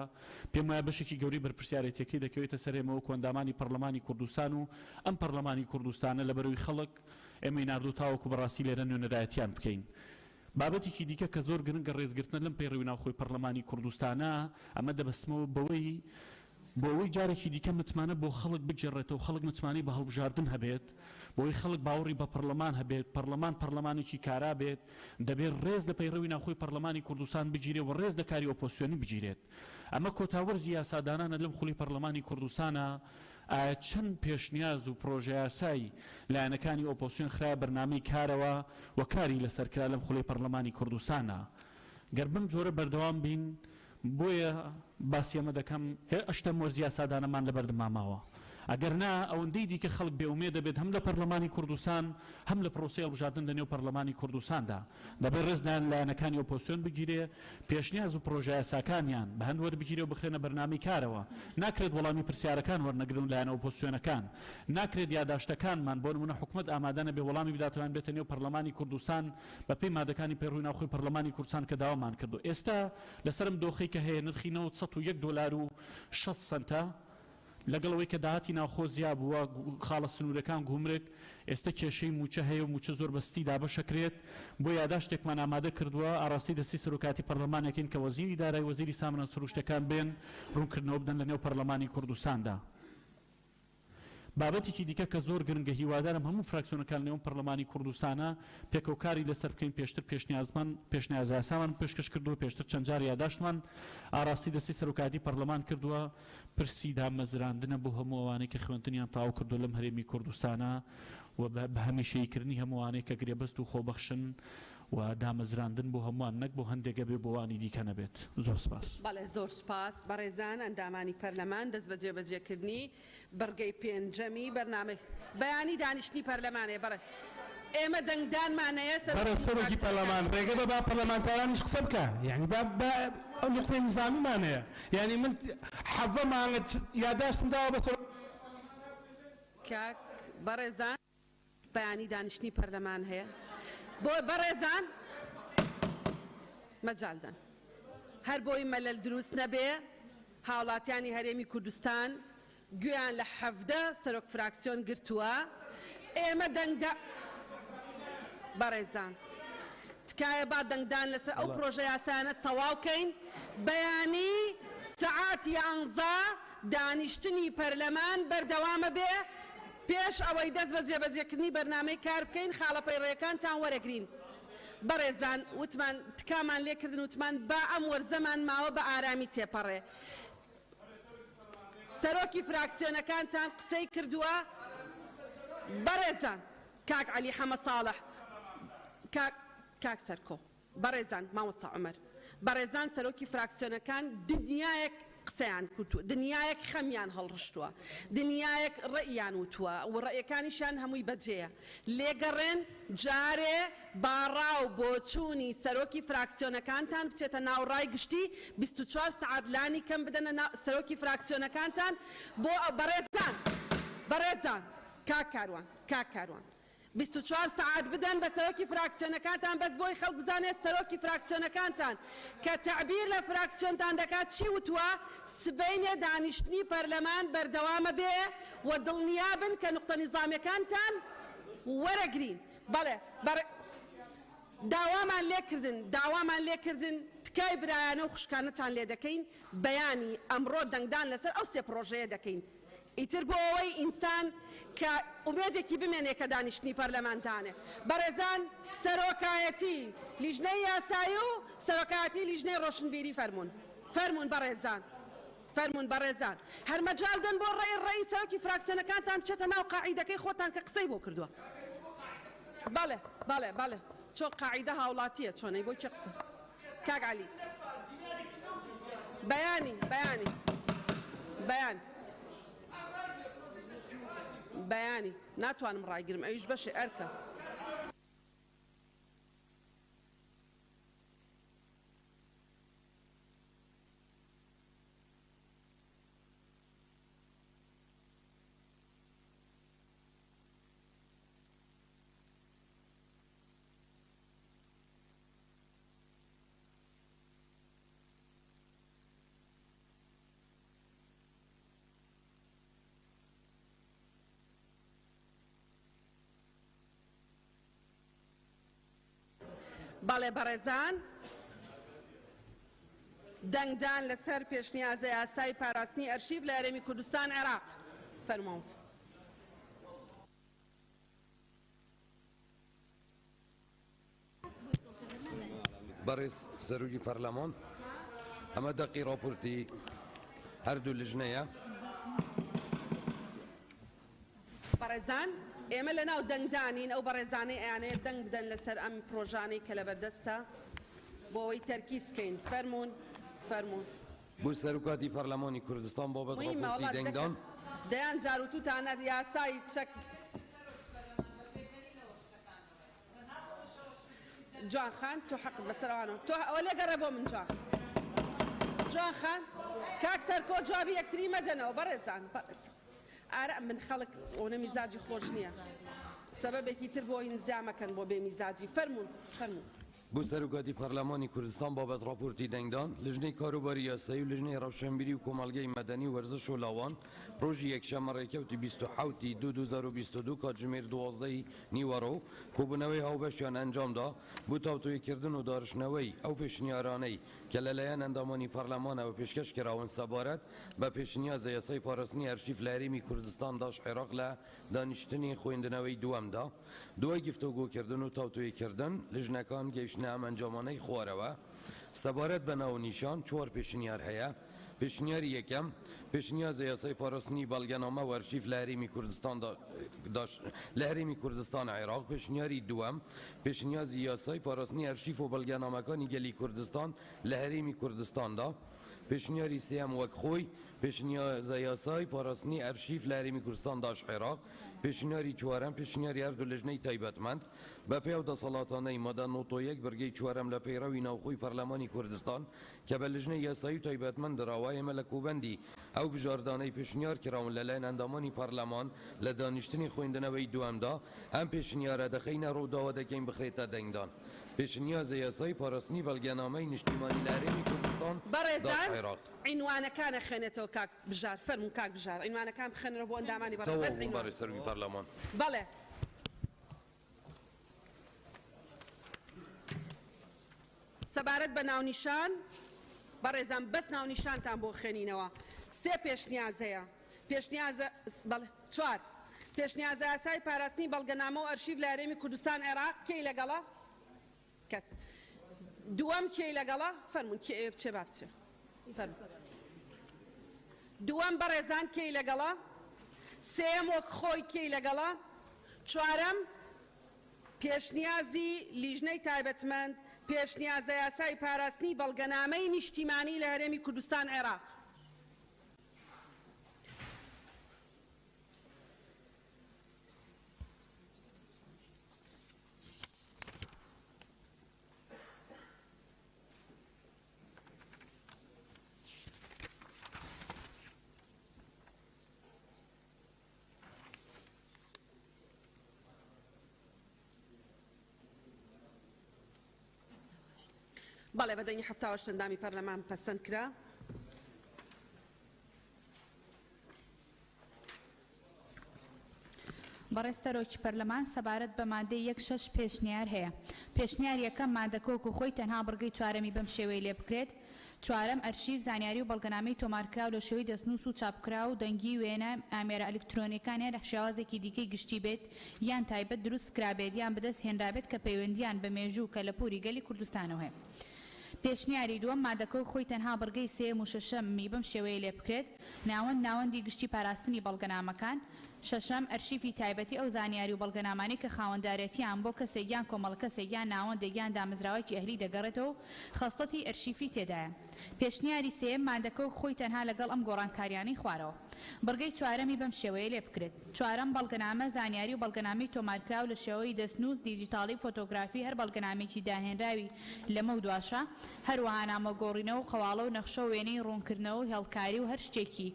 پێم وایە بەشێکی گەوری بەرپرسیارەتێکی دەکەوێتە سەرێمەوە کۆندامانی پەرلەمانی کوردستان و ئەم پەرلەمانی کوردستانە لە بەرەوەی خەڵک ئێمەی ناردوو تاوەکو بەڕاستی لێرە نوێنەرایەتیان بکەین. بابەتێکی دیکە کە زۆر گرنگە ڕێزگرتنە لەم پەیڕەوی ناوخۆی پەرلەمانی کوردستانە ئەمە دەبەستمەوە بەوەی بۆ ئەوەی جارێکی دیکە متمانە بۆ خەڵک بگێڕێتەوە خەڵک متمانی بە هەڵبژاردن هەبێت بۆی خەڵک باوەڕی بە پەرلەمان هەبێت پەرلەمانێکی کارا بێت دەبێت ڕێز لە پەیڕەوی ناوخۆی پەرلەمانی کوردستان بگیرێت و ڕێز لە کاری ئۆپۆسیۆنی بگیرێت. ئەمە کۆتاوەرزی یاسادانانە لەم خولی پەرلەمانی کوردستانە ئایا چەند پێشنیاز و پرۆژە یاسایی لایەنەکانی ئۆپۆسیۆن خراە بەرنامەی کارەوە و کاری لەسەرکرا لەم خولی پەرلەمانی کوردستانە گەر بم جۆرە بەردەوام بین بۆیە باسی ئەمە دەکەم ئەشتە مۆرزی یاسادانەمان لەبەردەماماوە ئەگەر نا ئەوەندەی دیکە خەڵک بێومێ دەبێت هەم لە پەرلەمانی کوردستان هەم لە پرۆسەی هەڵبژاردن لە نێو پەرلەمانی کوردستاندا دەبێت ڕێزدان لایەنەکانی ئۆپۆسیۆن بگیرێ پێشنیاز و پرۆژە یاساکانیان بە هەند وەربگیرێ و بخرێنە بەرنامەی کارەوە ناکرێت وەڵامی پرسیارەکان وەرنەگرن لایەنە ئۆپۆسیۆنەکان ناکرێت یاداشتەکانمان بۆ نمونە حکومەت ئامادە نەبێ وەڵامی بداتوان بێتە نێو پەرلەمانی کوردستان بە پێی مادەکانی پەیڕۆی ناوخۆی پەرلەمانی کوردستان کە داوامان کردو ئێستا لەسەرم دۆخەی کە هەیە نرخی $101.60 لەگەڵەوەی کە داهاتی ناوخۆ زیاد بووە خاڵە سنوورەکان گومرگ ئێستا کێشەی موچە هەیە و موچە زۆر بەستی دابەشەکرێت بۆ یاداشتێکمان ئامادە کردووە ئاراستی دەستی سەرۆکاتی پەرلەمانێکین کە وەزیری دارایی وەزیری سامانە سروشتەکان بێن ڕوونکردنەوە بدەن لە نێو پەرلەمانی کوردستاندا. بابەتێکی دیکە کە زۆر گرنگە هیوادارم هەموو فراکسیۆنەکان لەنێو پەرلەمانی کوردستانە پێکەوکاری لەسەر بکەین پێشتر پێشنیاز یاسامان پێشکەش کردووە پێشتر چەند جار یاداشتمان ئاراستی دەستی سەرۆکاتی پەرلەمان کردووە پرسی دامەزراندنە بۆ هەموو ئەوانەی کە خوێنتنیان تاو کردو لەم هەرێمی کوردستانە و بە هەمیشەییکردنی هەمووانەی کە گرێبەست و خۆبەخشن و دامەزراندن بۆ هەمووان نەک بۆ هەندێکە بێ بۆوانی دیکە نەبێت. زۆر سپاس. بەڵێ زۆر سپاس بەڕێزان ئەندامانی پەرلەمان دەست بە جێبەجێکردنی بەرگەی پێنجەمی بەرنامەی بەیانی دانیشتنی پەرلەمانێ بەڕێ ئێمە دەنگدانمانەیە سەرۆکی پەرلەمان ڕێگە بە با پەرلەمانتارانیش قسە بکە یعنی ئەو نقطەی نظامیمانەیە یعنی من حەڤەمانە یاداشتم داوە بە کاک بەڕێزان بەیانی دانیشتنی پەرلەمان هەیە بۆ بەڕێزان مەجاالدان هەر بۆی مەلەل دروست نەبێ هاوڵاتیانی هەرێمی کوردستان گویان لە 17 سەرۆک فراکسیۆن گرتووە ئێمە دەنگدا بەڕێزان تکایە با دەنگدان لەسەر ئەو پرۆژە یاسانە تەواوکەین بەیانی سەعات 11 دانیشتنی پەرلەمان بەردەوامە بێ پێش ئەوەی دەست بە جێبەجێکردنی بەرنامەی کار بکەین خاڵەپەیڕێەکانتان وەرەگرین. بەڕێزان وتمان تکامان لێکردن وتمان با ئەم وەرزەمان ماوە بە ئارامی تێپەڕێ سەرۆکی فراکسیۆنەکانتان قسەی کردووە بەڕێزان کاک عەلی حەمە ساڵح کاک سەرکۆ بەڕێزان مامۆستا عومەر بەڕێزان سەرۆکی فراکسیۆنەکان دنیایەک قسەیان کوتووە دنیایەک خەمیان هەڵڕشتووە دنیایەک ڕێیان وتووە و ڕێیەکانیشان هەمووی بەجێیە لێگەڕێن جارێ باڕاو بۆ چوونی سەرۆکی فراکسیۆنەکانتان بچێتە ناوڕای گشتی 24 سعات لانی کەم بدەنە سەرۆکی فراکسیۆنەکانتان بۆ بەڕێزان کاک کاروان 24 ساعت بدەن بە سەرۆکی فراکسیۆنەکانتان بەس بۆی خەڵک بزانێت سەرۆکی فراکسیۆنەکانتان کە تەعبیر لە فراکسیۆنتان دەکات چی وتووە سبەینێ دانیشتنی پەرلەمان بەردەوامە بێ و دڵنیابن کە نوقتە نیزامیەکانتان وەرەگرین. بەڵێ داوامان لێکردن تکای برایانە و خوشکانەتان لێ دەکەین بەیانی ئەمڕۆ دەنگدان لەسەر ئەو سێ پرۆژەیە دەکەین ئیتر بۆ ئەوەی ئینسان کە ئومێدێکی بمێنێ کە دانیشتنی پەرلەمانتانێ بەڕێزان سەرۆکایەتی لیژنەی یاسایی و سەرۆکایەتی لیژنەی ڕۆشنبیری فەرمونون بەڕێزان فەرمونون بەڕێزان هەر مەجال دەن بۆ ڕێی سەرۆکی فراکسیۆنەکانتان بچێتە ناو قاعیدەکەی خۆتان کە قسەی بۆ کردووە بەڵێ چۆن قاعیدە هاوڵاتیە چۆنەی بۆی چه قسە کاک عەلی بەیانی ناتوانم ڕایگرم ئەویش بەشی ئەرکە بەڵێ بەڕێزان دەنگدان لەسەر پێشنیازە یاسای پاراستنی ئەرشیڤ لە هەرێمی کوردستان عێراق فەرمووە بەڕێز سەرۆکی پەرلەمان ئەمە دەقی ڕاپۆرتی هەردوو لیژنەیە بەڕێزان ئێمە لەناو دەنگدانین ئەو بەڕێزانەی ئەیانەیە دەنگ بدەن لەسەر ئەم پرۆژانەی کە لە بەردەستە بۆ ئەوەی تەرکیزکەین فەرموون بۆ سەرۆکاتی پەرلەمانی کوردستان بابەت ڕاپۆرتی دەنگدان دەیان جار و تووتانە یاسای چەک جوان خان تۆ حەقت بەسەرەوانەوە تۆ ئەوە لێگەڕێ بۆ من جوان خان کاک سەرکۆ جوابی یەکتری مەدەنەوە بەڕێزان ئارە من خەڵک ئەوە میزاجی خۆش نییە سەبەبێکی تر بۆ ئینزامەکەن بۆ بێ میزاجی فەرموون بۆ سەرۆکاتی پەرلەمانی کوردستان بابەت ڕاپۆرتی دەنگدان لیژنەی کاروباری یاسایی و لیژنەی ڕەوشەنبیری و کۆمەڵگەی مەدەنی و وەرزش و لاوان ڕۆژی یەکشەممە ڕێکەوتی 27 2022 کاتژمێر 12 نیوەڕۆ کۆبوونەوەی هاوبەشیان ئەنجامدا بۆ تاوتوێکردن و داڕشنەوەی ئەو پێشنیارانەی کە لەلایەن ئەندامانی پەرلەمانەوە پێشکەش کراون سەبارەت بە پێشنیازە یاسای پاراستنی ئەرشیڤ لە هەرێمی کوردستان داش عێراق لە دانیشتنی خوێندنەوەی دووەمدا دوای گفتوگۆکردن و تاوتوێکردن لیژنەکان گەیشتنە ئەم ئەنجامانەی خوارەوە سەبارەت بە ناونیشان چوار پێشنیار هەیە پێشنیاری یەکەم پێشنیازە یاسای پاراستنی بەڵگەنامە و ئەرشیڤ لە هەرێمی کوردستان عێراق پێشنیاری دووەم پێشنیازی یاسای پاراستنی ئەرشیڤ و بەڵگەنامەکانی گەلی کوردستان لە هەرێمی کوردستاندا پێشنیاری سێم وەک خۆی پێشنیازە یاسای پاراستنی ئەرشیڤ لە هەرێمی کوردستان داش عێراق پێشنیاری چوارەم پێشنیاری هەردوو لیژنەی تایبەتمەند بە پێی و دەسەڵاتانەی مادە 91 بەرگەی چوارەم لە پەیڕەوی ناوخۆی پەرلەمانی کوردستان کە بە لیژنەی یاسایی و تایبەتمەند دراوە ئێمە لە کوبەندی ئەو بژاردانەی پێشنیار کراون لەلایەن ئەندامانی پەرلەمان لە دانیشتنی خوێندنەوەی دووەمدا ئەم پێشنیارە دەخینە ڕووداوە دەکەین بخرێتە دەنگدان پێشنیازە یاسایی پاراستنی بەڵگەنامەی نیشتیمانی لە هەرێمی کوردستان بەڕێزان عینوانەکانە خوێنێتەوە کاک بژار فەرموون کاک بژار عینوانەکان بخێنرەوە بۆ ئەندامانی بەڕێز سەرۆکی پەرلەمان بەڵێ سەبارەت بە ناونیشان بەڕێزان بەس ناونیشانتان بۆ خوێنینەوە سێ پێشنیازەیە پێشنیازە بەڵێ چوار پێشنیازە یاسای پاراستنی بەڵگەنامە و ئەرشیڤ لە هەرێمی کوردستان عێراق کێی لەگەڵا کەس دووەم کێی لەگەڵا فەرموون چێ بابچێ دووەم بەڕێزان کێی لەگەڵا سێم وەک خۆی کێی لەگەڵا چوارەم پێشنیازی لیژنەی تایبەتمەند پێشنیازە یاسای پاراستنی بەڵگەنامەی نیشتیمانی لە هەرێمی کوردستان عێراق بەڵێ بەدەنگی 78 ئەندامی پەرلەمان پەسەند کرا بەڕێز سەرۆکی پەرلەمان سەبارەت بە مادەی 1.6 پێشنیار هەیە. پێشنیار یەکەم مادەکە وەکو خۆی تەنها بڕگەی چوارەمی بەم شێوەی لێ بکرێت. چوارەم ئەرشیف زانیاری و بەڵگەنامەی تۆمارکراو لە شێوەی دەستنووس و چاپکرا و دەنگی وێنە ئامێرە ئەلکترۆنیەکان هەیە شێوازێکی دیکەی گشتی بێت یان تایبەت دروست کرابێت یان بەدەست هێنرابێت کە پەیوەندیان بە مێژوو کە لە پووری گەلی کوردستانەوە هەیە. پێشنیاری دووەم مادەکە خۆی تەنها بڕگەی سێم و شەشەمی بەم شێوەیە لێ بکرێت ناوەندی گشتی پاراستنی بەڵگەنامەکان. شەشەم ئەرشیفی تایبەتی ئەو زانیاری و بەڵگەنامانی کە خاوەندارەتیان بۆ کەسێک یان کۆمەڵ کەسێک یان ناوەندێک یان دامەزراوەیەکی ئەهلی دەگەڕێتەوە خەستەتی ئەرشیفی تێدایە. پێشنیاری سێم مادەکە خۆی تەنها لەگەڵ ئەم گۆڕانکاریانەی خوارەوە. بڕگەی چوارەمی بەم شێوەیە لێ بکرێت. چوارەم بەڵگەنامە زانیاری و بەڵگەنامەی تۆمارکراو لە شێوەی دەستنووس دیجیتاڵی فۆتۆگرافی هەر بەڵگەنامێکی داهێنراوی لەمە و دواشە هەروەها نامەگۆڕینەوە و خەواڵە و نەخشە و وێنەی ڕوونکردنەوە و هێڵکاری و هەر شتێکی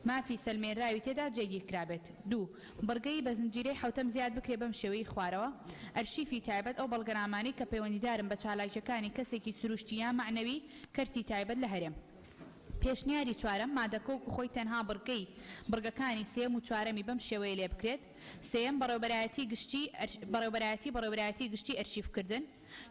مافی سەلمێنراوی تێدا جێگیر کرابێت. دوو بڕگەی بە زنجیرەی حوتەم زیاد بکرێ بەم شێوەی خوارەوە. ئەرشیفی تایبەت ئەو بەڵگەنامانی کە پەیوەندیدارن بە چالاکیەکانی کەسێکی سروشتی یان معنەوی کەرتی تایبەت لە هەرێم. پێشنیاری چوارەم مادەکە وەکو خۆی تەنها بڕگەکانی سێم و چوارەمی بەم شێوەیە لێ بکرێت. سێم بەڕێوەبەرایەتی گشتی ئەرشیفکردن.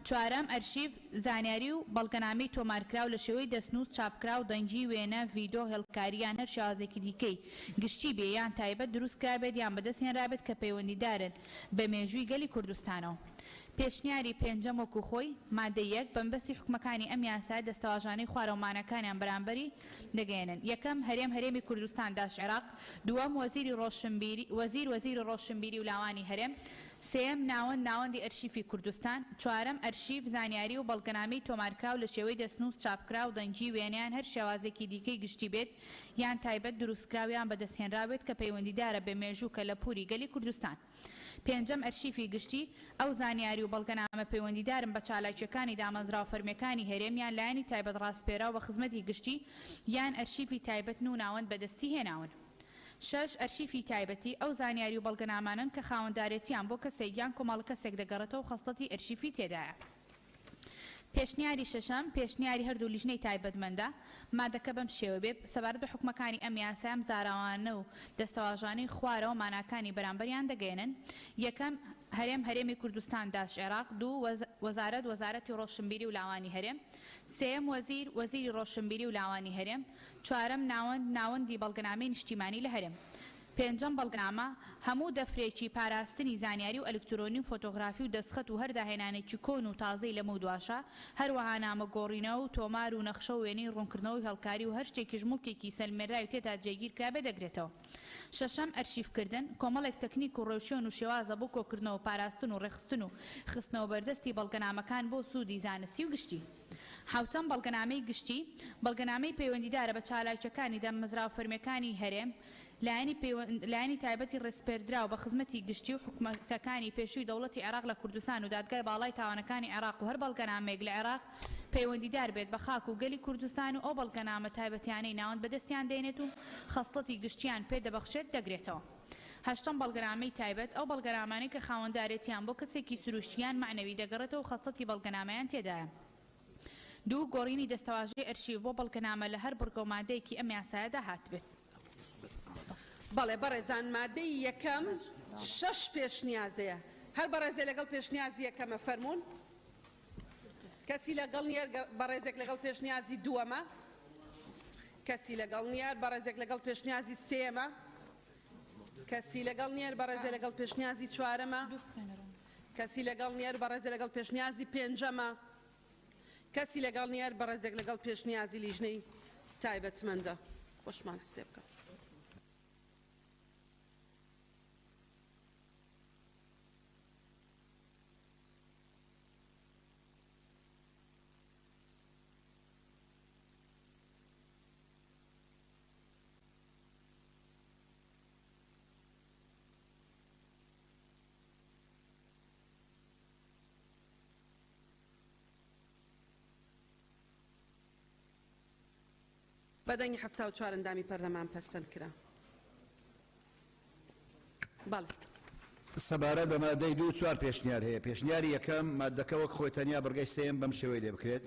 چوارەم ئەرشیف زانیاری و بەڵگەنامەی تۆمارکراو لە شێوەی دەستنووس چاپکرا و دەنگی وێنە ڤیدۆ هێڵکاریان هەر شێوازێکی دیکەی گشتی بێ یان تایبەت دروست کرابێت یان بەدەستهێنرابێت کە پەیوەندیدارن بە مێژووی گەلی کوردستانەوە. پێشنیاری پێنجەم وەکو خۆی مادەی یەک بەمبەستی حکومەکانی ئەم یاسای دەستەواژانەی خوارەومانەکانیان بەرامبەری دەگەێنن. یەکەم هەرێمی کوردستان داش عێراق. دووەم وەزیری ڕۆشنبیری و لاوانی هەرێم. سێم ناوەندی ئەرشیفی کوردستان. چوارەم ئەرشیف زانیاری و بەڵگەنامەی تۆمارکراو لە شێوەی دەستنووس چاپکرا و دەنگی وێنیان هەر شێوازێکی دیکەی گشتی بێت یان تایبەت دروستکراویان بەدەستهێنراوێت کە پەیوەندیدارە بە مێژوو کە لە پووری گەلی کوردستان. پێنجەم ئەرشیفی گشتی ئەو زانیاری و بەڵگەنامە پەیوەندیدارن بە چالاکیەکانی دامەزرا و فەرمیەکانی هەرێمیان لایەنی تایبەت ڕاستپێرا و بە خزمەتی گشتی یان ئەرشیفی تایبەت و ناوەند بەدەستی هێناون. شش ئەرشیفی تایبەتی ئەو زانیاری و بەڵگەنامانن کە خاوەندارەتیان بۆ کەسێک یان کۆمەڵ کەسێک دەگەڕێتەوە خەستەتی ئەرشیفی تێدایە. پێشنیاری شەشەم پێشنیاری هەردوو لیژنەی تایبەتمەندە مادەکە بەم شێوە بێ سەبارەت بە حکومەکانی ئەم یاسام زاراوانە و دەستەواژانەی خوارەوە ماناکانی بەرامبەریان دەگەێنن. یەکەم هەرێمی کوردستان داش عێراق. دوو وەزارەتی ڕۆشنبیری و لاوانی هەرێم. سێم وەزیری ڕۆشنبیری و لاوانی هەرێم. چوارەم ناوەندی بەڵگەنامەی نیشتیمانی لە هەرێم. پێنجەم بەڵگەنامە هەموو دەفرێکی پاراستنی زانیاری و ئەلکترۆنی و فۆتۆغرافی و دەستخەت و هەرداهێنانێکی کۆن و تازەی لەمە و دواشە هەروەها نامەگۆڕینەوە و تۆمار و نەخشە و وێنەی ڕوونکردنەوە و هێڵکاری و هەر شتێکی ژموڵکێکی سەلمێنراوی تێدا جێگیر کرابێ دەگرێتەوە. شەشەم ئەرشیفکردن کۆمەڵێک تەکنیک و ڕێوشێن و شێوازە بۆ کۆکردنەوە پاراستن و ڕێخستن و خستنەوە بەردەستی بەڵگەنامەکان بۆ سوودی زانستی و گشتی. حوتەم بەڵگەنامەی گشتی بەڵگەنامەی پەیوەندیدارە بە چالاکیەکانی دامەزرا و فەرمیەکانی هەرێم لایەنی تایبەتی ڕێسپێردرا و بە خزمەتی گشتی و حکومەتەکانی پێشووی دەوڵەتی عێراق لە کوردستان و دادگای باڵای تاوانەکانی عێراق و هەر بەڵگەنامەیەک لە عێراق پەیوەندیدار بێت بە خاک و گەلی کوردستان و ئەو بەڵگەنامە تایبەتیانەی ناوەند بەدەستیان دێنێت و خەستەتی گشتیان پێدەبەخشێت دەگرێتەوە. هەشتم بەڵگەنامەی تایبەت ئەو بەڵگەنامانەی کە خاوەندارێتیان بۆ کەسێکی سروشتیان معنەوی دەگەڕێتەوە و خەستەتی بەڵگەنامەیان تێدایە. دوو گۆڕینی دەستەواژەی ئەرشیف بۆ بەڵگەنامە لە هەر بڕگۆمادەیەکی ئەم یاسایەدا هاتبێت. بەڵێ بەڕێزان مادەی یەکەم 6 پێشنیازەیە. هەر بەڕێزێ لەگەڵ پێشنیازی یەکەمە فەرموون. کەسی لەگەڵ نیە بەڕێزێک لەگەڵ پێشنیازی دووەمە. کەسی لەگەڵ نیە بەڕێزێک لەگەڵ پێشنیازی سێمە. کەسی لەگەڵ نیە بەڕێزێ لەگەڵ پێشنیازی چوارەمە. کەسی لەگەڵ نیە بەڕێزێ لەگەڵ پێشنیازی پێنجەمە. کەسی لەگەڵ نیە بەڕێزێک لەگەڵ پێشنیازی لیژنەی تایبەتمەندە. خۆشمانە سێ بکە. بەدەنگی 74 ئەندامی پەرلەمان پەسەند کرا. بەڵێ. سەبارەت بە مادەی 2 و 4 پێشنیار هەیە. پێشنیاری یەکەم مادەکە وەک خۆی تەنیا بڕگەی سێم بەم شێوەی لێ بکرێت.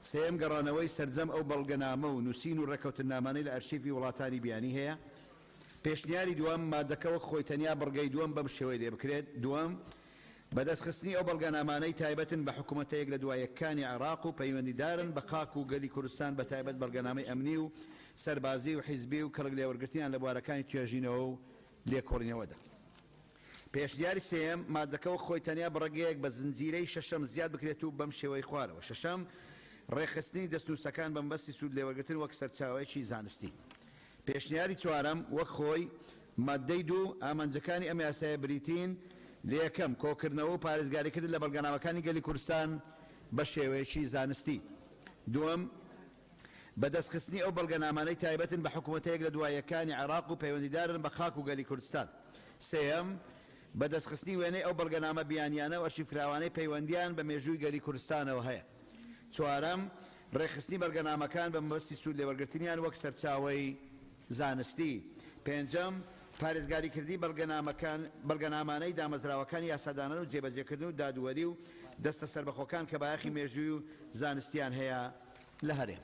سێم گەڕانەوەی سەرجەم ئەو بەڵگەنامە و نووسین و ڕێکەوتنامانەی لە ئەرشیفی وڵاتانی بیانی هەیە. پێشنیاری دووەم مادەکەوە خۆی تەنیا بڕگەی دووەم بەم شێوەی لێ بکرێت. دووەم بەدەستخستنی ئەو بەڵگەنامانەی تایبەتن بە حکوومەتەیەک لە دوایەکانی عێراق و پەیوەندیدارن بە خاک و گەلی کوردستان بە تایبەت بەڵگەنامەی ئەمنی و سەربازی و حیزبی و کەڕک لێوەرگرتیان لە بوارەکانی توێژینەوە و لێکۆڵینەوەدا. پێشنیاری سێم مادەکەەوە خۆی تەنیا بڕگەیەک بە زنجیرەی شەشەم زیاد بکرێت و بەم شێوەی خوارەوە. شەشەم ڕێخستنی دەستنووسەکان بە مەبەستی سوود لێوەرگرتن وەک سەرچاوەیەکی زانستی. پێشنیاری چوارەم وەک خۆی مادەی دوو ئامانجەکانی ئەم یاسایە بریتین لە یەکەم کۆکردنەوە و پارێزگاریکردن لە بەڵگەنامەکانی گەلی کوردستان بە شێوەیەکی زانستی. دووەم بەدەستخستنی ئەو بەڵگەنامانەی تایبەتن بە حکوومەتەیەک لە دوایەکانی عێراق و پەیوەندیدارن بە خاک و گەلی کوردستان. سێەم بەدەستخستنی وێنەی ئەو بەڵگەنامە بیانیانە و ئەرشیفراوانەی پەیوەندیان بە مێژووی گەلی کوردستانەوە هەیە. چوارەم ڕێخستنی بەڵگەنامەکان بە مەبەستی سوود لێوەرگرتنیان وەک سەرچاوەی زانستی. پێنجەم پارێزگاریکردی بەڵگەنامانەی دامەزراوەکانی یاسادانان و جێبەجێکردن و دادوەری و دەستە سەربەخۆکان کە بایەخی مێژووی و زانستیان هەیە لە هەرێم.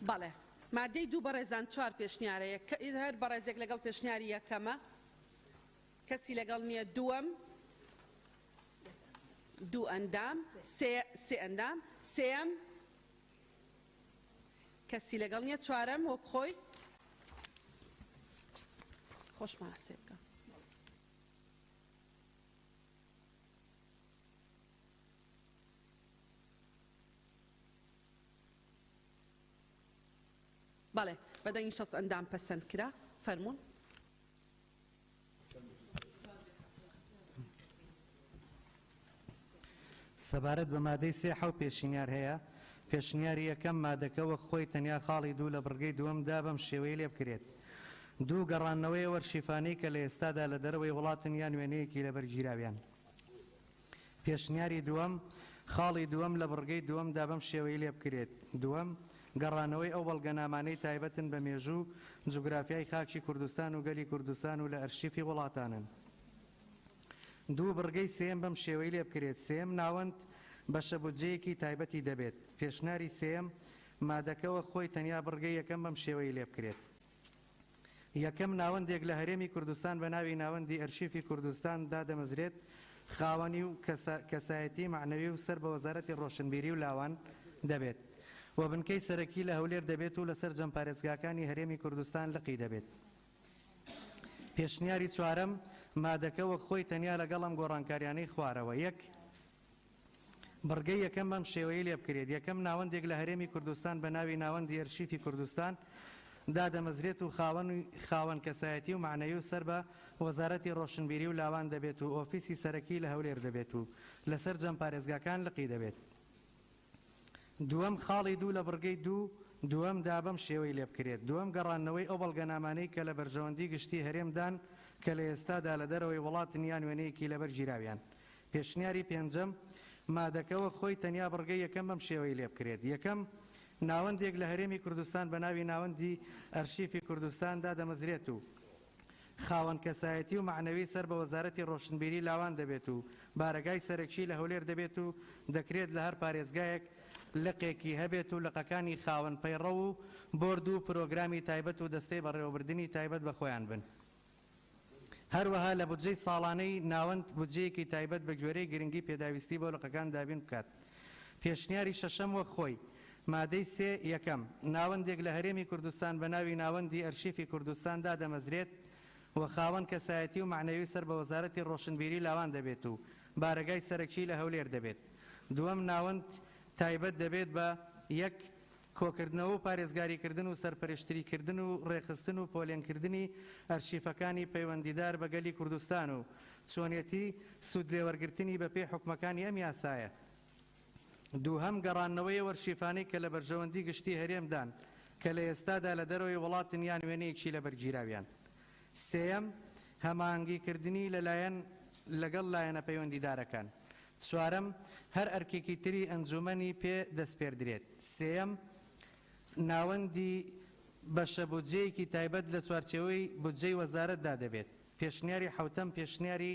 بەڵێ مادەی دوو بەڕێزان چوار پێشنیارەیە هەر بەڕێزێک لەگەڵ پێشنیاری یەکەمە کەسی لەگەڵ نییە. دووەم دوو ئەندام سێ ئەندام. سێەم کەسی لەگەڵ نییە. چوارەم وەک خۆی خۆشمانە سێ بکە. بەڵێ بەدەنگی شەش ئەندام پەسەند کرا. فەرموون. سەبارەت بە مادەی سێ حەو پێشنیار هەیە. پێشنیاری یەکەم مادەکەوە خۆی تەنیا خاڵی دوو لە بڕگەی دووەمدا بەم شێوەی لێ بکرێت. دوو گەڕانەوەی وەرشیفانەی کە لە ئێستادا لە دەرەوەی وڵاتن یان وێنەیەکی لەبەر گیراویان. پێشنیاری دووەم خاڵی دووەم لە بڕگەی دووەمدا بەم شێوەی لێ بکرێت. دووەم گەڕانەوەی ئەو بەڵگەنامانەی تایبەتن بە مێژوو جوگرافیای خاکی کوردستان و گەلی کوردستان و لە ئەرشیفی وڵاتانن. دوو بڕگەی سێم بەم شێوەی لێ بکرێت. سێم ناوەند بە شەبودجەیەکی تایبەتی دەبێت. پێشنیاری سێم مادەکەوە خۆی تەنیا بڕگەی یەکەم بەم شێوەی لێ بکرێت. یەکەم ناوەندێک لە هەرێمی کوردستان بە ناوی ناوەندی ئەرشیفی کوردستان دادەمەزرێت خاوەنی و کەسایەتی معنەوی و سەر بە وەزارەتی ڕۆشنبیری و لاوان دەبێت و بنکەی سەرەکی لە هەولێر دەبێت و لەسەر جەمپارێزگاکانی هەرێمی کوردستان لقی دەبێت. پێشنیاری چوارەم مادەکەوە خۆی تەنیا لەگەڵم گۆڕانکاریانەی خوارەوە. یەک بڕگەی یەکەم بەم شێوەیە لێ بکرێت. یەکەم ناوەندێک لە هەرێمی کوردستان بە ناوی ناوەندی ئەرشیفی کوردستان دادەمەزرێت و خاوەن کەسایەتی و معنەوی و سەر بە وەزارەتی ڕۆشنبیری و لاوان دەبێت و ئۆفیسی سەرەکی لە هەولێر دەبێت و لەسەر جەمپارێزگاکان لقی دەبێت. دووەم خاڵی دوو لە بڕگەی دووەم دا بەم شێوەی لێ بکرێت. دووەم گەڕانەوەی ئەو بەڵگەنامانەی کە لە بەرژەوەندی گشتی هەرێمدان کە لە ئێستادا لە دەرەوەی وڵاتن یان وێنەیەکی لەبەر گیراویان. پێشنیاری پێنجەم مادەکەوە خۆی تەنیا بڕگەی یەکەم بەم شێوەی لێ بکرێت. یەکەم ناوەندێک لە هەرێمی کوردستان بە ناوی ناوەندی ئەرشیفی کوردستان دادەمەزرێت و خاوەن کەسایەتی و معنەوی سەر بە وەزارەتی ڕۆشنبیری لاوان دەبێت و بارەگای سەرەکی لە هەولێر دەبێت و دەکرێت لە هەر پارێزگایەک لقێکی هەبێت و لقەکانی خاوەن پەیڕە و بۆرد و پرۆگرامی تایبەت و دەستەی بەڕێوەبردننی تایبەت بە خۆیان بن. هەروەها لە بودجەی ساڵانەی ناوەند بودجەیەکی تایبەت بە گوێرەی گرنگی پێداویستی بۆ لقەکان دابین بکات. پێشنیاری شەشەم وەک خۆی مادەی سێ یەکەم ناوەندێک لە هەرێمی کوردستان بە ناوی ناوەندی ئەرشیفی کوردستان دادەمەزرێت و خاوەن کەسایەتی و معنەوی سەر بە وەزارەتی ڕۆشنبیری لاوان دەبێت و بارەگای سەرەکی لە هەولێر دەبێت. دووەم ناوەند تایبەت دەبێت بە یەک کۆکردنەوە و پارێزگاریکردن و سەرپەرشتریکردن و ڕێخستن و پۆلێنکردنی ئەرشیفەکانی پەیوەندیدار بە گەلی کوردستان و چۆنیەتی سوود لێوەرگرتنی بە پێی حکومەکانی ئەم یاسایە. دووهەم گەڕانەوەی وەرشیفانەی کە لە بەرژەوەندی گشتی هەرێمدان کە لە ئێستادا لە دەرەوەی وڵاتن یان وێنەیەکی لە بەرگیراویان. سێەم هەماهەنگیکردنی لەگەڵ لایەنە پەیوەندیدارەکان. چوارەم هەر ئەرکێکی تری ئەنجومەنی پێ دەستپێردرێت. سێەم ناوەندی بەشە بودجەیەکی تایبەت لە چوارچێوەی بودجەی وەزارەتدا دەبێت. پێشنیاری حوتەم پێشنیاری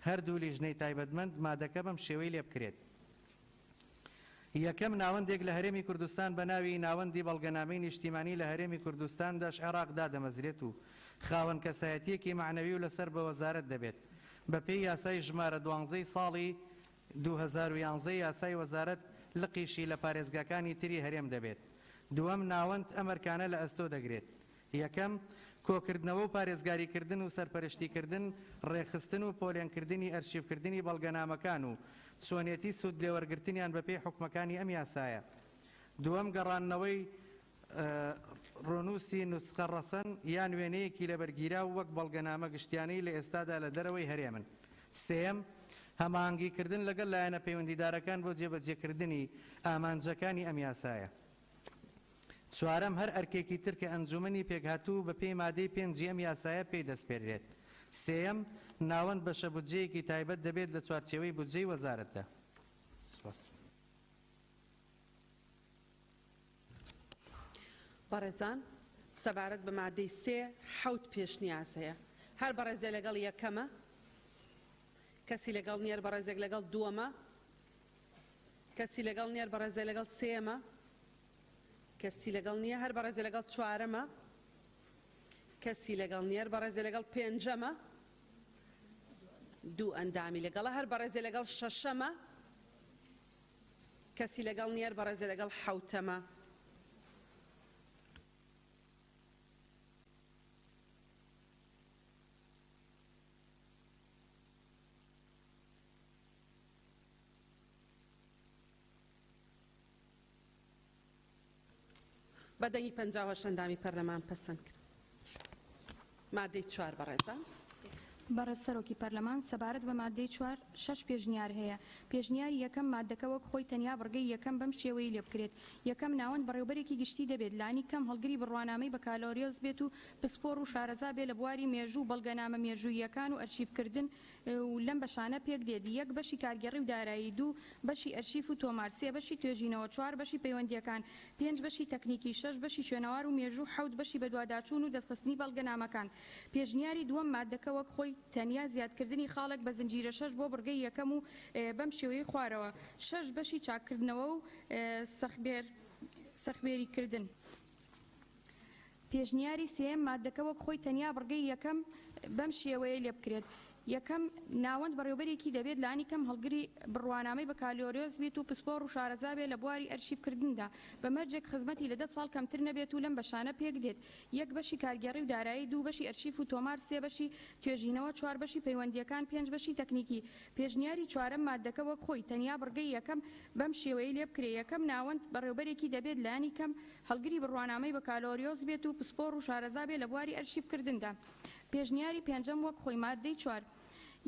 هەردوو لیژنەی تایبەتمەند مادەکە بەم شێوەی لێ بکرێت. یەکەم ناوەندێک لە هەرێمی کوردستان بە ناوی ناوەندی بەڵگەنامەی نیشتیمانی لە هەرێمی کوردستان داش عێراق دادەمەزرێت و خاوەن کەسایەتیەکی معنەوی و لەسەر بە وەزارەت دەبێت بەپێی یاسای ژمارە 12 ساڵی 2011 یاسای وەزارەت لقیشی لە پارێزگاکانی تری هەرێم دەبێت. دووەم ناوەند ئەمەرکانە لە ئەستۆ دەگرێت. یەکەم کۆکردنەوە و پارێزگاریکردن و سەرپەرشتیکردن ڕێخستن و پۆلێنکردنی ئەرشیڤکردنی بەڵگەنامەکان و چۆنێتی سوود لێوەرگرتنیان بەپێی حکومەکانی ئەم یاسایە. دووەم گەڕانەوەی ڕۆنووسی نوسخە ڕەسەن یان وێنەیەکی لە بەرگیرا و وەک بەڵگەنامە گشتیانەی لە ئێستادا لە دەرەوەی هەرێمن. سێم هەماهەنگیکردن لەگەڵ لایەنە پەیوەندیدارەکان بۆ جێبەجێکردنی ئامانجەکانی ئەم یاسایە. چوارەم هەر ئەرکێکی تر کە ئەنجومەنی پێکهاتوو بە پێی مادەی 5 ئەم یاسایە پێی دەستپێرێت. سێم ناوەند بەشە بودجەیەکی تایبەت دەبێت لە چوارچێوەی بودجەی وەزارەتدا. سپاس. بەڕێزان سەبارەت بە مادەی 3 حەوت پێشنیاز هەیە. هەر بەڕێزێ لەگەڵ یەکەمە، کەسی لەگەڵ نیەر بەڕێزێک لەگەڵ دووەمە، کەسی لەگەڵ نیەر بەڕێزێ لەگەڵ سێمە، کەسی لەگەڵ نییە هەر بەڕێزێ لەگەڵ چوارەمە، کەسی لەگەڵ نیەر بەڕێزێ لەگەڵ پێنجەمە، دوو ئەندامی لەگەڵە هەر بەڕێزێ لەگەڵ شەشەمە، کەسی لەگەڵ نیەر بەڕێزێ لەگەڵ حەوتەمە. بەدەنگی 58 ئەندامی پەرلەمان پەسەند کرد. مادەی 4 بەڕێزان. بەڕێز سەرۆکی پەرلەمان سەبارەت بە مادەی 4 6 پێشنیار هەیە. پێشنیاری یەکەم مادەکە وەک خۆی تەنیا بڕگەی یەکەم بەم شێوەی لێ بکرێت. یەکەم ناوەند بەڕێوەبەرێکی گشتی دەبێت لانی کەم هەڵگری بڕوانامەی بەکالۆریۆز بێت و پسپۆر و شارەزا بێت لە بواری مێژوو بەڵگەنامە مێژوویەکان و ئەرشیڤکردن و لەم بەشانە پێک دێت. یەک بەشی کارگەڕی و دارایی، دوو بەشی ئەرشیف و تۆمار، سێ بەشی توێژینەوە، 4 بەشی پەیوەندیەکان، 5 بەشی تەکنیکی، 6 بەشی شوێنەوار و مێژوو، 7 بەشی بەدواداچوون و دەستخستنی بەڵگەنامەکان. پێشنیاری دووەم مادەکە وەک خۆی تەنیا زیادکردنی خاڵک بە زنجیرە 6 بۆ بڕگەی یەکەم و بەم شێوەی خوارەوە. 6 بەشی چاکردنەوە و سەخبێریکردن. پێشنیاری سێم مادەکە وەک خۆی تەنیا بڕگەی یەکەم بەم شێوەیە لێ بکرێت. یەکەم ناوەند بەڕێوەبەرێکی دەبێت لانی کەم هەڵگری بڕوانامەی بەکالۆریۆز بێت و پسپۆر و شارەزا بێت لە بواری ئەرشیڤکردندا بە مەرجێک خزمەتی لە 10 ساڵ کەمتر نەبێت و لەم بەشانە پێک دێت. یەک بەشی کارگەڕی و دارایی، دوو بەشی ئەرشیف و تۆمار، سێ بەشی توێژینەوە، 4 بەشی پەیوەندیەکان، 5 بەشی تەکنیکی. پێشنیاری چوارەم مادەکە وەک خۆی تەنیا بڕگەی یەکەم بەم شێوەیە لێ بکرێ. یەکەم ناوەند بەڕێوەبەرێکی دەبێت لانی کەم هەڵگری بڕوانامەی بەکالۆریۆز بێت و پسپۆر و شارەزا بێت لە بواری ئەرشیڤکردندا. پێشنیاری پێنجەم وەک خۆی مادەی 4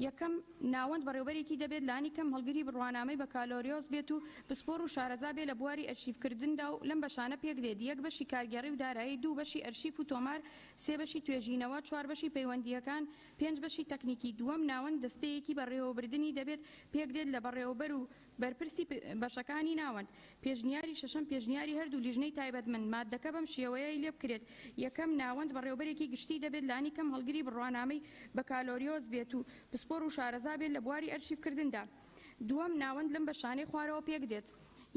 یەکەم ناوەند بەڕێوەبەرێکی دەبێت لانی کەم هەڵگری بڕوانامەی بەکالۆریۆز بێت و پسپۆر و شارەزا بێت لە بواری ئەرشیڤکردندا و لەم بەشانە پێک دێت. یەک بەشی کارگەڕی و دارایی، دوو بەشی ئەرشیف و تۆمار، سێ بەشی توێژینەوە، 4 بەشی پەیوەندیەکان، 5 بەشی تەکنیکی. دووەم ناوەند دەستەیەکی بەڕێوەبردننی دەبێت پێک دێت لە بەڕێوەبەر و بەرپرسی بەشەکانی ناوەند. پێشنیاری شەشەم پێشنیاری هەردوو لیژنەی تایبەتمەند مادەکە بەم شێوەیە لێ بکرێت. یەکەم ناوەند بەڕێوەبەرێکی گشتی دەبێت لانی کەم هەڵگری بڕوانامەی بەکالۆریۆز بێت و پسپۆر و شارەزا بێت لە بواری ئەرشیڤکردندا. دووەم ناوەند لەم بەشانەی خوارەوە پێک دێت.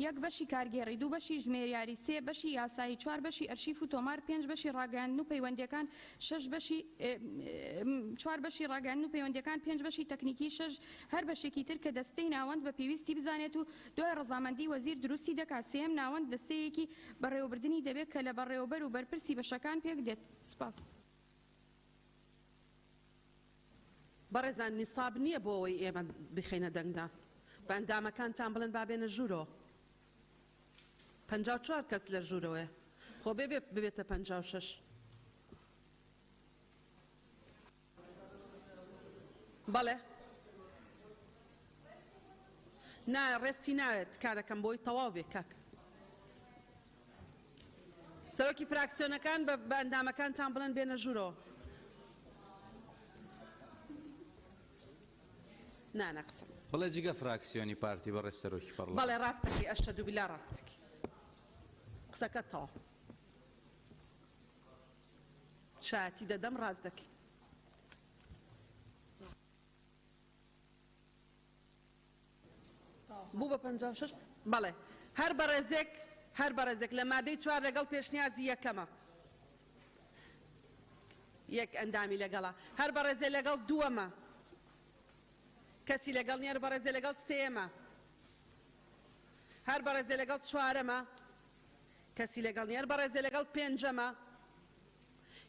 یەک بەشی کارگێڕی، دوو بەشی ژمێریاری، سێ بەشی یاسایی، 4 بەشی ئەرشیف و تۆمار، 5 بەشی ڕاگەاندن و پەیوەندیەکان، 4 بەشی ڕاگەاندن و پەیوەندیەکان، 5 بەشی تەکنیکی، 6 هەر بەشێکی تر کە دەستەی ناوەند بە پێویستی بزانێت و دوای ڕەزامەندی وەزیر دروستی دەکات. سێم ناوەند دەستەیەکی بەڕێوەبردننی دەبێت کە لە بەڕێوەبەر و بەرپرسی بەشەکان پێک دێت. سپاس. بەڕێزان نیساب نییە بۆ ئەوەی ئێمە بخینە دەنگدا. بە ئەندامەکانتان بڵێن بابێنە ژوورەوە. 54 کەس لە ژوورەوەیە. خۆ ببێتە 56. بەڵێ. نا ڕێستی ناوێت کارەکەم بۆی تەواو بێ کاک. سەرۆکی فراکسیۆنەکان بە ئەندامەکانتان بڵێن بێنە ژوورەوە. نانەقسم. بەڵێ جگە فراکسیۆنی پارتی بەڕێز سەرۆکی پەرلەمان. بەڵێ ڕاستەکی ئەشهەدو بیلا ڕاستەکی. قسەکەت تەواو. شایەتی دەدەم ڕاست دەکەی. بوو بە 56 بەڵێ هەر بەڕێزێک لە مادەی 4 لەگەڵ پێشنیازی یەکەمە. یەک ئەندامی لەگەڵا هەر بەڕێزێ لەگەڵ دووەمە کەسی لەگەڵ نیە هەر بەڕێزێ لەگەڵ سێمە هەر بەڕێزێ لەگەڵ چوارەمە کەسی لەگەڵ نیە هەر بەڕێزێ لەگەڵ پێنجەمە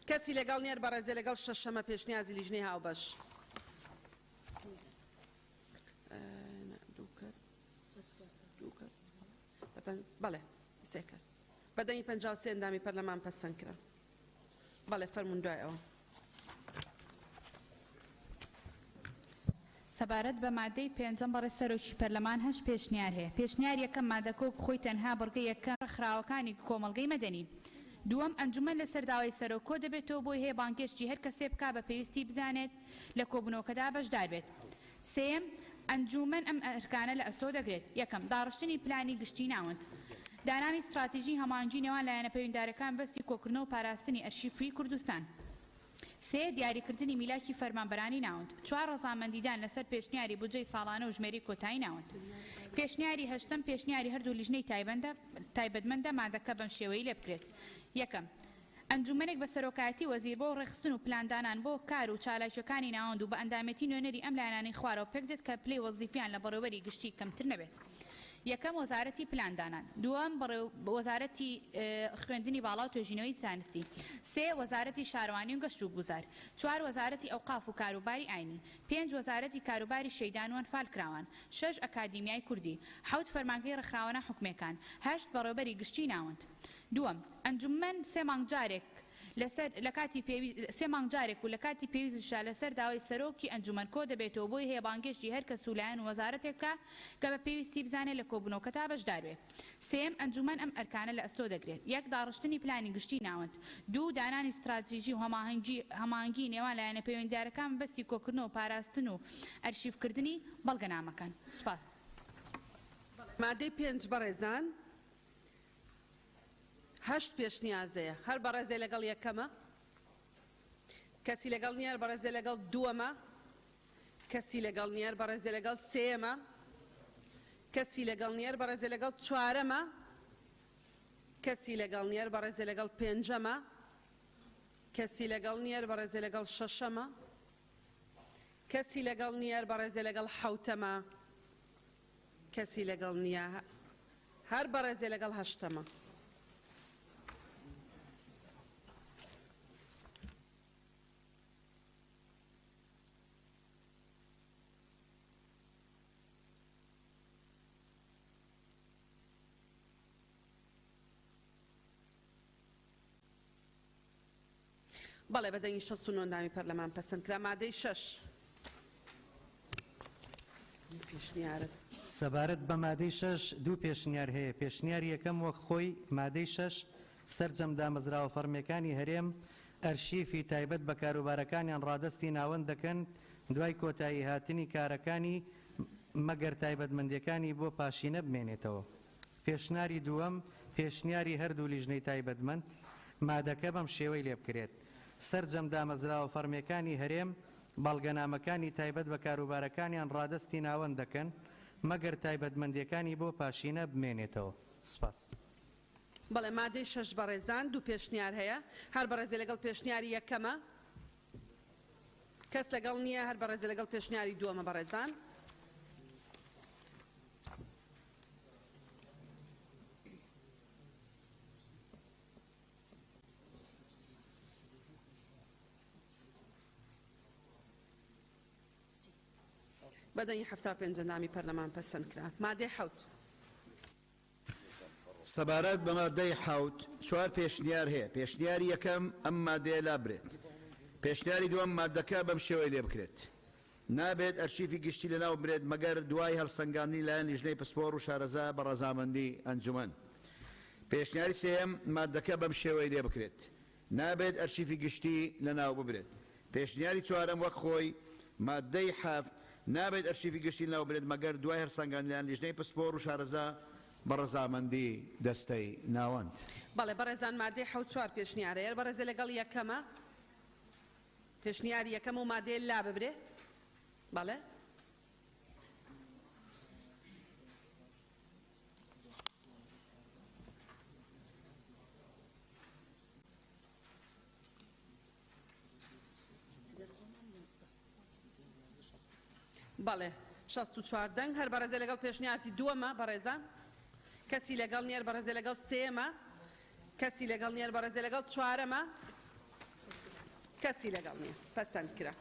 کەسی لەگەڵ نیە هەر بەڕێزێ لەگەڵ شەشەمە پێشنیازی لیژنەی هاوبەش دوو کەس بەڵێ سێ کەس بەدەنی 53 ئەندامی پەرلەمان پەسەند کرا بەڵێ فەرمون دوایەوە سەبارەت بە مادەی پێنجەم بەڕێ سەرۆکی پەرلەمان هەش پێشنیار هەیە پێشنیار یەکەم مادەکە خۆی تەنها بڕگەی یەکەم ڕێکخراوەکانی کۆمەڵگەی مەدەنی دووەم ئەنجومەن لەسەر داوای سەرۆکۆ دەبێتەوە بۆی هەیە بانگێشتی هەر کەسێ بکا بە پێویستی بزانێت لە کۆبوونەوەکەدا بەشدار بێت سێم ئەنجومەن ئەم ئەرکانە لە ئەستۆ دەگرێت یەکەم داڕشتنی پلانی گشتی ناوەند دانانی استراتیژی هەمانگی نێوان لایەنە پەیوەنددارەکان بەستی کۆکردنەوە و پاراستنی ئەرشیفی کوردستان سێ دیاریکردنی میلاکی فەرمانبەرانی ناوەند چوار ڕەزامەندیدان لەسەر پێشنیاری بودجەی ساڵانە و ژمێری کۆتایی ناوەند پێشنیاری هەشتم پێشنیاری هەردوو لیژنەی تایبەتمەندە مادەکە بەم شێوەیە لێ بکرێت یەکەم ئەنجومەنێک بە سەرۆکایەتی وەزیر بۆ ڕێخستن و پلاندانان بۆ کار و چالاکیەکانی ناوەند و بە ئەندامەتی نوێنەری ئەم لایەنانەی خوارەوە پێک دێت کە پلەی وەزیفیان لە بەڕێوەبەری گشتی کەمتر نەبێت یەکەم وەزارەتی پلاندانان دووەم وەزارەتی خوێندنی باڵا و توێژینەوەی زانستی سێ وەزارەتی شارەوانی و گەشت و گوزار چوار وەزارەتی ئەوقاف و کاروباری ئاینی پێنج وەزارەتی کاروباری شەیدان و ئەنفالکراوان شەش ئەکادیمیای کوردی حەوت فەرمانگەی ڕێکخراوانە حکومەکان هەشت بەڕێوەبەری گشتی ناوەند دووەم ئەنجومەن سێ مانگ جارێک سێ مانگ جارێک و لە کاتی پێویستیشا لەسەر داوای سەرۆکی ئەنجومەن کۆ دەبێتەوە بۆی هەیە بانگێشتی هەر کەس و لایەن وەزارەتێکە کە بە پێویستی بزانێت لە کۆبوونەوەکەتا بەشدار بێت سێم ئەنجومەن ئەم ئەرکانە لە ئەستۆ دەگرێت یەک داڕشتنی پلانی گشتی ناوەند دوو دانانی استراتیژی و هەماهەنگی نێوان لایەنە پەیوەنددارەکان بەستی کۆکردنەوە و پاراستن و ئەرشیفکردنی بەڵگەنامەکان سوپاس مادەی پێنج بەڕێزان هەشت پێشنیازەیە هەر بەڕێزێ لەگەڵ یەکەمە کەسی لەگەڵ نیە هەر بەڕێزێ لەگەڵ دووەمە کەسی لەگەڵ نیە هەر بەڕێزێ لەگەڵ سێمە کەسی لەگەڵ نیە هەر بەڕێزێ لەگەڵ چوارەمە کەسی لەگەڵ نیە هەر بەڕێزێ لەگەڵ پێنجەمە کەسی لەگەڵ نیە هەر بەڕێزێ لەگەڵ شەشەمە کەسی لەگەڵ نیە هەر بەڕێزێ لەگەڵ حەوتەمە کەسی لەگەڵ نییە هەر بەڕێزێ لەگەڵ هەشتەمە بەڵێ بەدەنگی 69 ئەندامی پەرلەمان پەسەندکرا مادەی 6 پێشنیارت سەبارەت بە مادەی 6 دوو پێشنیار هەیە پێشنیاری یەکەم وەک خۆی مادەی 6 سەرجەم دامەزراوە فەرمیەکانی هەرێم ئەرشیفی تایبەت بە کاروبارەکانیان ڕادستی ناوەند دەکەن دوای کۆتایی هاتنی کارەکانی مەگەر تایبەتمەندیەکانی بۆ پاشینە بمێنێتەوە پێشنیاری دووەم پێشنیاری هەردوو لیژنەی تایبەتمەند مادەکە بەم شێوەی لێ بکرێت سەرجەم دامەزراوە فەرمیەکانی هەرێم بەڵگەنامەکانی تایبەت بە کاروبارەکانیان ڕادستی ناوەند دەکەن مەگەر تایبەتمەندیەکانی بۆ پاشینە بمێنێتەوە سپاس بەڵێ مادەی 6 بەڕێزان دوو پێشنیار هەیە هەر بەڕێزێ لەگەڵ پێشنیاری یەکەمە کەس لەگەڵ نییە هەر بەڕێزێ لەگەڵ پێشنیاری دووەمە بەڕێزان بەدەنگی 75 ئەندامی پەرلەمان پەسەند کرا مادەی حەوت سەبارەت بە مادەی حەوت چوار پێشنیار هەیە پێشنیاری یەکەم ئەم مادەیە لا برێت پێشنیاری دووەم مادەکە بەم شێوەی لێ بکرێت نابێت ئەرشیفی گشتی لەناو برێت مەگەر دوای هەڵسەنگاندنی لایەن لیژنەی پسپۆڕ و شارەزا بە ڕەزامەندی ئەنجومەن پێشنیاری سێم مادەکە بەم شێوەی لێ بکرێت نابێت ئەرشیفی گشتی لەناو ببرێت پێشنیاری چوارەم وەک خۆی مادەی حەفت نابێت ئەرشیفی گشتی لەناو برێت مەگەر دوای هەڵسەنگاندنی لایەن لیژنەی پسپۆڕ و شارەزا بە ڕەزامەندی دەستەی ناوەند بەڵێ بەڕێزان مادەی حەوت چوار پێشنیارەیە بەڕێزێ لەگەڵ یەکەمە پێشنیاری یەکەم و مادەی لا ببرێ بەڵێ بەڵێ 64 دەنگ هەر بەڕێزە لەگەڵ پێشنیازی دووەمە بەڕێزان کەسی لەگەڵ نیە بەڕێزە لەگەڵ سێمە کەسی لەگەڵ نیە بەڕێزە لەگەڵ چوارەمە کەسی لەگەڵ نییە پەسەند کرا.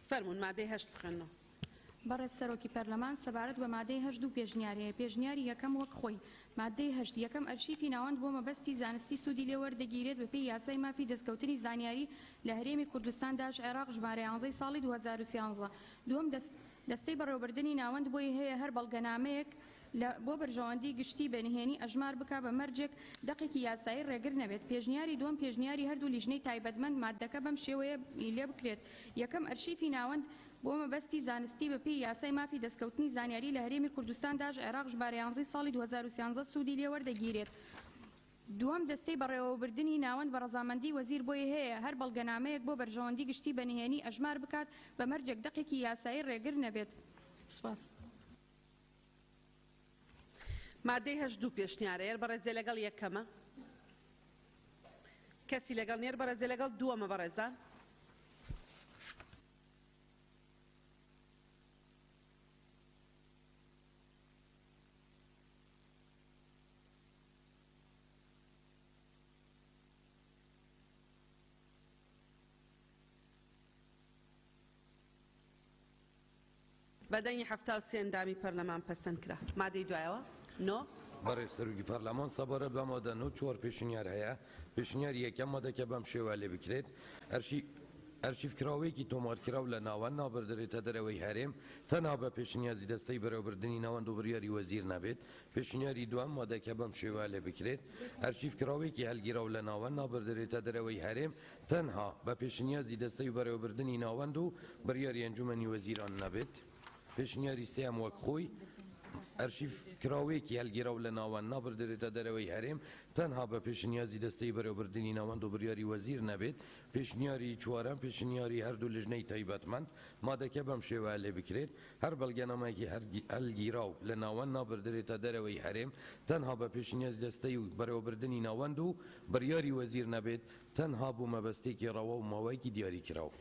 فەرمونون مادەی 8 بخێنەوە. بەڕێز سەرۆکی پەرلەمان سەبارەت بە مادەی 8 و پێشنیاریە پێشنیاری یەکەم وەک خۆی مادەی 8 یەکەم ئەرشیفی ناوەند بۆ مەبەستی زانستی سوودی لێوەردەگیرێت بە پێی یاسای مافی دەستکەوتنی زانیاری لە هەرێمی کوردستان داش عێراق ژمارە 11 ساڵی 2013 دووەم دەستەی بەڕێوەبردننی ناوەند بۆی هەیە هەر بەڵگەنامەیەک بۆ بەرژەوەندی گشتی بەنهێنی ئەژمار بک بە مەرجێک دەقێکی یاسایی ڕێگر نەبێت پێشنیاری دووەم پێشنیاری هەردوو لیژنەی تایبەتمەند مادەکە بەم شێوەیە لێ بکرێت یەکەم ئەرشیفی ناوەند بۆ مەبەستی زانستی بە پێی یاسای مافی دەستکەوتنی زانیاری لە هەرێمی کوردستان داش عێراق ژمارە 11 ساڵی 2013 سوودی لێوەردەگیرێت دووەم دەستەی بەڕێوەبردننی ناوەند بە ڕەزامەندی وەزیر بۆی هەیە هەر بەڵگەنامەیەک بۆ بەرژەوەندی گشتی بەنهێنی ئەژمار بکات بە مەرجێک دەقێکی یاسایی ڕێگر نەبێت. سوپاس. مادەی 8 پێشنیارەیە بەڕێزێ لەگەڵ یەکەمە کەسی لەگەڵ نێر بەڕێزێ لەگەڵ دووەمە بەڕێزان بەدەنگی 73 ئەندامی پەرلەمان پەسەند کرا. مادەی دوایەوە نۆ بەڕێز سەرۆکی پەرلەمان سەبارەت بە مادە 94 پێشنیار هەیە پێشنیاری یەکەم مادەکە بەم شێوە لێ بکرێت ئەرشیفکراوەیەکی تۆمارکراو لە ناوەند نابردرێتە دەرەوەی هەرێم تەنها بە پێشنیازی دەستەی بەڕێوەبردننی ناوەند و بڕیاری وەزیر نەبێت پێشنیاری دوام مادەکە بەم شێوە لێ بکرێت ئەرشیفکراوەیەکی هەلگیراو لە ناوەند نابردرێتە دەرەوەی هەرێم تەنها بە پێشنیازی دەستەی بەڕێوەبردننی ناوەند و بڕیاری ئەنجومەنی وەزیران نەبێت پێشنیاری سێم وەک خۆی ئەرشیف کراوەیەکی هەلگیراو لە ناوەند نابردرێتە دەرەوەی هەرێم تەنها بە پێشنیازی دەستەی بەڕێوەبردننی ناوەند و بڕیاری وەزیر نەبێت پێشنیاری چوارەم پێشنیاری هەردوو لیژنەی تایبەتمەند مادەکە بەم شێوە لێ بکرێت هەر بەڵگەنامەیەکی هەلگیراو لە ناوەند نابردرێتە دەرەوەی هەرێم تەنها بە پێشنیازی دەستەی بەڕێوەبردننی ناوەند و بڕیاری وەزیر نەبێت تەنها بوو مەبەستێکی ڕەوە و ماوەیەکی دیاری کراوە.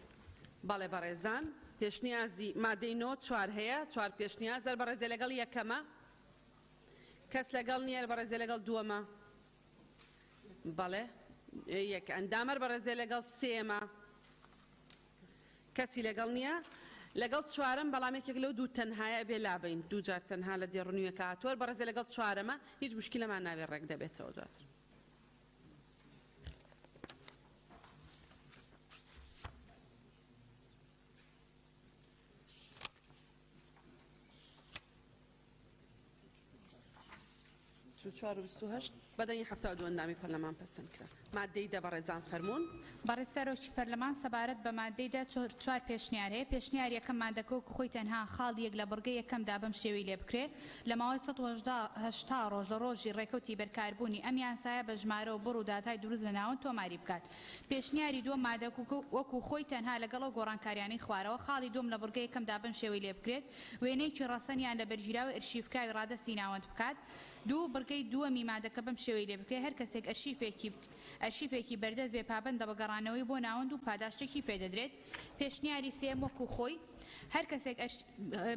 بەڵێ بەڕێزان پێشنیازی مادەی نۆ چوار هەیە چوار پێشنیاز هەر بەڕێزێ لەگەڵ یەکەمە کەس لەگەڵ نییە بەڕێزێ لەگەڵ دووەمە بەڵێ یەک ئەندامەر بەڕێزێ لەگەڵ سێمە کەسی لەگەڵ نییە لەگەڵ چوارەم بەڵامێکێک لەو دوو تەنهایە بێ لابین دوو جار تەنها لە دێڕنوویەکە هاتووە بەڕێزێ لەگەڵ چوارەمە هیچ مشکلەمان ناوێت ڕێک دەبێتەوە دواتر. بەدەنگی 72 ئەندامی پەرلەمان پەسەند کرا. مادەی دە بەڕێزان فەرموون. بەڕێز سەرۆکی پەرلەمان سەبارەت بە مادەیدا چوار پێشنیار هەیە پێشنیار یەکەم مادەکە و خۆی تەنها خاڵ یەک لە بڕگە یەکەمدا بەم شێوەی لێ بکرێت لە ماوەی 180 ڕۆژ لە ڕۆژی ڕێکەوتی بەرکاربوونی ئەم یاسایە بە ژمارە و بڕ و داتای دروست لە ناوەند تۆماری بکات. پێشنیاری دووەم مادەکە وەکو خۆی تەنها لەگەڵ گۆڕانکاریانەی خوارەوە خاڵی دووەم لە بڕگە یەکەمدا بەم شێوەی لێ بکرێت وێنەیەکی ڕەسەنیان لە بەرگیراوی ئەرشیفکراوی ڕادەستی ناوەند بکات. دوو بڕگەی دووەمی مادەکە بەم شێوەی لێ بکرێت هەر کەسێک ئەرشیفێکی بەردەست بێ پابەندە بە گەڕانەوەی بۆ ناوەند و پاداشتێکی پێدەدرێت. پێشنیاری سێم وەکو خۆی هەر کەسێک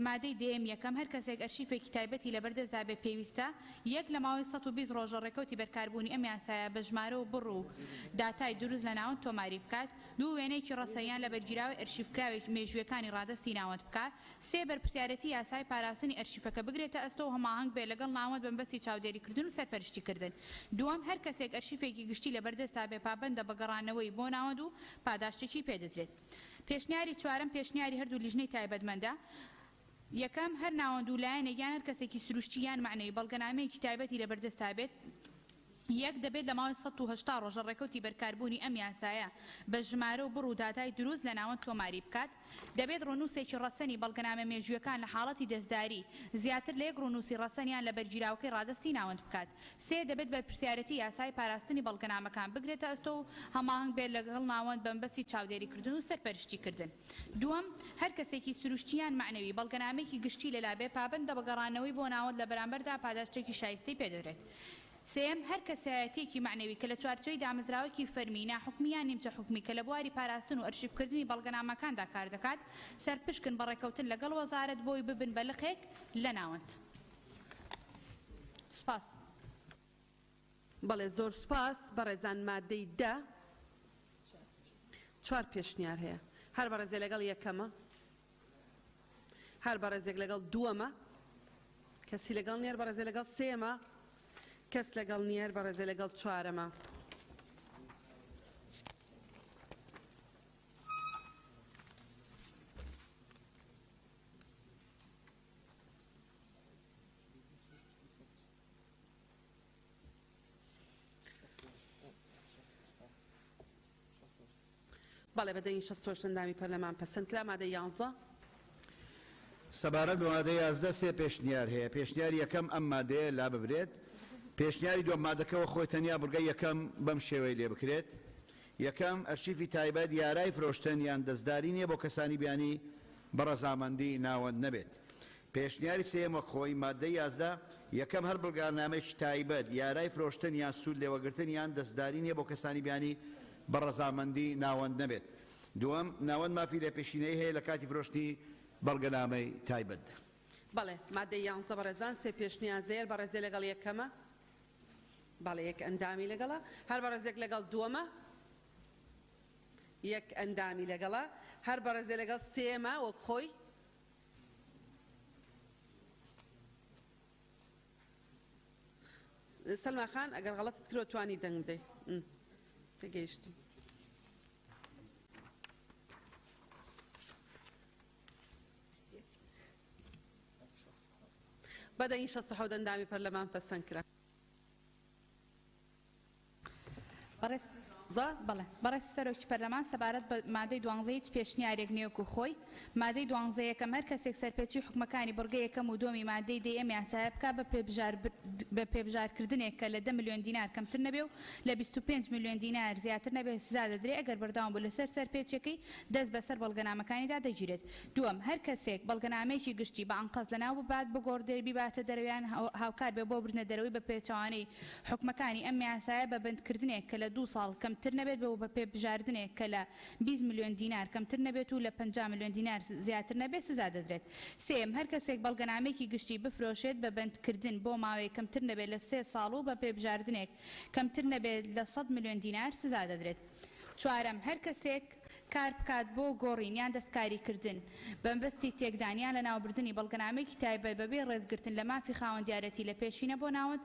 مادەی دێم یەکەم هەر کەسێک ئەرشیفێکی تایبەتی لە بەردەستدا بێ پێویستە یەک لە ماوەی 120 ڕۆژە ڕێکەوتی بەرکاربوونی ئەم یاسایە بە ژمارە و بڕ و داتای دروست لە ناوەند تۆماری بکات. دوو وێنەیەکی ڕەسەنیان لە بەرگیراوی ئەرشیفکراوی مێژوویەکانی ڕادەستی ناوەند بکات. سێ بەرپرسیارەتی یاسای پاراستنی ئەرشیفەکە بگرێتە ئەستۆ و هەماهەنگ بێ لەگەڵ ناوەند بەمبەستی چاودێریکردن و سەرپەرشتیکردن. دووەم هەر کەسێک ئەرشیفێکی گشتی لە بەردەستا بێ پابەندە بە گەڕانەوەی بۆ ناوەند و پاداشتێکی پێدەدرێت. پێشنیاری چوارەم پێشنیاری هەردوو لیژنەی تایبەتمەندە یەکەم هەر ناوەند و لایەنە یان هەر کەسێکی سروشتی یان معنەی بەڵگەنامەیەکی تایبەتی لە بەردەستا بێت یەک دەبێت لە ماوەی 180 ڕۆژە ڕێکەوتی بەرکاربوونی ئەم یاسایە بە ژمارە و بڕ و داتای دروست لە ناوەند تۆماری بکات. دەبێت ڕۆنووسێکی ڕەسەنی بەڵگەنامە مێژوویەکان لە حاڵەتی دەستداری زیاتر لە یەک ڕۆنووسی ڕەسەنیان لە بەرگیراوەکەی ڕادستی ناوەند بکات. سێ دەبێت بە پرسیارەتی یاسای پاراستنی بەڵگەنامەکان بگرێتە ئەستۆ و هەماهنگ بێت لەگەڵ ناوەند بەمبەستی چاودێریکردن و سەرپەرشتیکردن. دووەم، هەر کەسێکی سروشتیان معنەوی بەڵگەنامێکی گشتی لەلابێ پابندە بەگەڕانەوەی بۆ ناوەند لە بەرامبەردا پاداشتێکی شایستەی پێدەدرێت. سێم، هەر کەسایەتێکی معنەوی کە لە چوارچەوەی دامەزراوەکی فەرمی ناحکمیان نیمچە حکمی کە لە بواری پاراستن و ئەرشیفکردنی بەڵگەنامەکاندا کار دەکات سەرپشکن بە ڕێکەوتن لەگەڵ وەزارەت بۆی ببن بە لقێک لە ناوەند. سوپاس. بەڵێ زۆر سوپاس. بەڕێزان مادەی 10 4 پێشنیار هەیە. هەر بەڕێزێ لەگەڵ یەکەمە، هەر بەڕێزێک لەگەڵ دووەمە، کەسی لەگەڵ نیەر بەڕێزێ لەگەڵ سێمە، کەس لەگەڵ نیەر بەڕێزێ لەگەڵ چوارەمە. بەڵێ بەدەنگی 68 ئەندامی پەرلەمان پەسەند کرا. مادەی 11 سەبارەت بە مادەی 11 سێ پێشنیار هەیە. پێشنیاری یەکەم ئەم مادەیە لا ببرێت. پێشنیاری دووەم مادەکەەوە خۆی تەنیا بڕگەی یەکەم بەم شێوەی لێ بکرێت. یەکەم، ئەرشیفی تایبەت یارای فرۆشتن یان دەستداری نییە بۆ کەسانی بیانی بەڕەزامەندی ناوەند نەبێت. پێشنیاری سێم وەک خۆی مادەی 11 یەکەم، هەر بڵگانامەیەکی تایبەت یارای فرۆشتن یان سوود لێوەگرتن یان دەستداری نییە بۆ کەسانی بیانی بەڕەزامەندی ناوەند نەبێت. دووەم، ناوەند مافی لێپێشینەی هەیە لە کاتی فرۆشتی بەڵگەنامەی تایبەت. بەڵێ مادەی 11 بەڕێزان سێ پێشنیار زێر بەڕێزێ لەگەڵ یەکەمە، بەڵێ یەک ئەندامی لەگەڵە، هەر بەڕێزێک لەگەڵ دووەمە، یەک ئەندامی لەگەڵە، هەر بەڕێزێ لەگەڵ سێمە وەک خۆی، سەلما خان ئەگەر غەڵەتت کرۆ توانی دەنگ بدەی. تێگەیشتم. بەدەنگی 67 ئەندامی پەرلەمان پەسەند کرا. بەڕێز سەرۆکی پەرلەمان سەبارەت بە مادەی 12 هیچ پێشنیارێک نێوەکو خۆی. مادەی 12 یەکەم، هەر کەسێک سەرپێچی حکومەکانی بڕگەی یەکەم و دووەمی مادەی دەی ئەم یاسایە بکات بە پێبژارکردنێک کە لە 10 ملیۆن دینار کەمتر نەبێ و لە 25 ملیۆن دینار زیاتر نەبێ سزا دەدرێت ئەگەر بەردەوام بوو لەسەر سەرپێچەکەی دەست بەسەر بەڵگەنامەکانیدا دەگیرێت. دووەم، هەر کەسێک بەڵگەنامەیەکی گشتی بە ئەنقەز لەناو ببات بگۆڕ دەربی باتە دەرەویان هاوکار بێ بۆ بردنە دەرەوەی بە پێچەوانەی حکومەکانی ئەم یاسایە بە بەندکردنێک کە لە 2 ساڵ کەمتر نەبێت بە پێبژاردنێک کە لە 20 ملیۆن دینار کەمتر نەبێت و لە 50 ملیۆن دینار زیاتر نەبێت سزا دەدرێت. سێم، هەر کەسێک بەڵگەنامەیەکی گشتی بفرۆشێت بە بەندکردن بۆ ماوەی کەمتر نەبێت لە 3 ساڵ و بە پێبژاردنێک کەمتر نەبێت لە 100 ملیۆن دینار سزا دەدرێت. چوارەم، هەر کەسێک کار بکات بۆ گۆڕین یان دەستکاریکردن بەمبەستی تێکدانیان لە ناوبردننی بەڵگەنامەیەکی تایبەت بەبێ ڕێزگرتن لە مافی خاوەندیارەتی لە پێشینە بۆ ناوەند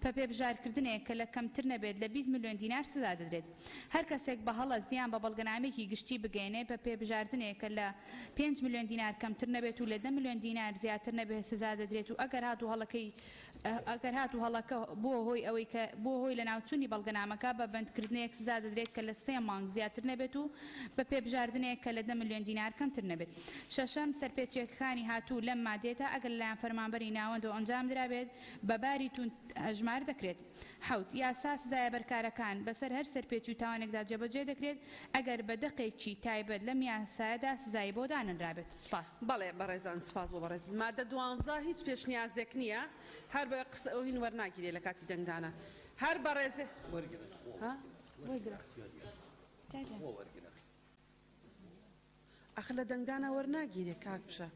بە پێبژارکردنێک کە لە کەمتر نەبێت لە 20 ملیۆن دینار سزا دەدرێت. هەر کەسێک بە هەڵە زیان بە بەڵگەنامەیەکی گشتی بگەێنێت بە پێبژاردنێک کە لە 5 ملیۆن دینار کەمتر نەبێت و لە 10 ملیۆن دینار زیاتر نەبێت سزا دەدرێت و ئەگەر هاتوو هەڵەکە بۆ هۆی لە ناوچوونی بەڵگەنامەکە بە بەندکردنێک سزا دەدرێت کە لە 3 مانگ زیاتر نەبێت و بە پێبژاردنێک کە لە 10 ملیۆن دینار کەمتر نەبێت. شەشەم، سەرپێچیەکانی هاتوو لەم مادێتە ئەگەر لەلایەن فەرمانبەری ناوەندەوە ئەنجام درابێت بە باری تون هەژمار دەکرێت. حوت، یاسا سزایە بەرکارەکان بەسەر هەر سەرپێچی و تاوانێکدا جێبەجێ دەکرێت ئەگەر بە دقێکی تایبەت لەم یاسایەدا سزای بۆ دانرابێت. سوپاس. بەڵێ بەڕێزان سوپاس بۆ بەڕێز. مادە 12 هیچ پێشنیازێک نییە، هەر بە قسە ئەوین وەرناگیرێت لە کاتی دەنگدانە. هەر بەڕێزێ ئەخ لە دەنگدانە وەرناگیرێ کاک بشە.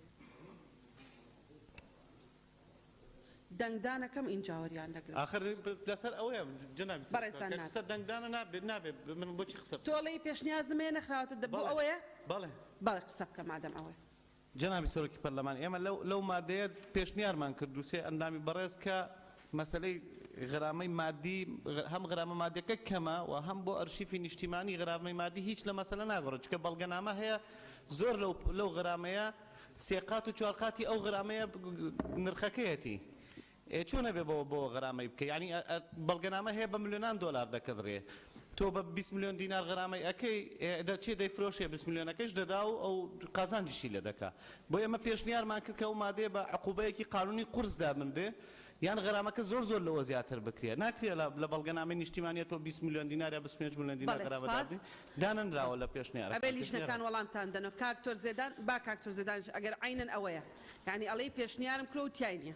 دەنگدانەکەم ئینجاوەریان دەگرێت. آخر لەسەر ئەوەیە جنابی سەر دەنگدانە نابێت من بۆچی قسە تۆڵی پێشنیازم هەیە نەخراوەتە دەبوو ئەوەیە؟ بەڵێ بەڵێ قسە بکە مادەم ئەوەیە. جنابی سەرۆکی پەرلەمان ئێمە لەو مادەیە پێشنیارمان کرد و سێ ئەندامی بەڕێز کە مەسەلەی غرامەی مادی هەم غرامە مادیەکە کەمە و هەم بۆ ئەرشیفی نیشتیمانی غرامەی مادی هیچ لە مەسەلە ناگەڕێت چکە بەڵگەنامە هەیە زۆر لەو غرامەیە سێقات و چوارقاتی ئەو غرامەیە نرخەکەیەتی. چۆنە بێ بۆ غەرامەی بکە ینی بەڵگەنامە هەیە بە ملیۆنان دۆلار دەکەدڕێ تۆ بە 20 میلیۆن دینار غەرامەی ئەەکەی چێ دەیفرۆشێ 20 میلیۆنەکەش دەدا و ئەو قازانجیشی لێ دەکا بۆ ئێمە پێشنیارمان کرد کە ئەو مادەیە بە عقوبەیەکی قانونی قورسدا بندێ یان غەرامەکە زۆر لەوە زیاتر بکرێ ناکرێت لە بەڵگەنامەی نیشتیمانیەتەوە 20 میلیۆن دینار یا 25 میلیۆن دینار غەرامە دابنێ دانەنراوە لە پێشنیار ئەبێ لیژنەکان وەڵامتان دەنەوە کاکتۆر زێدان با کاکتۆر زێدان ئەگەر عینەن ئەوەیە یعنی ئەڵەی پێشنیارم کرۆ و تیای نییە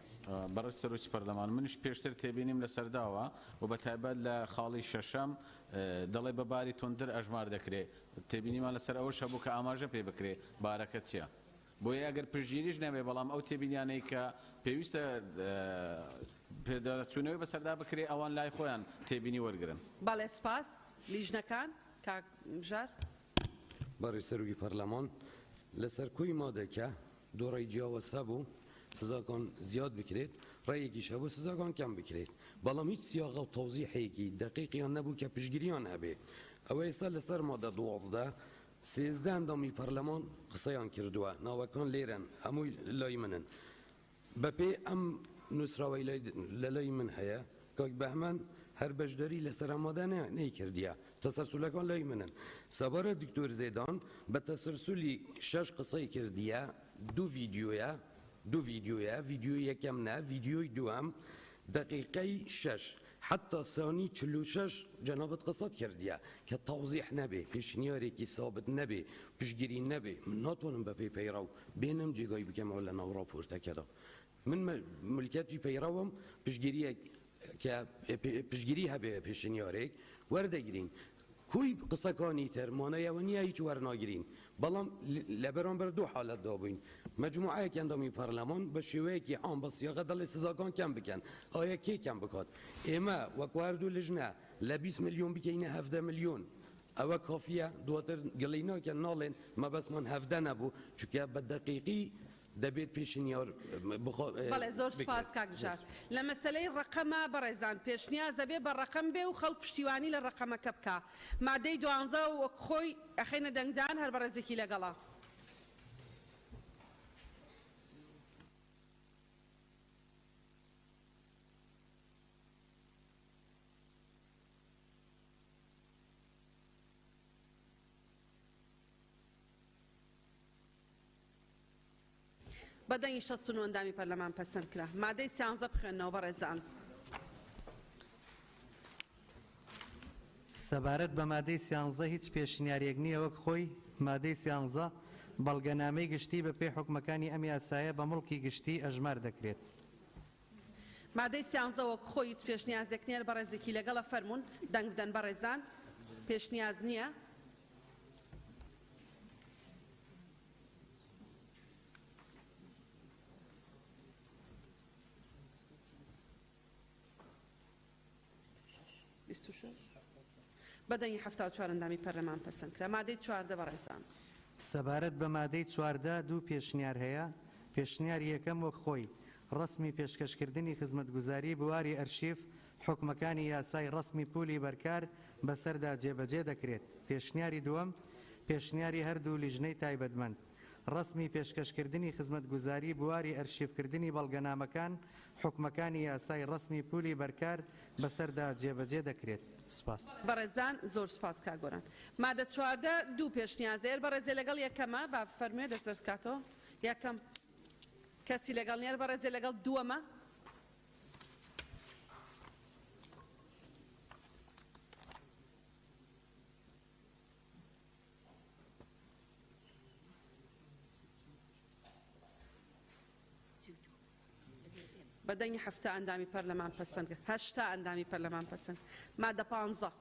بەڕێز سەرۆکی پەرلەمان منش پێشتر تێبینیم لە سەرداوە و بە تایبەت لە خاڵی شەشەم دەڵێ بەباری تۆندر ئەژمار دەکرێت تێبینیمان لەسەر ئەوە هەبوو کە ئاماژە پێ بکرێ بارەکە چییە بۆیە ئەگەر پشگیریش نەبێ بەڵام ئەو تێبینیانەی کە پێویستە پێداچوونەوەی بەسەردا بکرێ ئەوان لای خۆیان تێبینی وەرگرن بەڵێ سپاس لیژنەکان کاکژار بەڕێز سەرۆکی پەرلەمان لەسەر کوی مادەکە دۆڕی جیاوەسە بوو سزاکان زیاد بکرێت ڕێیەکیش هەبوو سزاکان کەم بکرێت بەڵام هیچ سیاغە و تەوزیحەیەکی دقیقیان نەبوو کە پشگیریان هەبێ ئەوە ئێستا لەسەر مادە 12 سێزدە ئەندامی پەرلەمان قسەیان کردووە ناوەکان لێرن هەمووی لای منن بەپێ ئەم نووسراوەی لە لای من هەیە کاک بەهمەن هەر بەشدەری لەسەر ئەمادە نەیکردیە تەسەرسولەکان لای منن سەبارە دکتۆر زێدان بە تەسەرسولی 6 قسەی کردیە دوو ڤیدیۆیە ڤیدیۆ یەکەم نە ڤیدیۆی دووەم دقیقەی 6 حتى ثاني 46 جنابت قصد كرديا كتوضيح نبي بيشنياري كي ثابت نبي بيشجري نبي من ناتونم ببي بيراو بينم جي جاي بكم ولا نورا بورتا كذا من ملكات جي بيراوم بيشجري ك بيشجريها بيشنياري ورده جرين كوي قصة كاني تر مانا يوانيا هيك ورنا جرين بلام لبران بر دو حالت دابين مجموعه كندامي برلمان بشويه كي عام بسياقه دل سزاكان كم بكن آیا کی کم بکات اما وکواردو لجنه ل 20 میلیون بکینه 17 میلیون او کافیه دواتر گلینا که نالن ما بس من 17 نبو چون بدقیقی دەبێت پێشنیار بەڵێ زۆر سپاس کاکژار لە مەسەلەی ڕقەمە بەڕێزان پێشنیاز دەبێت بە ڕقەم بێ و خەڵک پشتیوانی لە ڕقەمەکە بکە مادەی 12 وەک خۆی ئەخێنە دەنگدان هەر بەڕێزێکی لەگەڵا بەدەنگی 69 ئەندامی پەرلەمان پەسەند کرا مادەی 13 بخوێنەوە بەڕێزان سەبارەت بە مادەی 13 هیچ پێشنیارێک نییە وەک خۆی مادەی 13 بەڵگەنامەی گشتی بە پێی حکومەکانی ئەم یاسایە بە مڵکی گشتی ئەژمار دەکرێت مادەی 13 وەک خۆی هیچ پێشنیازێک نییە بەڕێزێکی لەگەڵە فەرمونون دەنگ بدەن بەڕێزان پێشنیاز نییە بەدەنگی 74 ئەندامی پەرلەمان پەسەند کرا مادەی 14 بەڕێزان سەبارەت بە مادەی 14 دوو پێشنیار هەیە پێشنیار یەکەم وەک خۆی ڕسمی پێشکەشکردنی خزمەتگوزاری بواری ئەرشیف حکومەکانی یاسای ڕسمی پولی بەرکار بەسەردا جێبەجێ دەکرێت پێشنیاری دووەم پێشنیاری هەردوو لیژنەی تایبەتمەند ڕسمی پێشکەشکردنی خزمەتگوزاری بواری ئەرشیفکردنی بەڵگەنامەکان حکومەکانی یاسای ڕسمی پولی بەرکار بەسەردا جێبەجێ دەکرێت سپاس بەڕێزان زۆر سپاس کاگۆران مادە 14 دوو پێشنیازەیە بەڕێزێ لەگەڵ یەکەمە با فەرموێ دەستبەرزکاتەوە یەکەم کەسی لەگەڵ نیە بەڕێزێ لەگەڵ دووەمە بەدەنگی 7 ئەندامی پەرلەمان پەسەند کرد 8 ئەندامی پەرلەمان پەسەند مادە 15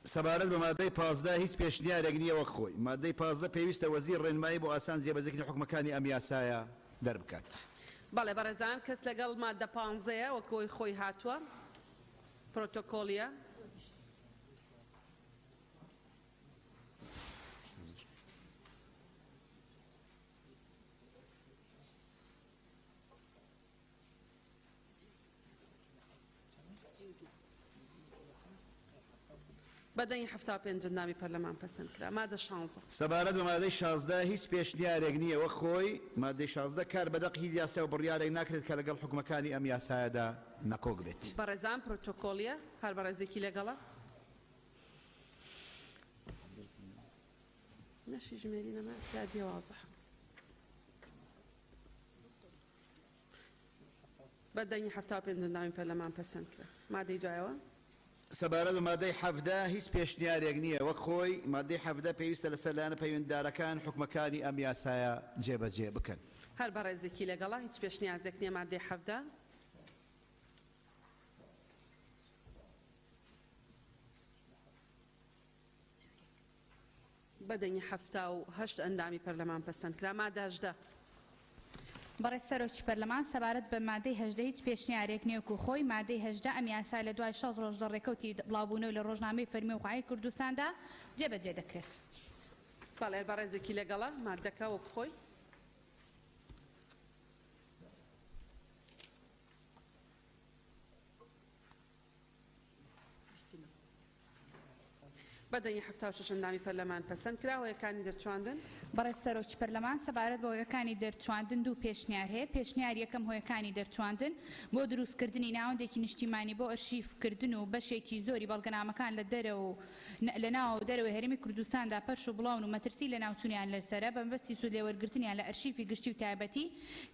سەبارەت بە مادەی 15 هیچ پێشنیارێک نییە وەک خۆی مادەی 15 پێویستە وەزیر ڕێنمایی بۆ ئاسان جێبەجێکردنی حکومەکانی ئەم یاسایە دەربکات بەڵێ بەڕێزان کەس لەگەڵ مادە 15 وەکەوەی خۆی هاتووە پرۆتۆکۆلیە بەدەنگی 75 ئەندامی پەرلەمان پەسەند کرا. مادە 16. سەبارەت بە مادەی 16 هیچ پێشنیارێک نییە وە خۆی مادەی 16 کار بەدەق هیچ یاسا و بڕیارێک ناکرێت کە لەگەڵ حکومەکانی ئەم یاسایەدا نەکۆک بێت. بەڕێزان پرۆتۆکۆلیە هەر بەڕێزێکی لەگەڵە. نەشی ژمێری نەما سیادی واضح. بەدەنگی 75 ئەندامی پەرلەمان پەسەند کرا. مادەی دوایەوە. سەبارەت بە مادەی 17 هیچ پێشنیارێک نییە وە خۆی مادەی 17 پێویستە لەسەر لایەنە پەیوەنددارەکان حکومەکانی ئەم یاسایە جێبەجێ بکەن. هەر بەڕێزێکی لەگەڵە هیچ پێشنیازێک نییە مادەی 17. بەدەنگی 78 ئەندامی پەرلەمان پەسەند کرا. مادە 18. بەڕێز سەرۆکی پەرلەمان سەبارەت بە مادەی 18 هیچ پێشنیارێک نێوکو خۆی مادەی 18 ئەم یاسا لە دوای 6 ڕۆژ ڕێکەوتی بڵاوبوونەوە لە ڕۆژنامەی فەرمی وقایعی کوردستاندا جێبەجێ دەکرێت. بەڵێ بەڕێزێکی لەگەڵە مادەکە وەک خۆی. بەدەنگی 76 ئەندامی پەرلەمان پەسەند کرا هۆیەکانی دەرچواندن. بەڕێز سەرۆکی پەرلەمان سەبارەت بە هۆیەکانی دەرچواندن دوو پێشنیار هەیە. پێشنیار یەکەم هۆیەکانی دەرچواندن بۆ دروستکردنی ناوەندێکی نیشتیمانی بۆ ئەرشیفکردن و بەشێکی زۆری بەڵگەنامەکان لە ناو و دەرەوەی هەرێمی کوردستاندا پەرش و بڵاون و مەترسی لە ناوچوونیان لەسەرە بەمبەستی سوود لێوەرگرتنیان لە ئەرشیفی گشتی و تایبەتی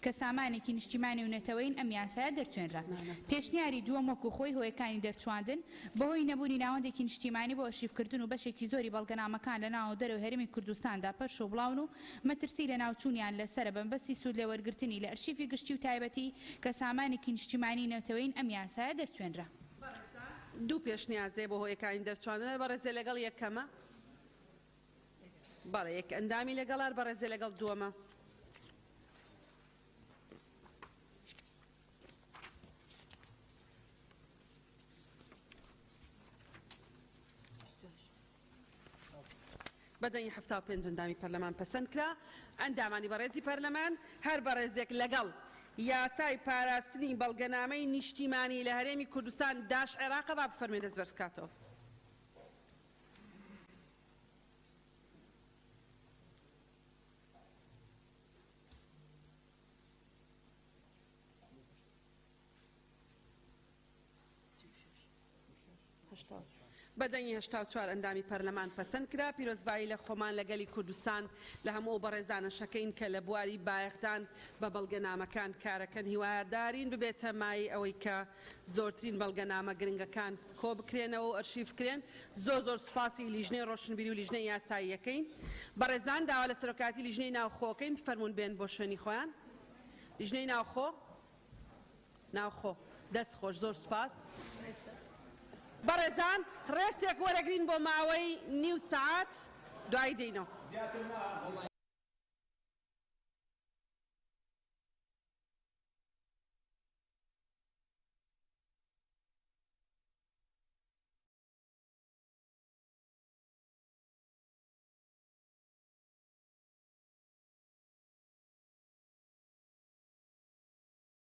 کە سامانێکی نیشتیمانی و نەتەوەین ئەم یاسایە دەرچوێنرا. پێشنیاری دووەم وەکو خۆی هۆیەکانی دەرچواندن بەهۆی نەبوونی ناوەندێکی نیشتیمانی بۆ ئەرشیفکردن و بەشێکی زۆری بەڵگەنامەکان لە ناو و دەرەوەی هەرێمی کوردستاندا پەرش و بڵاون و مەترسی لە ناوچوونیان لەسەرە بەمبەستی سوود لێوەرگرتنی لە ئەرشیفی گشتی و تایبەتی کە سامانێکی نیشتیمانی نەتەوەین ئەم یاسایە دەرچوێنرا. دوو پێشنیازێ بۆ هۆیەکانی دەرچواندن بەڕێزێ لەگەڵ یەکەمە. بەڵێ یەک ئەندامی لەگەڵ بەڕێزێ لەگەڵ دووەمە. بەدەنگی 75 ئەندامی پەرلەمان پەسەند کرا. ئەندامانی بەڕێزی پەرلەمان هەر بەڕێزێک لەگەڵ یاسای پاراستنی بەڵگەنامەی نیشتیمانی لە هەرێمی کوردستان داش عێراقە با بفەرمێ دەست بەرزکاتەوە. بەدەنگی 84 ئەندامی پەرلەمان پەسەند کرا. پیرۆزبایی لە خۆمان لەگەلی کوردستان لە هەموو بەڕێزانە شەکەین کە لە بواری بایەختان بە بەڵگەنامەکان کارەکەن هیوادارین ببێتە مای ئەوەی کە زۆرترین بەڵگەنامە گرنگەکان کۆ بکرێنەوە و ئەرشیف بکرێن. زۆر سوپاسی لیژنەی ڕۆشنبیری و لیژنەی یاساییەکەین. بەڕێزان داوا لە سەرۆکاتی لیژنەی ناوخۆکەین فەرموون بێن بۆ شوێنی خۆیان. لیژنەی ناوخۆ دەست خۆش زۆر سوپاس. بەڕێزان ڕێستێک وەرەگرین بۆ ماوەی نیو سەعات دوای دێینەوە.